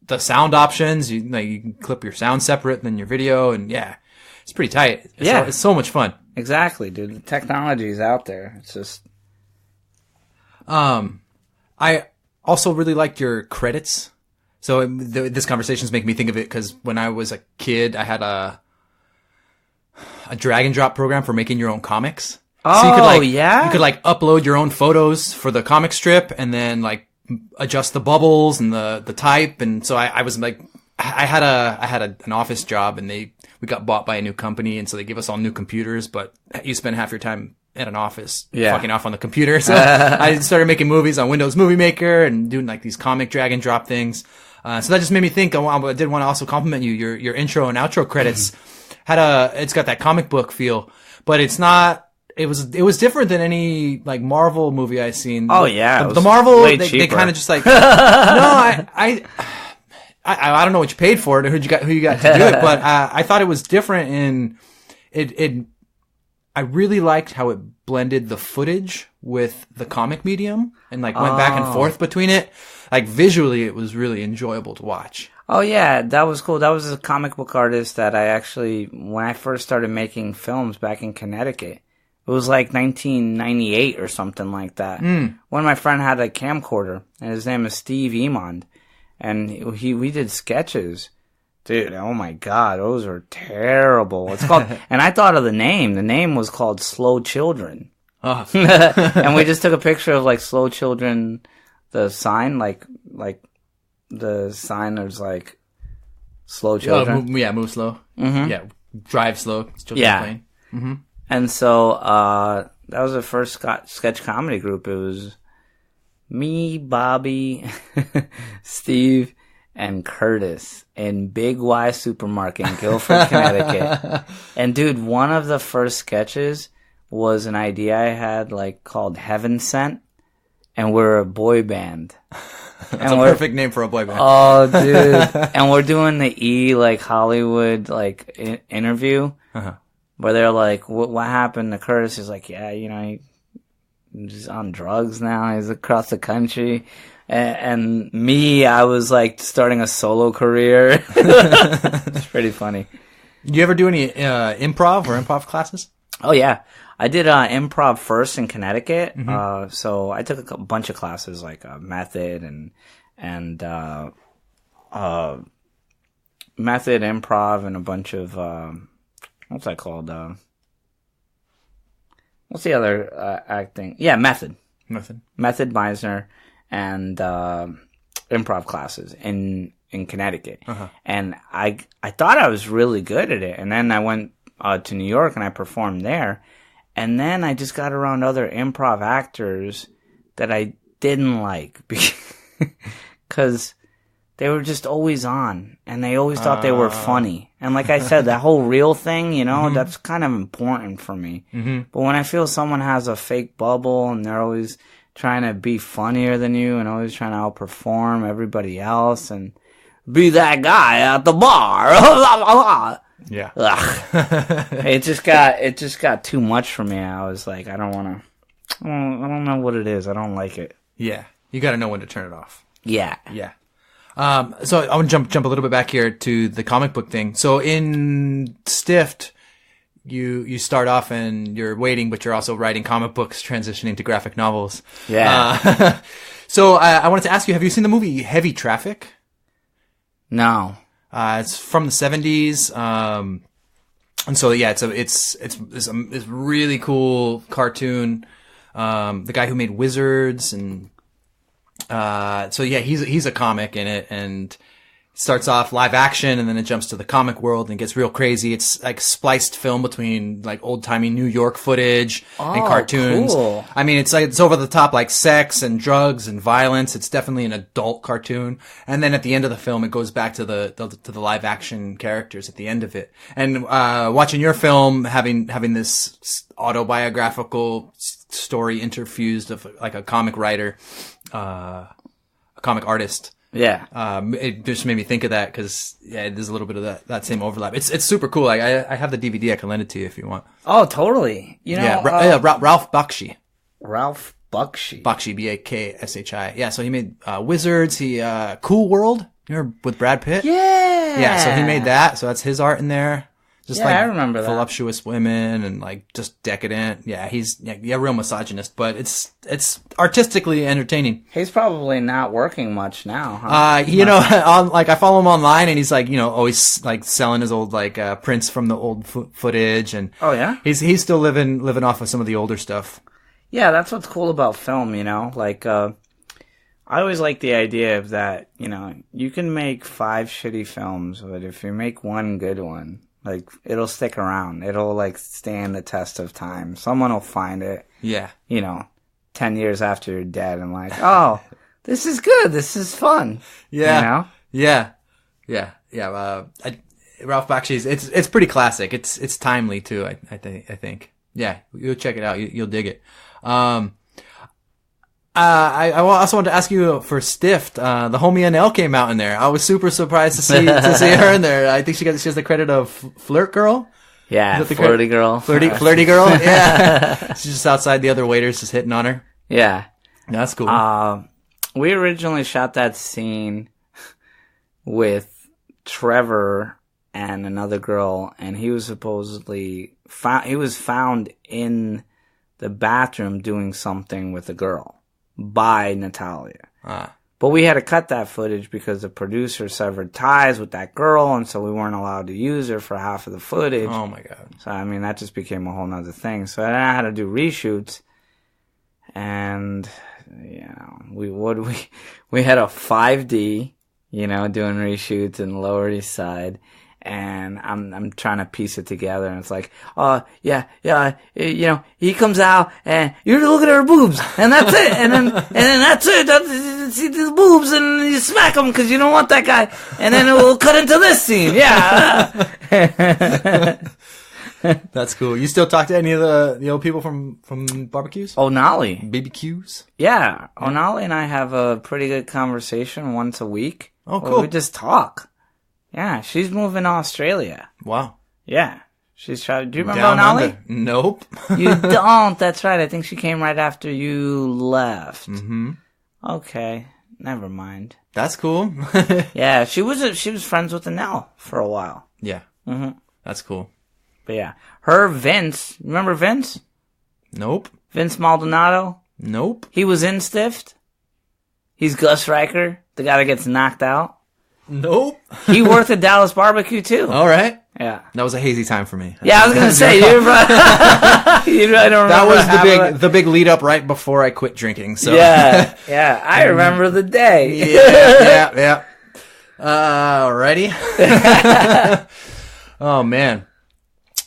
the sound options, you can clip your sound separate than your video, and it's pretty tight. It's so much fun. Exactly, dude. The technology is out there. It's just. I also really liked your credits. So this conversation's making me think of it because when I was a kid, I had a drag and drop program for making your own comics. Oh, so you could upload your own photos for the comic strip and then like adjust the bubbles and the type. And so I was like, I had an office job, and we got bought by a new company, and so they give us all new computers, but you spend half your time at an office fucking off on the computer. So I started making movies on Windows Movie Maker and doing like these comic drag and drop things. So that just made me think. I did want to also compliment you. Your intro and outro credits it's got that comic book feel, but it's not. It was different than any like Marvel movie I've seen. Oh yeah, the Marvel they kind of just like no, I don't know what you paid for it or who you got to do it, but I thought it was different in it. I really liked how it blended the footage with the comic medium and like went back and forth between it. Like visually, it was really enjoyable to watch. Oh yeah, that was cool. That was a comic book artist that I actually, when I first started making films back in Connecticut, It was like 1998 or something like that. One of my friend had a camcorder, and his name is Steve Emond, and we did sketches. Dude, oh my God, those are terrible. It's called, and I thought of the name. The name was called Slow Children. Oh. And we just took a picture of like Slow Children, the sign, like the sign is like slow children. Move slow. Mm-hmm. Yeah, drive slow. Yeah. Playing. Mm-hmm. And so that was the first sketch comedy group. It was me, Bobby, Steve, and Curtis in Big Y Supermarket in Guilford, Connecticut. And dude, one of the first sketches was an idea I had like called Heaven Sent, and we're a boy band. That's a perfect name for a boy band. Oh, dude. And we're doing the like Hollywood like interview. Uh-huh. Where they're like, what happened to Curtis? He's like, yeah, he's on drugs now. He's across the country. And me, I was like starting a solo career. It's pretty funny. Do you ever do any improv classes? Oh, yeah. I did improv first in Connecticut. Mm-hmm. So I took a bunch of classes like method and method, improv, and a bunch of... what's that called? What's the other acting? Yeah, Method, Meisner, and improv classes in Connecticut. Uh-huh. And I thought I was really good at it. And then I went to New York and I performed there. And then I just got around other improv actors that I didn't like because they were just always on, and they always thought they were funny. And like I said, that whole real thing, mm-hmm. that's kind of important for me. Mm-hmm. But when I feel someone has a fake bubble and they're always trying to be funnier than you and always trying to outperform everybody else and be that guy at the bar. Yeah. It just got too much for me. I was like, I don't know what it is. I don't like it. Yeah. You got to know when to turn it off. Yeah. Yeah. So I want to jump a little bit back here to the comic book thing. So in Stift, you start off and you're waiting, but you're also writing comic books, transitioning to graphic novels. Yeah. So I wanted to ask you, have you seen the movie Heavy Traffic? No. It's from the 70s. And so yeah, it's a really cool cartoon. The guy who made Wizards and so yeah, he's a comic in it, and starts off live action and then it jumps to the comic world and gets real crazy. It's like spliced film between like old timey New York footage and cartoons. Cool. I mean, it's over the top, like sex and drugs and violence. It's definitely an adult cartoon. And then at the end of the film, it goes back to the live action characters at the end of it. And, watching your film, having this autobiographical story interfused of like a comic writer, a comic artist. Yeah. It just made me think of that because yeah, there's a little bit of that same overlap. It's super cool. Like I have the DVD. I can lend it to you if you want. Oh, totally. Ralph Bakshi. Ralph Bakshi. Bakshi, Bakshi. Yeah. So he made Wizards. Cool World. You remember with Brad Pitt? Yeah. Yeah. So he made that. So that's his art in there. Just I remember that. Voluptuous women and like just decadent. Yeah, he's real misogynist, but it's artistically entertaining. He's probably not working much now, huh? I follow him online and he's like, always like selling his old like prints from the old footage, and oh yeah, he's still living off of some of the older stuff. Yeah, that's what's cool about film, like I always like the idea of that, you can make 5 shitty films, but if you make one good one, like, it'll stick around. It'll, like, stand the test of time. Someone will find it. Yeah. 10 years after you're dead and like, oh, this is good. This is fun. Yeah. Yeah. Yeah. Yeah. Ralph Bakshi's, it's pretty classic. It's timely, too, I think. Yeah. You'll check it out. You'll dig it. I also wanted to ask you for Stift. The homie NL came out in there. I was super surprised to see her in there. I think she has the credit of Flirt Girl. Yeah, Flirty Girl. Flirty Girl. Yeah, she's just outside. The other waiters just hitting on her. Yeah, that's cool. We originally shot that scene with Trevor and another girl, and he was supposedly found in the bathroom doing something with a girl by Natalia. Ah. But we had to cut that footage because the producer severed ties with that girl, and so we weren't allowed to use her for half of the footage. Oh my god. So, I mean, that just became a whole nother thing. So then I had to do reshoots, and, you know, we had a 5D, you know, doing reshoots in the Lower East Side. And I'm trying to piece it together, and it's like, yeah, you know, he comes out, and you're looking at her boobs, and that's it, and then that's it, see the boobs, and you smack him because you don't want that guy, and then we'll cut into this scene, yeah. That's cool. You still talk to any of the old people from barbecues? O'Nally. BBQs? Yeah, O'Nally and I have a pretty good conversation once a week. Oh, cool. Where we just talk. Yeah, she's moving to Australia. Wow. Yeah. She's trying. Do you remember Down O'Nally? under. Nope. You don't. That's right. I think she came right after you left. Mm-hmm. Okay. Never mind. That's cool. Yeah, she was friends with Annelle for a while. Yeah. Mm-hmm. That's cool. But yeah. Her Vince. Remember Vince? Nope. Vince Maldonado? Nope. He was in Stift. He's Gus Riker, the guy that gets knocked out. Nope. He worked at Dallas Barbecue too. All right. Yeah. That was a hazy time for me. Yeah, I was gonna say I don't remember. That was the big lead up right before I quit drinking. So Yeah, yeah. I remember the day. yeah. Alrighty. Oh man.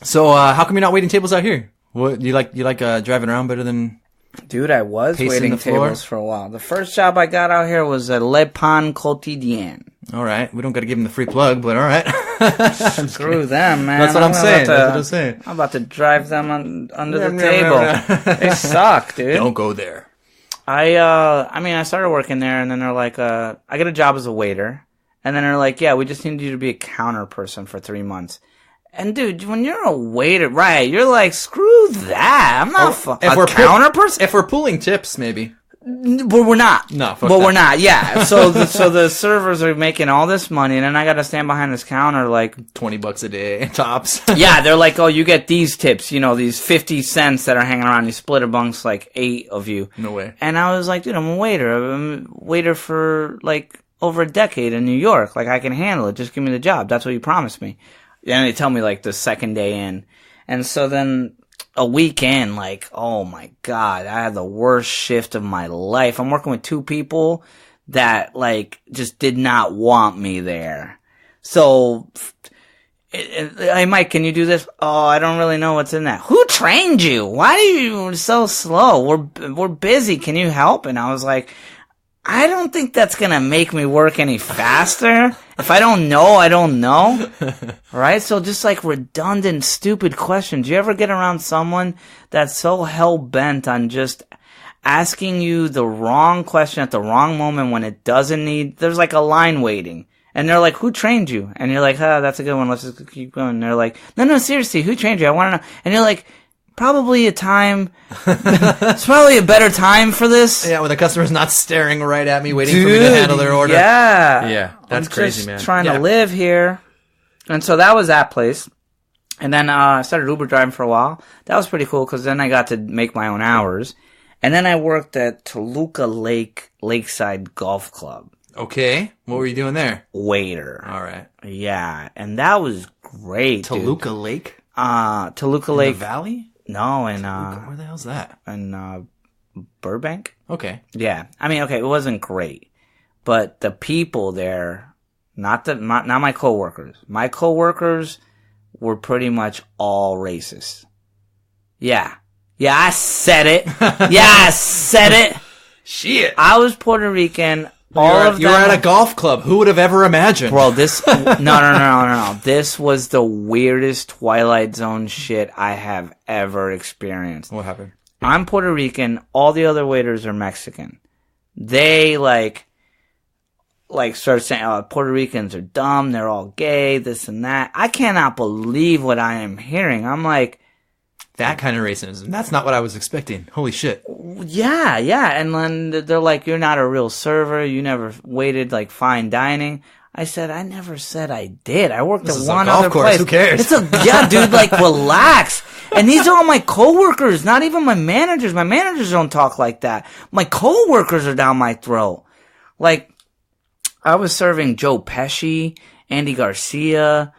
So how come you're not waiting tables out here? What you like driving around better than? Dude, I was Pacing waiting the floor? tables for a while. The first job I got out here was at Le Pan Quotidien. All right, we don't got to give them the free plug, but all right. Screw them, man. That's what I'm saying. I'm about to drive them under the table. They suck, dude. Don't go there. I started working there, and then they're like, I get a job as a waiter, and then they're like, yeah, we just need you to be a counter person for 3 months. And dude, when you're a waiter, right, you're like, screw that. I'm not a counter person. If we're pulling tips, maybe. But we're not. No, but we're not. Yeah. So the servers are making all this money, and then I got to stand behind this counter like $20 a day tops. Yeah, they're like, oh, you get these tips, you know, these 50 cents that are hanging around. You split amongst like 8 of you. No way. And I was like, dude, I'm a waiter. I'm a waiter for like over a decade in New York. Like I can handle it. Just give me the job. That's what you promised me. And they tell me like the second day in. And so then a week in, like, oh my God, I had the worst shift of my life. I'm working with 2 people that like just did not want me there. So, hey Mike, can you do this? Oh, I don't really know what's in that. Who trained you? Why are you so slow? We're busy. Can you help? And I was like, I don't think that's gonna make me work any faster. If I don't know, I don't know. Right? So just like redundant, stupid questions. You ever get around someone that's so hell-bent on just asking you the wrong question at the wrong moment when it doesn't need, there's like a line waiting. And they're like, who trained you? And you're like, that's a good one. Let's just keep going. And they're like, no, seriously, who trained you? I want to know. And you're like, probably a time. It's probably a better time for this. Yeah, when the customer's not staring right at me, waiting for me to handle their order. Yeah, that's crazy, man. Trying to live here, and so that was that place. And then I started Uber driving for a while. That was pretty cool because then I got to make my own hours. And then I worked at Toluca Lakeside Golf Club. Okay, what were you doing there? Waiter. All right. Yeah, and that was great. Toluca Lake. Toluca Lake. In the Valley. No, in where the hell's that? In Burbank. Okay. Yeah, I mean, okay, it wasn't great, but the people there, not my coworkers. My coworkers were pretty much all racist. Yeah, I said it. I said it. Shit. I was Puerto Rican. You were at a golf club. Who would have ever imagined? Bro, this... No. This was the weirdest Twilight Zone shit I have ever experienced. What happened? I'm Puerto Rican. All the other waiters are Mexican. They, like start saying, oh, Puerto Ricans are dumb. They're all gay, this and that. I cannot believe what I am hearing. I'm like... That kind of racism. That's not what I was expecting. Holy shit. Yeah. And then they're like, you're not a real server. You never waited like fine dining. I said, I never said I did. I worked at one other place. Who cares? Dude, like relax. And these are all my coworkers, not even my managers. My managers don't talk like that. My coworkers are down my throat. Like, I was serving Joe Pesci, Andy Garcia,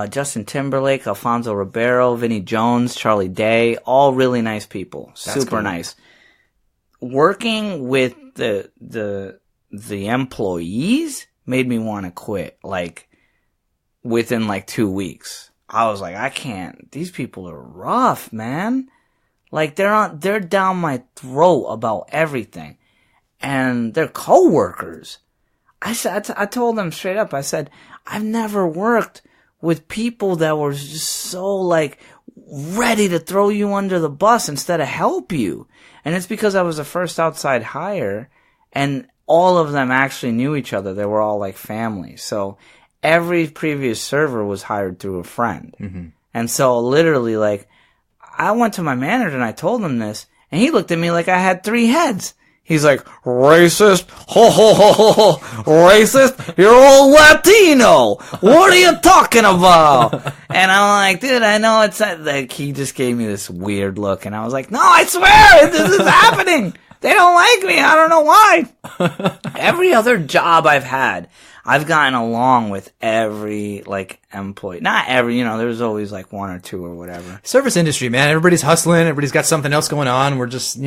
Justin Timberlake, Alfonso Ribeiro, Vinnie Jones, Charlie Day, all really nice people. That's Super cool. nice. Working with the employees made me want to quit, like, within, like, 2 weeks. I was like, I can't. These people are rough, man. Like, they're down my throat about everything. And they're coworkers. I told them straight up, I said, I've never worked with people that were just so, like, ready to throw you under the bus instead of help you. And it's because I was the first outside hire, and all of them actually knew each other. They were all like family. So every previous server was hired through a friend. Mm-hmm. And so literally, like, I went to my manager and I told him this, and he looked at me like I had 3 heads. He's like, racist, ho ho ho ho ho, racist, you're all Latino, what are you talking about? And I'm like, dude, I know it's not, like, he just gave me this weird look, and I was like, no, I swear, this is happening, they don't like me, I don't know why. Every other job I've had, I've gotten along with every, like, employee. Not every, there's always, like, 1 or 2 or whatever. Service industry, man. Everybody's hustling. Everybody's got something else going on. We're just,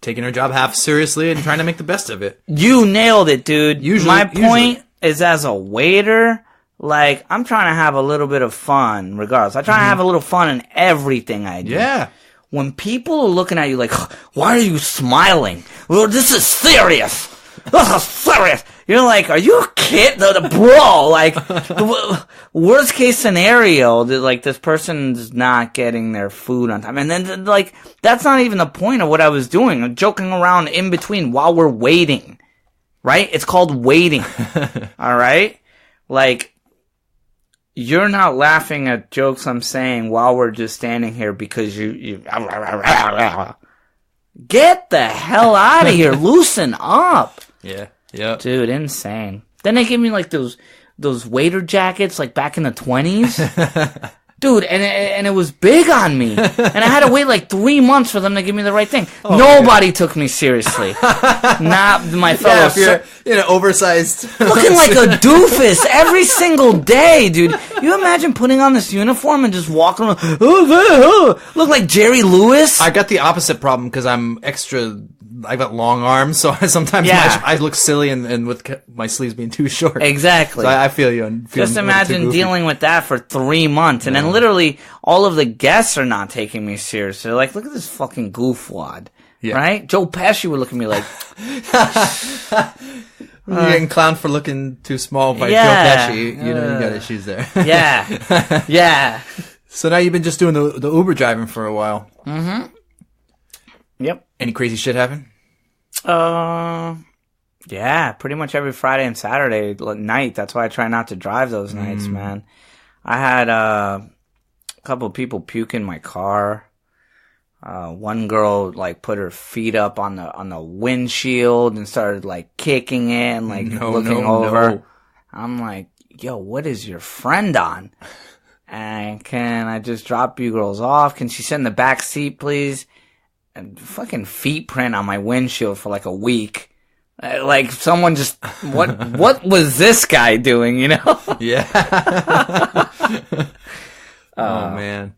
taking our job half seriously and trying to make the best of it. You nailed it, dude. My point is, as a waiter, like, I'm trying to have a little bit of fun regardless. I try to have a little fun in everything I do. Yeah. When people are looking at you like, why are you smiling? Well, this is serious. This is serious. You're like, are you a kid? Bro, like, the worst case scenario, like, this person's not getting their food on time. And then, like, that's not even the point of what I was doing. I'm joking around in between while we're waiting. Right? It's called waiting. Alright? Like, you're not laughing at jokes I'm saying while we're just standing here because you get the hell out of here. Loosen up. Yeah. Yeah. Dude, insane. Then they give me like those waiter jackets like back in the 20s. Dude, and it was big on me. And I had to wait like 3 months for them to give me the right thing. Oh, nobody took me seriously. Not my fellow. Yeah, if you're oversized. Looking like a doofus every single day, dude. You imagine putting on this uniform and just walking around, look like Jerry Lewis? I got the opposite problem because I got long arms, so sometimes I look silly and with my sleeves being too short. Exactly. So I feel you. Just imagine dealing with that for 3 months, and then literally all of the guests are not taking me seriously. They're like, look at this fucking goofwad. Yeah. Right? Joe Pesci would look at me like... You're getting clowned for looking too small by Joe Pesci. You got issues there. Yeah. Yeah. So now you've been just doing the Uber driving for a while. Mm-hmm. Yep. Any crazy shit happen? Yeah, pretty much every Friday and Saturday night. That's why I try not to drive those nights, man. I had a couple of people puke in my car. One girl like put her feet up on the windshield and started like kicking it and like looking over. No. I'm like, yo, what is your friend on? And can I just drop you girls off? Can she sit in the back seat, please? And fucking feet print on my windshield for like a week. Like someone just what was this guy doing, Yeah. Oh man.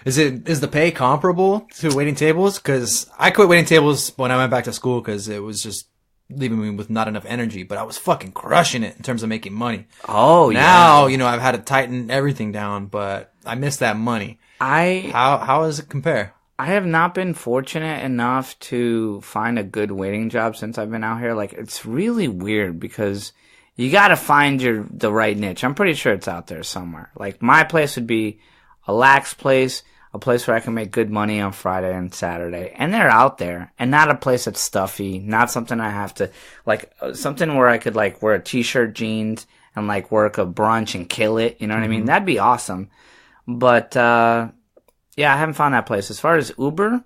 Is the pay comparable to waiting tables? Because I quit waiting tables when I went back to school because it was just leaving me with not enough energy. But I was fucking crushing it in terms of making money. Oh now, I've had to tighten everything down, but I miss that money. How does it compare? I have not been fortunate enough to find a good waiting job since I've been out here. Like, it's really weird because you gotta find the right niche. I'm pretty sure it's out there somewhere. Like, my place would be a lax place, a place where I can make good money on Friday and Saturday. And they're out there. And not a place that's stuffy, not something I have to, like, something where I could, like, wear a t-shirt, jeans, and, like, work a brunch and kill it. You know what I mean? That'd be awesome. But, yeah, I haven't found that place. As far as Uber,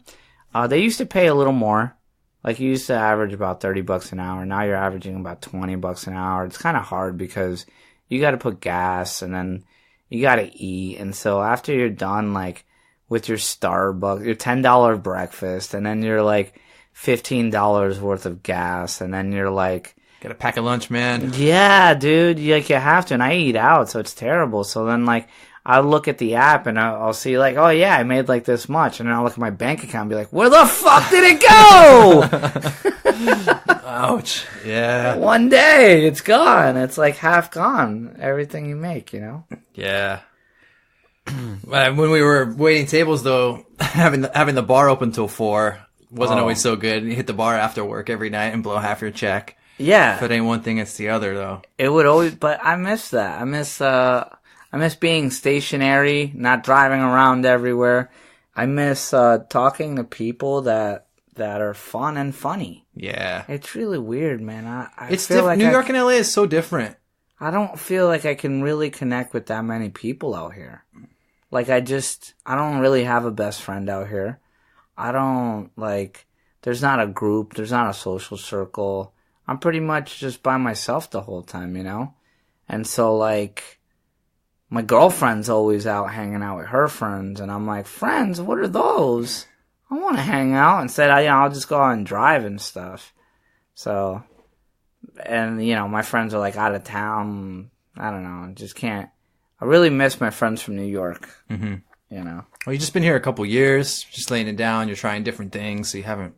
they used to pay a little more. Like, you used to average about $30 an hour. Now you're averaging about $20 an hour. It's kind of hard because you got to put gas and then you got to eat. And so after you're done, like, with your Starbucks, your $10 breakfast, and then you're like $15 worth of gas, and then you're like, Gotta pack a lunch, man. yeah, dude, you have to, and I eat out, so it's terrible. So then, like, I'll look at the app, and I'll see, like, oh, yeah, I made, like, this much, and then I'll look at my bank account and be like, where the fuck did it go? Ouch. Yeah. One day, it's gone. It's, like, half gone, everything you make, you know? Yeah. When we were waiting tables, though, having the bar open till 4 wasn't always so good. You hit the bar after work every night and blow half your check. Yeah. If it ain't one thing, it's the other, though. It would always, but I miss that. I miss being stationary, not driving around everywhere. I miss talking to people that are fun and funny. Yeah. It's really weird, man. I It's feel like New York and LA is so different. I don't feel like I can really connect with that many people out here. Like, I don't really have a best friend out here. I don't, like, there's not a group, there's not a social circle. I'm pretty much just by myself the whole time, you know? And so, like, my girlfriend's always out hanging out with her friends, and I'm like, friends? What are those? I want to hang out. Instead, I'll just go out and drive and stuff. So, and, you know, my friends are, like, out of town. I don't know. I just can't. I really miss my friends from New York, you know? Well, you've just been here a couple years, just laying it down. You're trying different things, so you haven't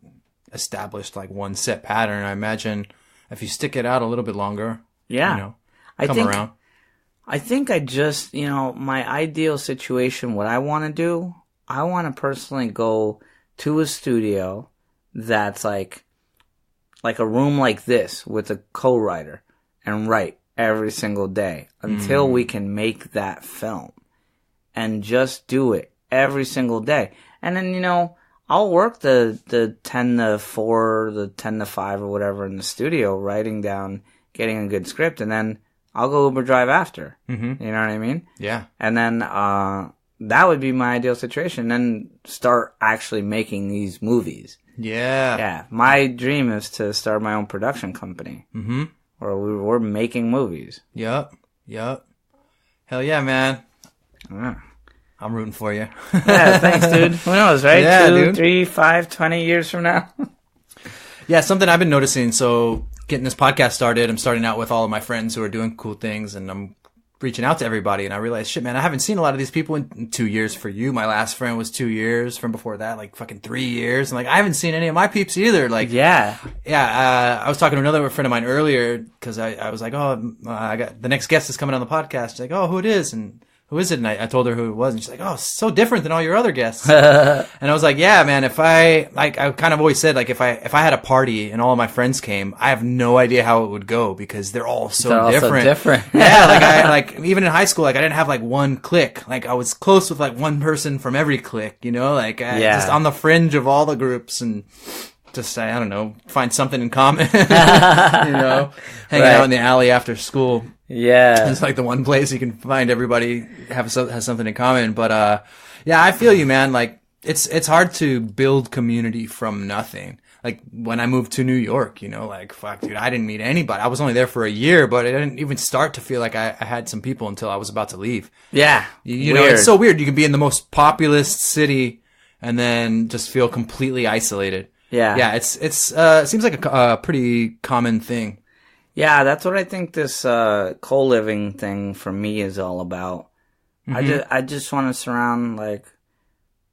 established, like, one set pattern. I imagine if you stick it out a little bit longer, yeah, you know, come around. I think I just, you know, my ideal situation, what I want to do, I want to personally go to a studio that's like a room like this with a co-writer and write every single day until we can make that film and just do it every single day. And then, you know, I'll work the 10 to 4, the 10 to 5 or whatever in the studio, writing down, getting a good script, and then I'll go Uber drive after. Mm-hmm. You know what I mean? Yeah. And then that would be my ideal situation. Then start actually making these movies. Yeah. Yeah. My dream is to start my own production company. Mm-hmm. Where we're making movies. Yup. Hell yeah, man. Yeah. I'm rooting for you. Yeah, thanks, dude. Who knows, right? Yeah, 2, dude. 3, 5, 20 years from now. Yeah, something I've been noticing. So getting this podcast started, I'm starting out with all of my friends who are doing cool things, and I'm reaching out to everybody. And I realized, shit, man, I haven't seen a lot of these people in 2 years for you. My last friend was 2 years. From before that, like fucking 3 years. And like, I haven't seen any of my peeps either. Like, Yeah. I was talking to another friend of mine earlier because I was like, I got the next guest is coming on the podcast. She's like, oh, who it is? And who is it? And I told her who it was, and she's like, oh, it's so different than all your other guests. And I was like, yeah, man, I kind of always said, like, if I had a party and all of my friends came, I have no idea how it would go because they're all so different. Yeah, like even in high school, like I didn't have like one clique. Like I was close with like one person from every clique, you know, like just on the fringe of all the groups, and just, I don't know, find something in common, you know, hanging out in the alley after school. Yeah. It's like the one place you can find everybody has something in common. But, yeah, I feel you, man. Like, it's hard to build community from nothing. Like, when I moved to New York, you know, like, fuck, dude, I didn't meet anybody. I was only there for a year, but I didn't even start to feel like I had some people until I was about to leave. Yeah. You know, it's so weird. You can be in the most populous city and then just feel completely isolated. Yeah. Yeah, it seems like a pretty common thing. Yeah, that's what I think this co-living thing for me is all about. Mm-hmm. I just want to surround like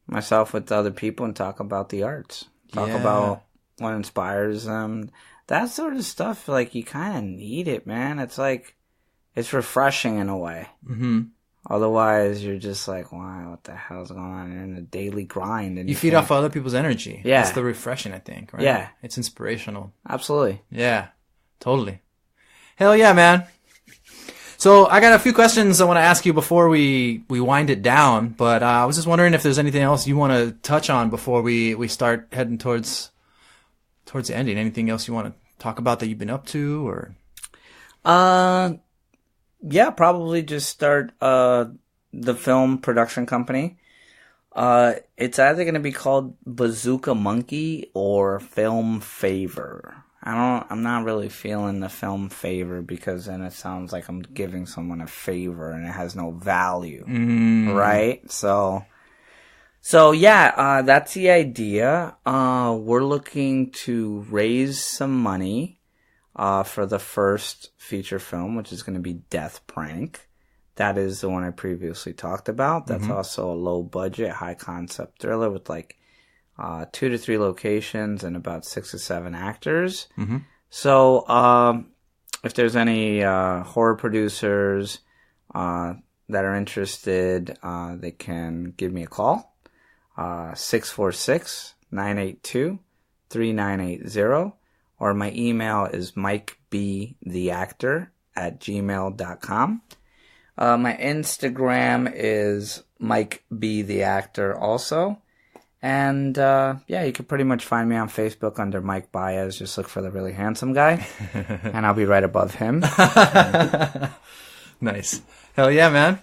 myself with other people and talk about the arts. Talk about what inspires them. That sort of stuff, like, you kind of need it, man. It's like, it's refreshing in a way. Mm-hmm. Otherwise, you're just like, wow, what the hell's going on? You're in a daily grind. And you feed off other people's energy. Yeah. That's the refreshing, I think, right? Yeah. It's inspirational. Absolutely. Yeah, totally. Hell yeah, man. So I got a few questions I want to ask you before we wind it down, but I was just wondering if there's anything else you want to touch on before we start heading towards the ending. Anything else you want to talk about that you've been up to, or? Yeah, probably just start the film production company. It's either going to be called Bazooka Monkey or Film Favor. I'm not really feeling the film favor because then it sounds like I'm giving someone a favor and it has no value. Right? So So yeah, that's the idea. We're looking to raise some money for the first feature film, which is going to be Death Prank. That is the one I previously talked about. That's also a low budget, high concept thriller with like 2 to 3 locations and about 6 to 7 actors. So if there's any horror producers that are interested, they can give me a call. 646-982-3980. Or my email is mikebtheactor@gmail.com. My Instagram is mikebtheactor also. And, yeah, you can pretty much find me on Facebook under Mike Baez. Just look for the really handsome guy. And I'll be right above him. Nice. Hell yeah, man.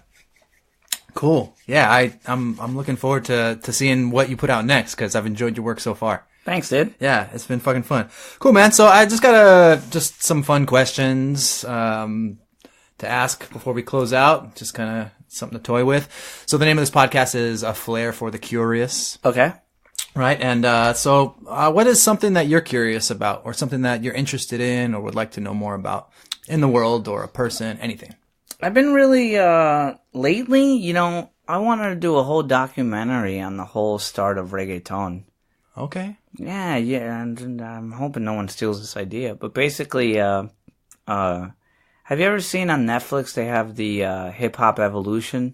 Cool. Yeah, I'm looking forward to seeing what you put out next, because I've enjoyed your work so far. Thanks, dude. Yeah, it's been fucking fun. Cool, man. So I just got some fun questions to ask before we close out. Just kind of something to toy with. So the name of this podcast is A Flair for the Curious. Okay. Right. And so what is something that you're curious about, or something that you're interested in or would like to know more about in the world, or a person, anything? I've been really, lately, I wanted to do a whole documentary on the whole start of reggaeton. Okay. Yeah, and I'm hoping no one steals this idea. But basically, have you ever seen on Netflix, they have the Hip Hop Evolution?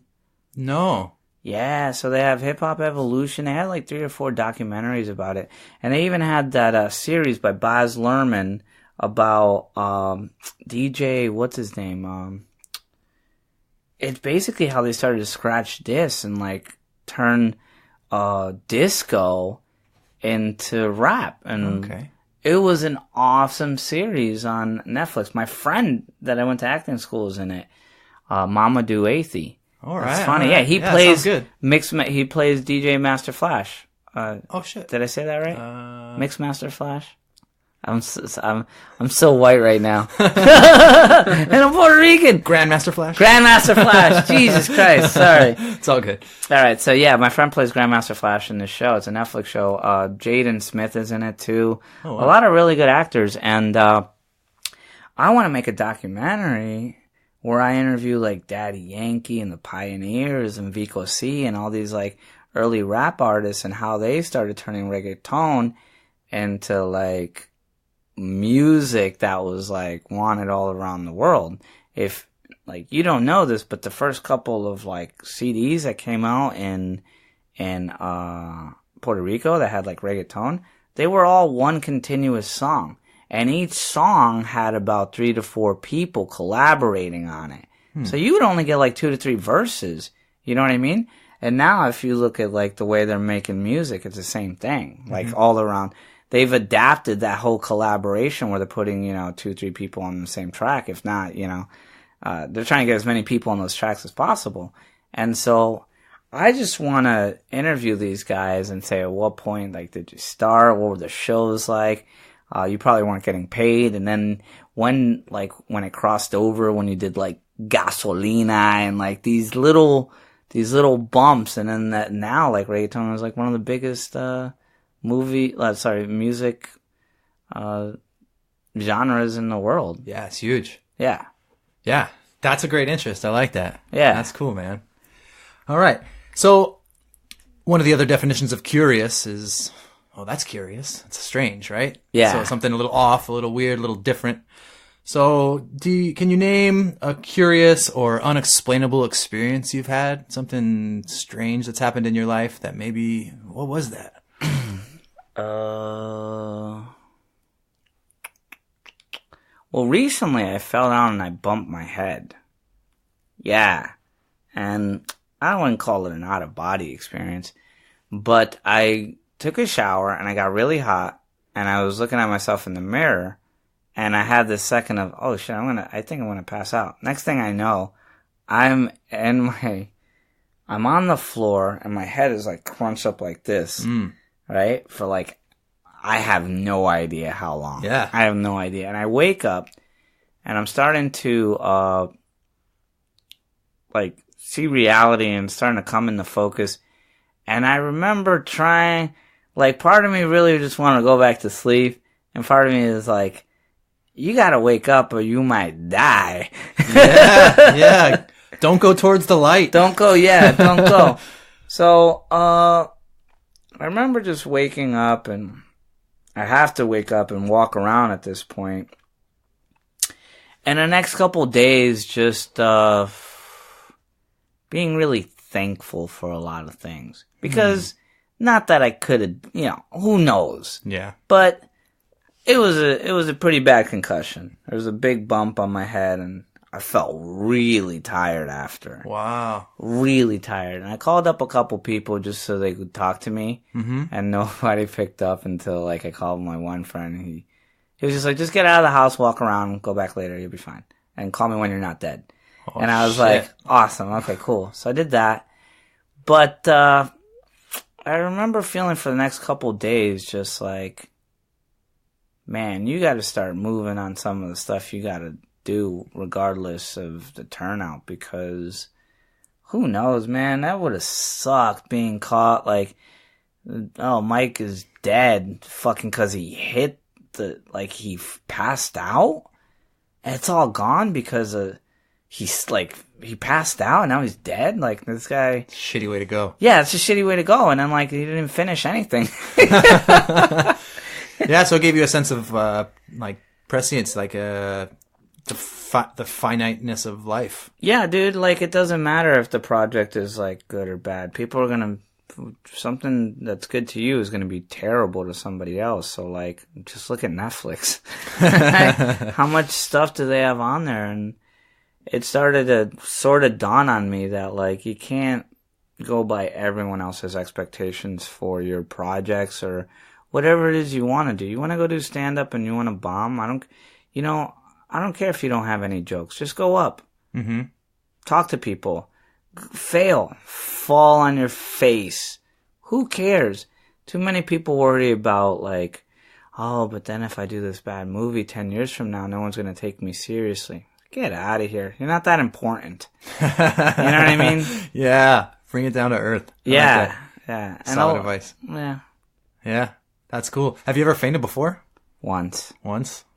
No. Yeah, so they have Hip Hop Evolution. They had like 3 or 4 documentaries about it. And they even had that series by Baz Luhrmann about DJ, what's his name? It's basically how they started to scratch discs and like turn disco into rap. And Okay. it was an awesome series on Netflix. My friend that I went to acting school is in it, Mamadou Athey. All right. It's funny. All right. Yeah, he sounds plays good. he plays DJ Master Flash. Oh shit. Did I say that right? Mix Master Flash. I'm so white right now, and I'm Puerto Rican. Grandmaster Flash. Grandmaster Flash. Jesus Christ. Sorry. It's all good. All right. So yeah, my friend plays Grandmaster Flash in this show. It's a Netflix show. Jaden Smith is in it too. Oh, wow. A lot of really good actors, and I want to make a documentary where I interview like Daddy Yankee and the Pioneers and Vico C and all these like early rap artists and how they started turning reggaeton into like music that was like wanted all around the world. If like you don't know this, but the first couple of like CDs that came out in Puerto Rico that had like reggaeton, they were all one continuous song. And each song had about 3 to 4 people collaborating on it. So you would only get like 2 to 3 verses. You know what I mean? And now if you look at like the way they're making music, it's the same thing. Like all around. They've adapted that whole collaboration where they're putting, 2, 3 people on the same track. If not, they're trying to get as many people on those tracks as possible. And so I just want to interview these guys and say, at what point, like, did you start? What were the shows like? You probably weren't getting paid. And then when it crossed over, when you did like Gasolina and like these little bumps. And then that now like reggaeton is like one of the biggest, music, genres in the world. Yeah, it's huge. Yeah. Yeah. That's a great interest. I like that. Yeah. That's cool, man. All right. So one of the other definitions of curious is, oh, that's curious. It's strange, right? Yeah. So something a little off, a little weird, a little different. So can you name a curious or unexplainable experience you've had? Something strange that's happened in your life that maybe, what was that? Well, recently I fell down and I bumped my head. Yeah. And I wouldn't call it an out-of-body experience, but I took a shower and I got really hot and I was looking at myself in the mirror and I had this second of, oh shit, I think I'm gonna pass out. Next thing I know, I'm on the floor and my head is like crunched up like this. Right? For like, I have no idea how long. Yeah. I have no idea. And I wake up and I'm starting to, see reality and starting to come into focus. And I remember trying, like, part of me really just wanted to go back to sleep, and part of me is like, you gotta wake up or you might die. Yeah. Don't go towards the light. Don't go. So, I remember just waking up, and I have to wake up and walk around at this point. And the next couple days, just being really thankful for a lot of things. Because, not that I could have, who knows? Yeah. But it was a pretty bad concussion. There was a big bump on my head, and I felt really tired after. Wow. Really tired. And I called up a couple people just so they could talk to me. Mm-hmm. And nobody picked up until, like, I called my one friend. And he was just like, just get out of the house, walk around, go back later, you'll be fine. And call me when you're not dead. Oh, and I was like, awesome, okay, cool. So I did that. But I remember feeling for the next couple days just like, man, you got to start moving on some of the stuff you got to do regardless of the turnout, because who knows, man, that would have sucked being caught like, oh, Mike is dead fucking because he hit he passed out, and it's all gone because he passed out and now he's dead. Like, this guy, shitty way to go. Yeah, it's a shitty way to go. And then, like, he didn't finish anything. Yeah, so it gave you a sense of prescience, like the finiteness of life. Yeah, dude, like, it doesn't matter if the project is, like, good or bad. People are gonna, something that's good to you is gonna be terrible to somebody else. So, like, just look at Netflix. How much stuff do they have on there? And it started to sort of dawn on me that, like, you can't go by everyone else's expectations for your projects or whatever it is you want to do. You want to go do stand-up and you want to bomb? I don't care if you don't have any jokes. Just go up. Mm-hmm. Talk to people. Fail. Fall on your face. Who cares? Too many people worry about, like, oh, but then if I do this bad movie 10 years from now, no one's going to take me seriously. Get out of here. You're not that important. You know what I mean? Yeah. Bring it down to earth. Yeah. Yeah. Solid advice. Yeah. Yeah. That's cool. Have you ever fainted before? Once.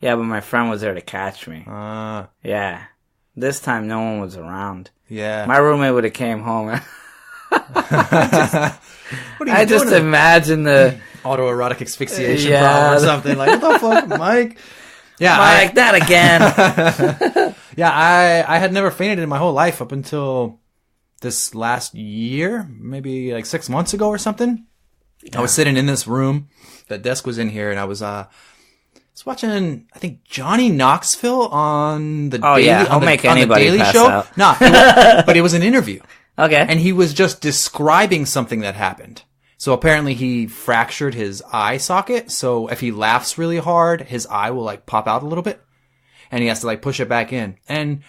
Yeah, but my friend was there to catch me. Yeah. This time no one was around. Yeah. My roommate would have came home. I just imagine the autoerotic asphyxiation problem or something. Like, what the fuck, Mike? Yeah, Mike, that again. Yeah, I had never fainted in my whole life up until this last year, maybe like 6 months ago or something. Yeah. I was sitting in this room. The desk was in here, and I was watching, I think, Johnny Knoxville on the Daily, I'll make anybody Daily pass Show. Out. No, but it was an interview. Okay. And he was just describing something that happened. So apparently he fractured his eye socket. So if he laughs really hard, his eye will like pop out a little bit, and he has to like push it back in. And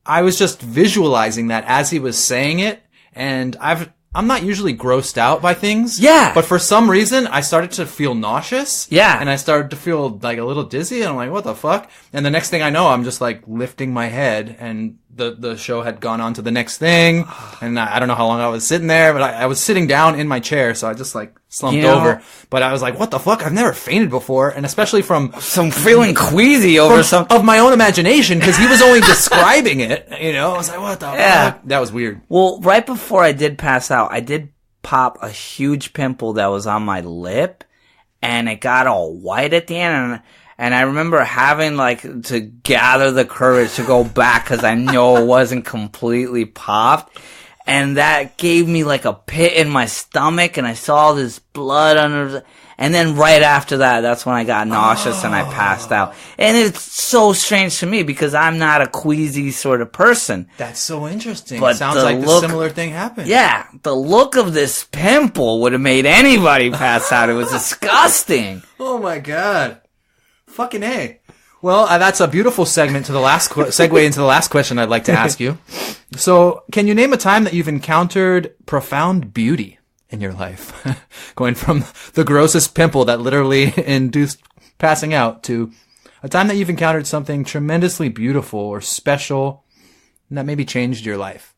I was just visualizing that as he was saying it, and I'm not usually grossed out by things. Yeah. But for some reason, I started to feel nauseous. Yeah. And I started to feel like a little dizzy, and I'm like, what the fuck? And the next thing I know, I'm just like lifting my head, and the show had gone on to the next thing. And I don't know how long I was sitting there, but I was sitting down in my chair, so I just like slumped over. But I was like, what the fuck? I've never fainted before. And especially from some feeling queasy over something of my own imagination, because he was only describing it, I was like, what the fuck? That was weird. Well, right before I did pass out, I did pop a huge pimple that was on my lip, and it got all white at the end, and I remember having like to gather the courage to go back because I know it wasn't completely popped. And that gave me like a pit in my stomach, and I saw this blood under. And then right after that, that's when I got nauseous and I passed out. And it's so strange to me because I'm not a queasy sort of person. That's so interesting. But it sounds like a similar thing happened. Yeah, the look of this pimple would have made anybody pass out. It was disgusting. Oh my god. Fucking A. Well, that's a beautiful segment to the last segue into the last question I'd like to ask you. So, can you name a time that you've encountered profound beauty in your life? Going from the grossest pimple that literally induced passing out to a time that you've encountered something tremendously beautiful or special and that maybe changed your life.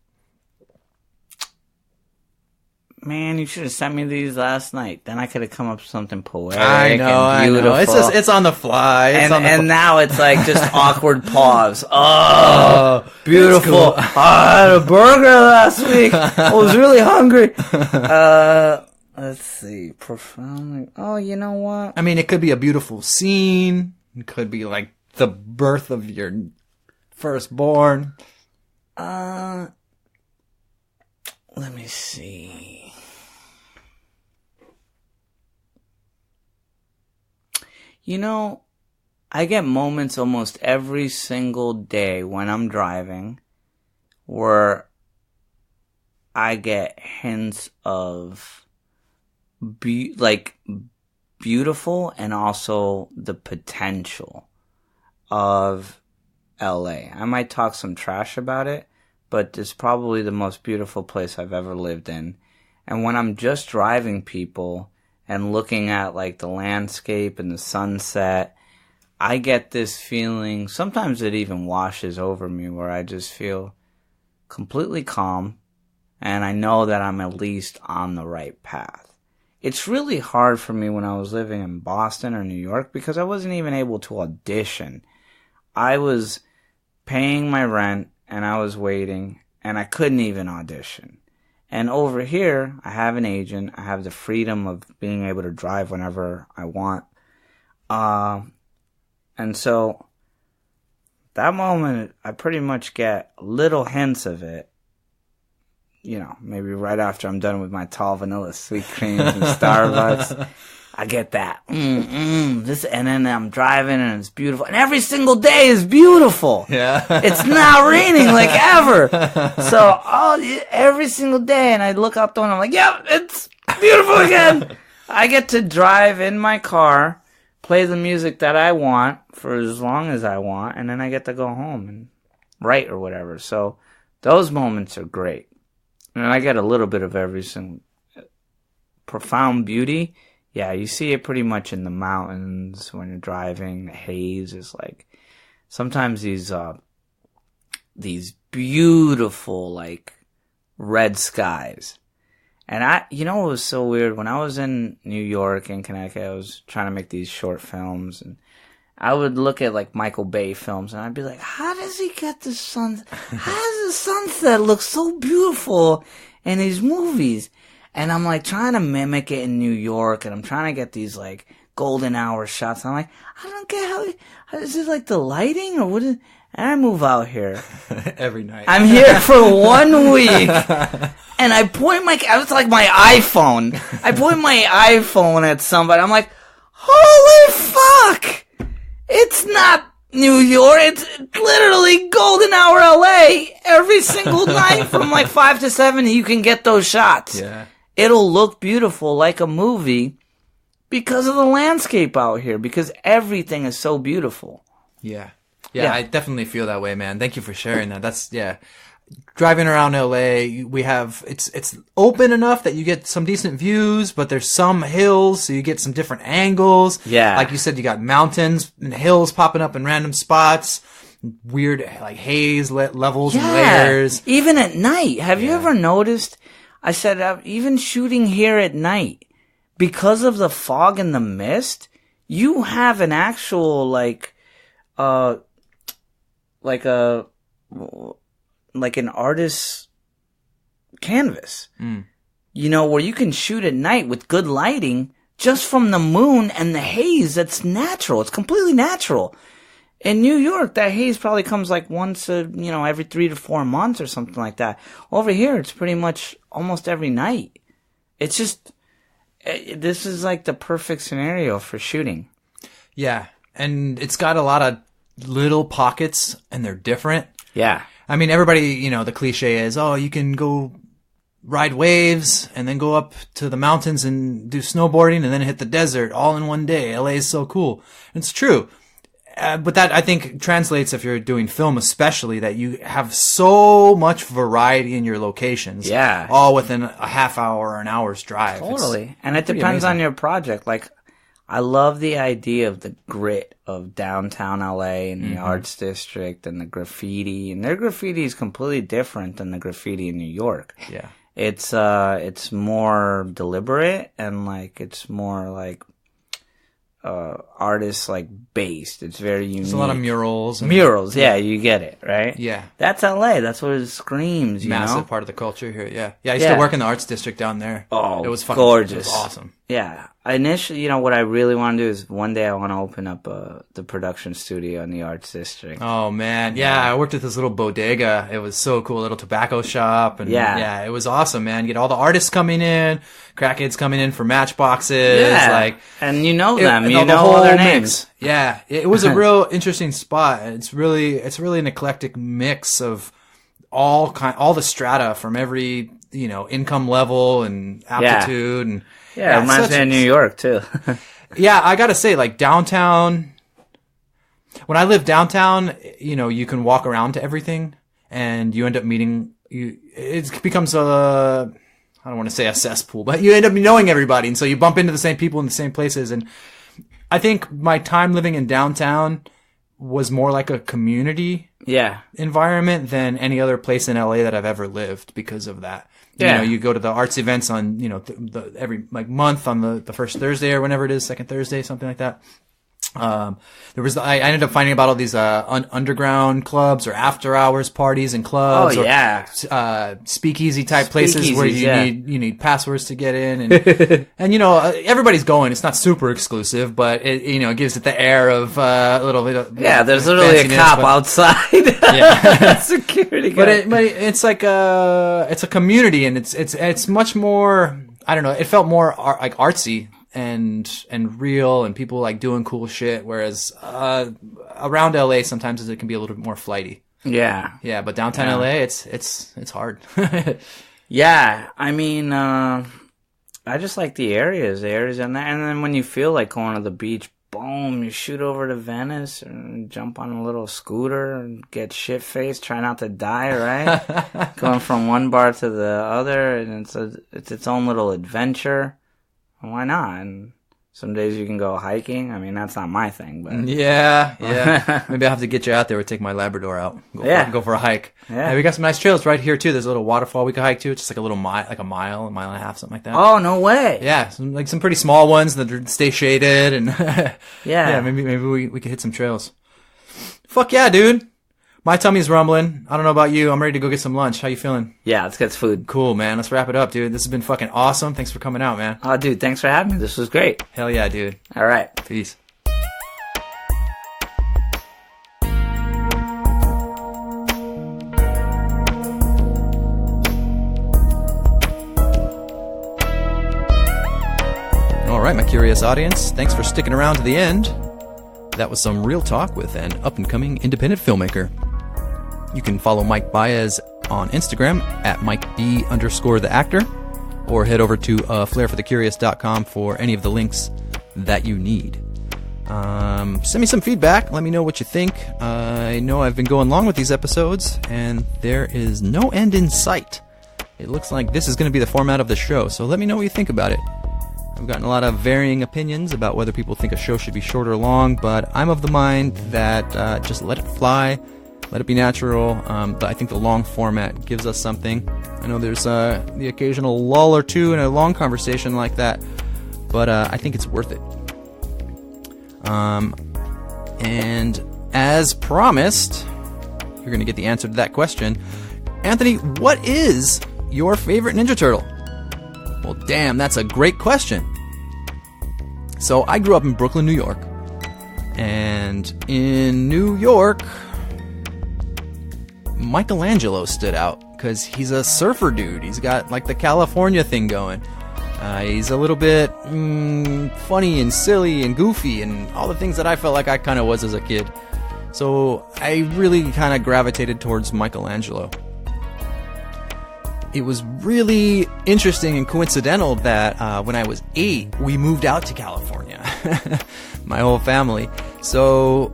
man, you should have sent me these last night. Then I could have come up with something poetic I know. and beautiful. It's on the fly. And now it's like just awkward pause. Oh, beautiful. Cool. I had a burger last week. I was really hungry. Let's see. Profoundly. Oh, you know what? I mean, it could be a beautiful scene. It could be like the birth of your firstborn. Let me see. You know, I get moments almost every single day when I'm driving where I get hints of beautiful and also the potential of LA. I might talk some trash about it, but it's probably the most beautiful place I've ever lived in. And when I'm just driving people and looking at like the landscape and the sunset, I get this feeling, sometimes it even washes over me, where I just feel completely calm and I know that I'm at least on the right path. It's really hard for me when I was living in Boston or New York because I wasn't even able to audition. I was paying my rent and I was waiting and I couldn't even audition. And over here, I have an agent. I have the freedom of being able to drive whenever I want. And so that moment, I pretty much get little hints of it. You know, maybe right after I'm done with my tall vanilla sweet creams and Starbucks, I get that. This, and then I'm driving and it's beautiful. And every single day is beautiful. Yeah. It's not raining like ever. So every single day, and I look out the window, I'm like, yeah, it's beautiful again. I get to drive in my car, play the music that I want for as long as I want, and then I get to go home and write or whatever. So those moments are great. And I get a little bit of every single profound beauty. Yeah, you see it pretty much in the mountains when you're driving. The haze is like sometimes these beautiful like red skies. And you know what was so weird? When I was in New York and Connecticut, I was trying to make these short films, and I would look at like Michael Bay films and I'd be like, how does he get the sun? How does the sunset look so beautiful in these movies? And I'm like trying to mimic it in New York, and I'm trying to get these like golden hour shots. I'm like, I don't get how is it like the lighting or what is, and I move out here. Every night. I'm here for 1 week. And I point it's like my iPhone. I point my iPhone at somebody. I'm like, holy fuck! It's not New York. It's literally golden hour LA. Every single night from like 5 to 7, you can get those shots. Yeah. It'll look beautiful like a movie because of the landscape out here, because everything is so beautiful. Yeah. Yeah, I definitely feel that way, man. Thank you for sharing that. That's, yeah. Driving around LA, we have, it's open enough that you get some decent views, but there's some hills, so you get some different angles. Yeah. Like you said, you got mountains and hills popping up in random spots, weird, like haze levels and layers. Even at night. Have you ever noticed? I said, even shooting here at night, because of the fog and the mist, you have an actual, like an artist's canvas, you know, where you can shoot at night with good lighting just from the moon and the haze. That's natural. It's completely natural. In New York, that haze probably comes like once, every 3 to 4 months or something like that. Over here, it's pretty much almost every night. It's just, this is like the perfect scenario for shooting. Yeah. And it's got a lot of little pockets, and they're different. Yeah. I mean, everybody, the cliche is, oh, you can go ride waves and then go up to the mountains and do snowboarding and then hit the desert all in one day. LA is so cool. And it's true. But that, I think, translates if you're doing film especially, that you have so much variety in your locations. Yeah. All within a half hour or an hour's drive. Totally. And it depends on your project. Like, I love the idea of the grit of downtown LA and the Arts District and the graffiti. And their graffiti is completely different than the graffiti in New York. Yeah. it's more deliberate and like it's more like artist like based. It's very unique. There's a lot of murals. Yeah, you get it, right? Yeah. That's LA. That's what it screams, you Massive know? part of the culture here, yeah. Yeah, I used to work in the arts district down there. Oh, it was fucking gorgeous. It was awesome. Yeah. Initially, what I really want to do is one day I want to open up the production studio in the arts district. Oh, man. Yeah, I worked at this little bodega. It was so cool, a little tobacco shop. And yeah, it was awesome, man. You get all the artists coming in, crackheads coming in for matchboxes. Yeah, and you know them. You the know whole all their mix. names. Yeah, it was a real interesting spot. It's really an eclectic mix of all the strata from every, income level and aptitude. And it reminds me of New York, too. Yeah, I gotta say, like, downtown, when I lived downtown, you can walk around to everything, and you end up meeting, it becomes I don't want to say a cesspool, but you end up knowing everybody, and so you bump into the same people in the same places, and I think my time living in downtown was more like a community environment than any other place in LA that I've ever lived because of that. Yeah. You go to the arts events on, every like month on the first Thursday or whenever it is, second Thursday, something like that. I ended up finding about all these underground clubs or after hours parties and clubs. Speakeasy type places where you need passwords to get in, and everybody's going. It's not super exclusive, but it gives it the air of a little bit of there's literally a cop outside. Yeah, security guy. But it's like it's a community, and it's much more. I don't know. It felt more like artsy and real, and people like doing cool shit. Whereas around LA, sometimes it can be a little bit more flighty. Yeah, but downtown LA, it's hard. Yeah, I mean, I just like the areas in there, and then when you feel like going to the beach, boom, you shoot over to Venice and jump on a little scooter and get shit faced, try not to die, right? Going from one bar to the other, and it's its own little adventure. Why not? And some days you can go hiking. I mean, that's not my thing, but yeah. Maybe I'll have to get you out there or take my Labrador out. Go for a hike. Yeah. We got some nice trails right here too. There's a little waterfall we could hike to. It's just like a little mile, a mile and a half, something like that. Oh, no way. Yeah, some pretty small ones that stay shaded, and maybe we could hit some trails. Fuck yeah, dude. My tummy's rumbling. I don't know about you. I'm ready to go get some lunch. How you feeling? Yeah, let's get food. Cool, man. Let's wrap it up, dude. This has been fucking awesome. Thanks for coming out, man. Oh, dude, thanks for having me. This was great. Hell yeah, dude. All right. Peace. All right, my curious audience. Thanks for sticking around to the end. That was some real talk with an up-and-coming independent filmmaker. You can follow Mike Baez on Instagram at MikeB_theActor, or head over to flairforthecurious.com for any of the links that you need. Send me some feedback. Let me know what you think. I know I've been going long with these episodes, and there is no end in sight. It looks like this is going to be the format of the show, so let me know what you think about it. I've gotten a lot of varying opinions about whether people think a show should be short or long, but I'm of the mind that just let it fly. Let it be natural, but I think the long format gives us something. I know there's the occasional lull or two in a long conversation like that, but I think it's worth it. And as promised, you're going to get the answer to that question. Anthony, what is your favorite Ninja Turtle? Well, damn, that's a great question. So I grew up in Brooklyn, New York, and in New York, Michelangelo stood out because he's a surfer dude. He's got like the California thing going. He's a little bit funny and silly and goofy and all the things that I felt like I kind of was as a kid. So I really kind of gravitated towards Michelangelo. It was really interesting and coincidental that when I was 8, we moved out to California, my whole family. So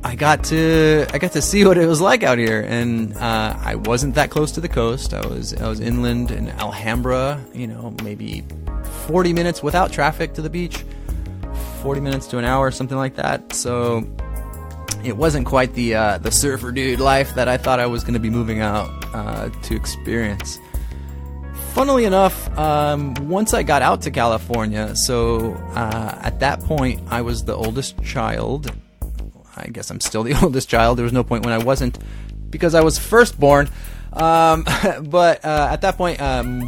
I got to see what it was like out here, and I wasn't that close to the coast. I was inland in Alhambra, maybe 40 minutes without traffic to the beach, 40 minutes to an hour, something like that. So it wasn't quite the surfer dude life that I thought I was going to be moving out to experience. Funnily enough, once I got out to California, so at that point I was the oldest child. I guess I'm still the oldest child. There was no point when I wasn't, because I was firstborn. But at that point,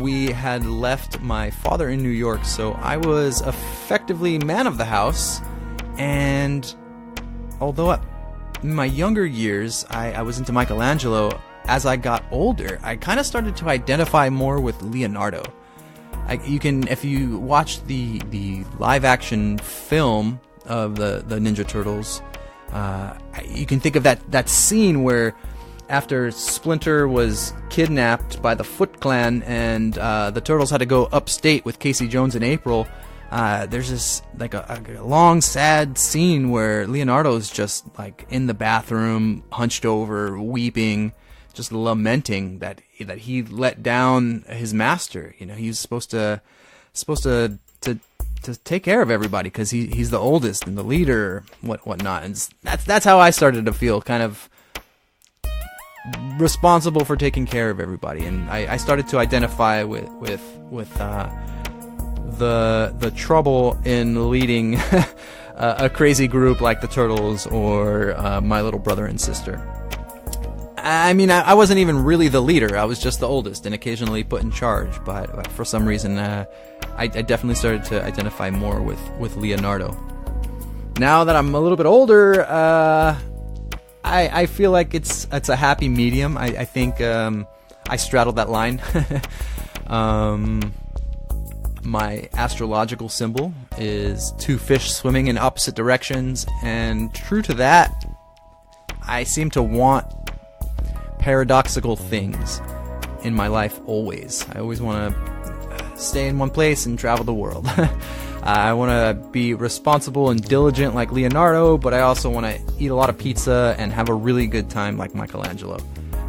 we had left my father in New York, so I was effectively man of the house. And although in my younger years I was into Michelangelo, as I got older, I kind of started to identify more with Leonardo. If you watch the live action film of the Ninja Turtles, you can think of that scene where after Splinter was kidnapped by the Foot Clan and the Turtles had to go upstate with Casey Jones and April, there's this like a long sad scene where Leonardo's just like in the bathroom, hunched over, weeping, just lamenting that he let down his master. You know, he's supposed to take care of everybody because he's the oldest and the leader, whatnot. And that's how I started to feel, kind of responsible for taking care of everybody. And I started to identify with the trouble in leading a crazy group like the Turtles or my little brother and sister. I mean, I wasn't even really the leader. I was just the oldest and occasionally put in charge. But for some reason, I definitely started to identify more with Leonardo. Now that I'm a little bit older, I feel like it's a happy medium. I think I straddled that line. My astrological symbol is two fish swimming in opposite directions, and true to that, I seem to want paradoxical things in my life always. I always want to stay in one place and travel the world. I want to be responsible and diligent like Leonardo, but I also want to eat a lot of pizza and have a really good time like Michelangelo.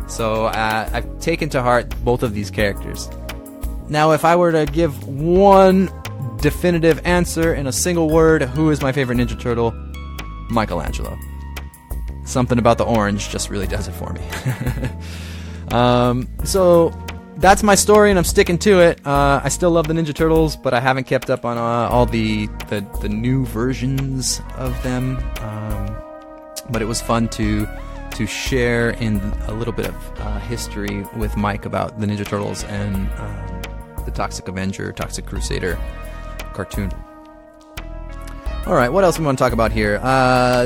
So I've taken to heart both of these characters. Now, if I were to give one definitive answer in a single word, who is my favorite Ninja Turtle? Michelangelo. Something about the orange just really does it for me. So that's my story, and I'm sticking to it. I still love the Ninja Turtles, but I haven't kept up on all the new versions of them. But it was fun to share in a little bit of history with Mike about the Ninja Turtles and the Toxic Avenger, Toxic Crusader cartoon. All right, what else do we want to talk about here?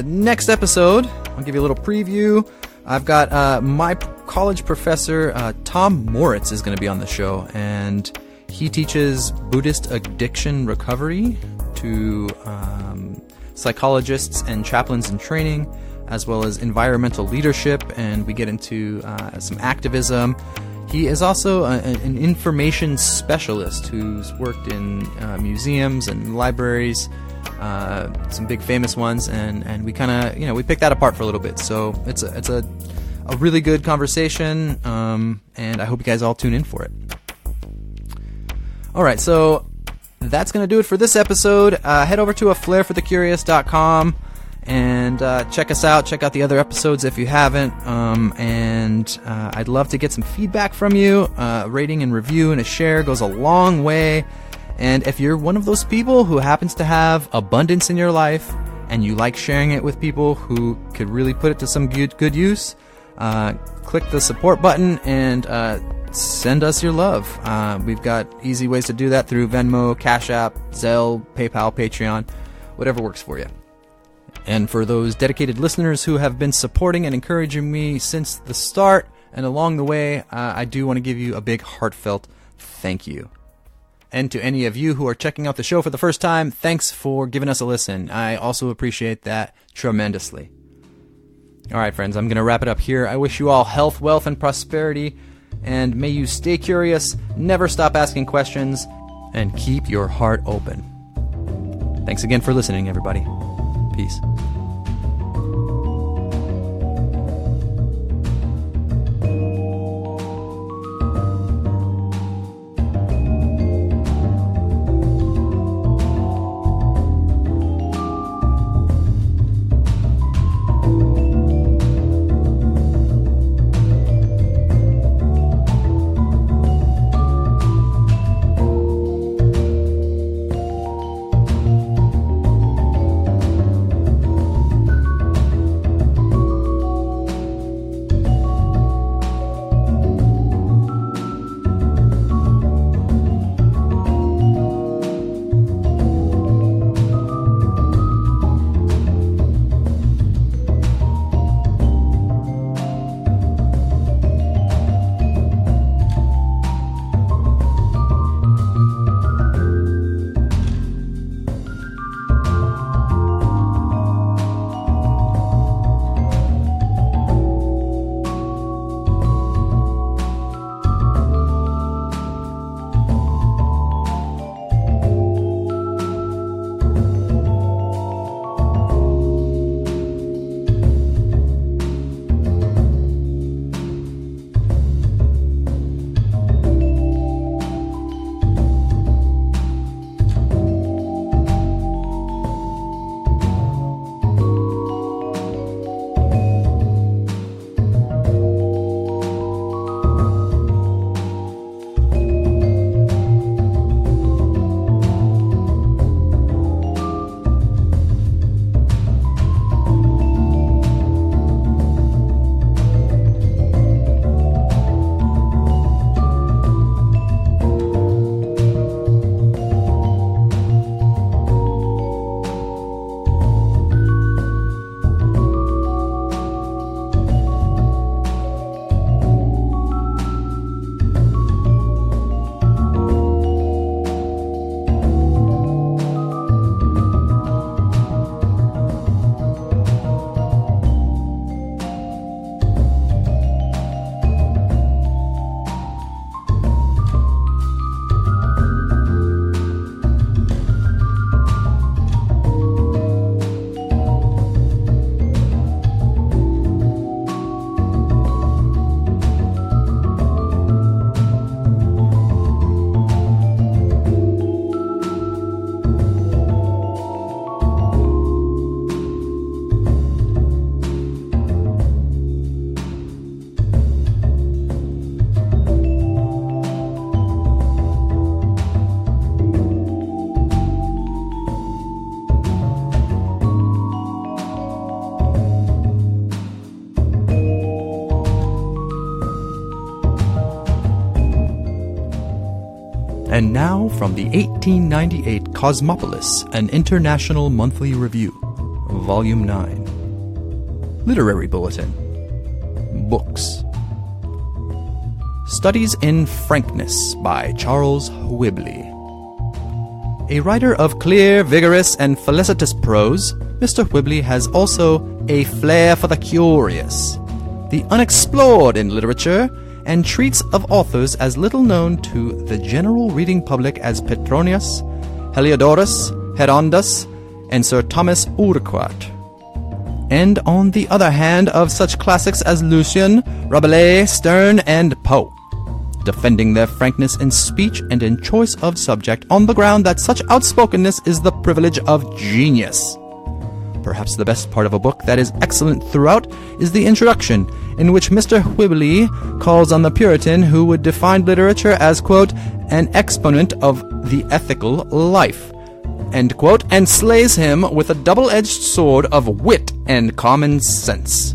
Next episode, I'll give you a little preview. I've got my college professor, Tom Moritz, is going to be on the show, and he teaches Buddhist addiction recovery to psychologists and chaplains in training, as well as environmental leadership, and we get into some activism. He is also an information specialist who's worked in museums and libraries, some big famous ones, and we kind of, we picked that apart for a little bit. So it's a really good conversation, and I hope you guys all tune in for it. All right, so that's going to do it for this episode. Head over to aflairforthecurious.com and check us out. Check out the other episodes if you haven't. And I'd love to get some feedback from you. A rating and review and a share goes a long way. And if you're one of those people who happens to have abundance in your life and you like sharing it with people who could really put it to some good use, click the support button and send us your love. We've got easy ways to do that through Venmo, Cash App, Zelle, PayPal, Patreon, whatever works for you. And for those dedicated listeners who have been supporting and encouraging me since the start and along the way, I do want to give you a big heartfelt thank you. And to any of you who are checking out the show for the first time, thanks for giving us a listen. I also appreciate that tremendously. All right, friends, I'm going to wrap it up here. I wish you all health, wealth, and prosperity, and may you stay curious, never stop asking questions, and keep your heart open. Thanks again for listening, everybody. Peace. And now from the 1898 Cosmopolis, an international monthly review, Volume 9. Literary Bulletin. Books. Studies in Frankness by Charles Whibley. A writer of clear, vigorous, and felicitous prose, Mr. Whibley has also a flair for the curious, the unexplored in literature, and treats of authors as little known to the general reading public as Petronius, Heliodorus, Herodotus, and Sir Thomas Urquhart. And on the other hand, of such classics as Lucian, Rabelais, Sterne, and Poe, defending their frankness in speech and in choice of subject on the ground that such outspokenness is the privilege of genius. Perhaps the best part of a book that is excellent throughout is the introduction, in which Mr. Whibley calls on the Puritan who would define literature as, quote, an exponent of the ethical life, end quote, and slays him with a double-edged sword of wit and common sense.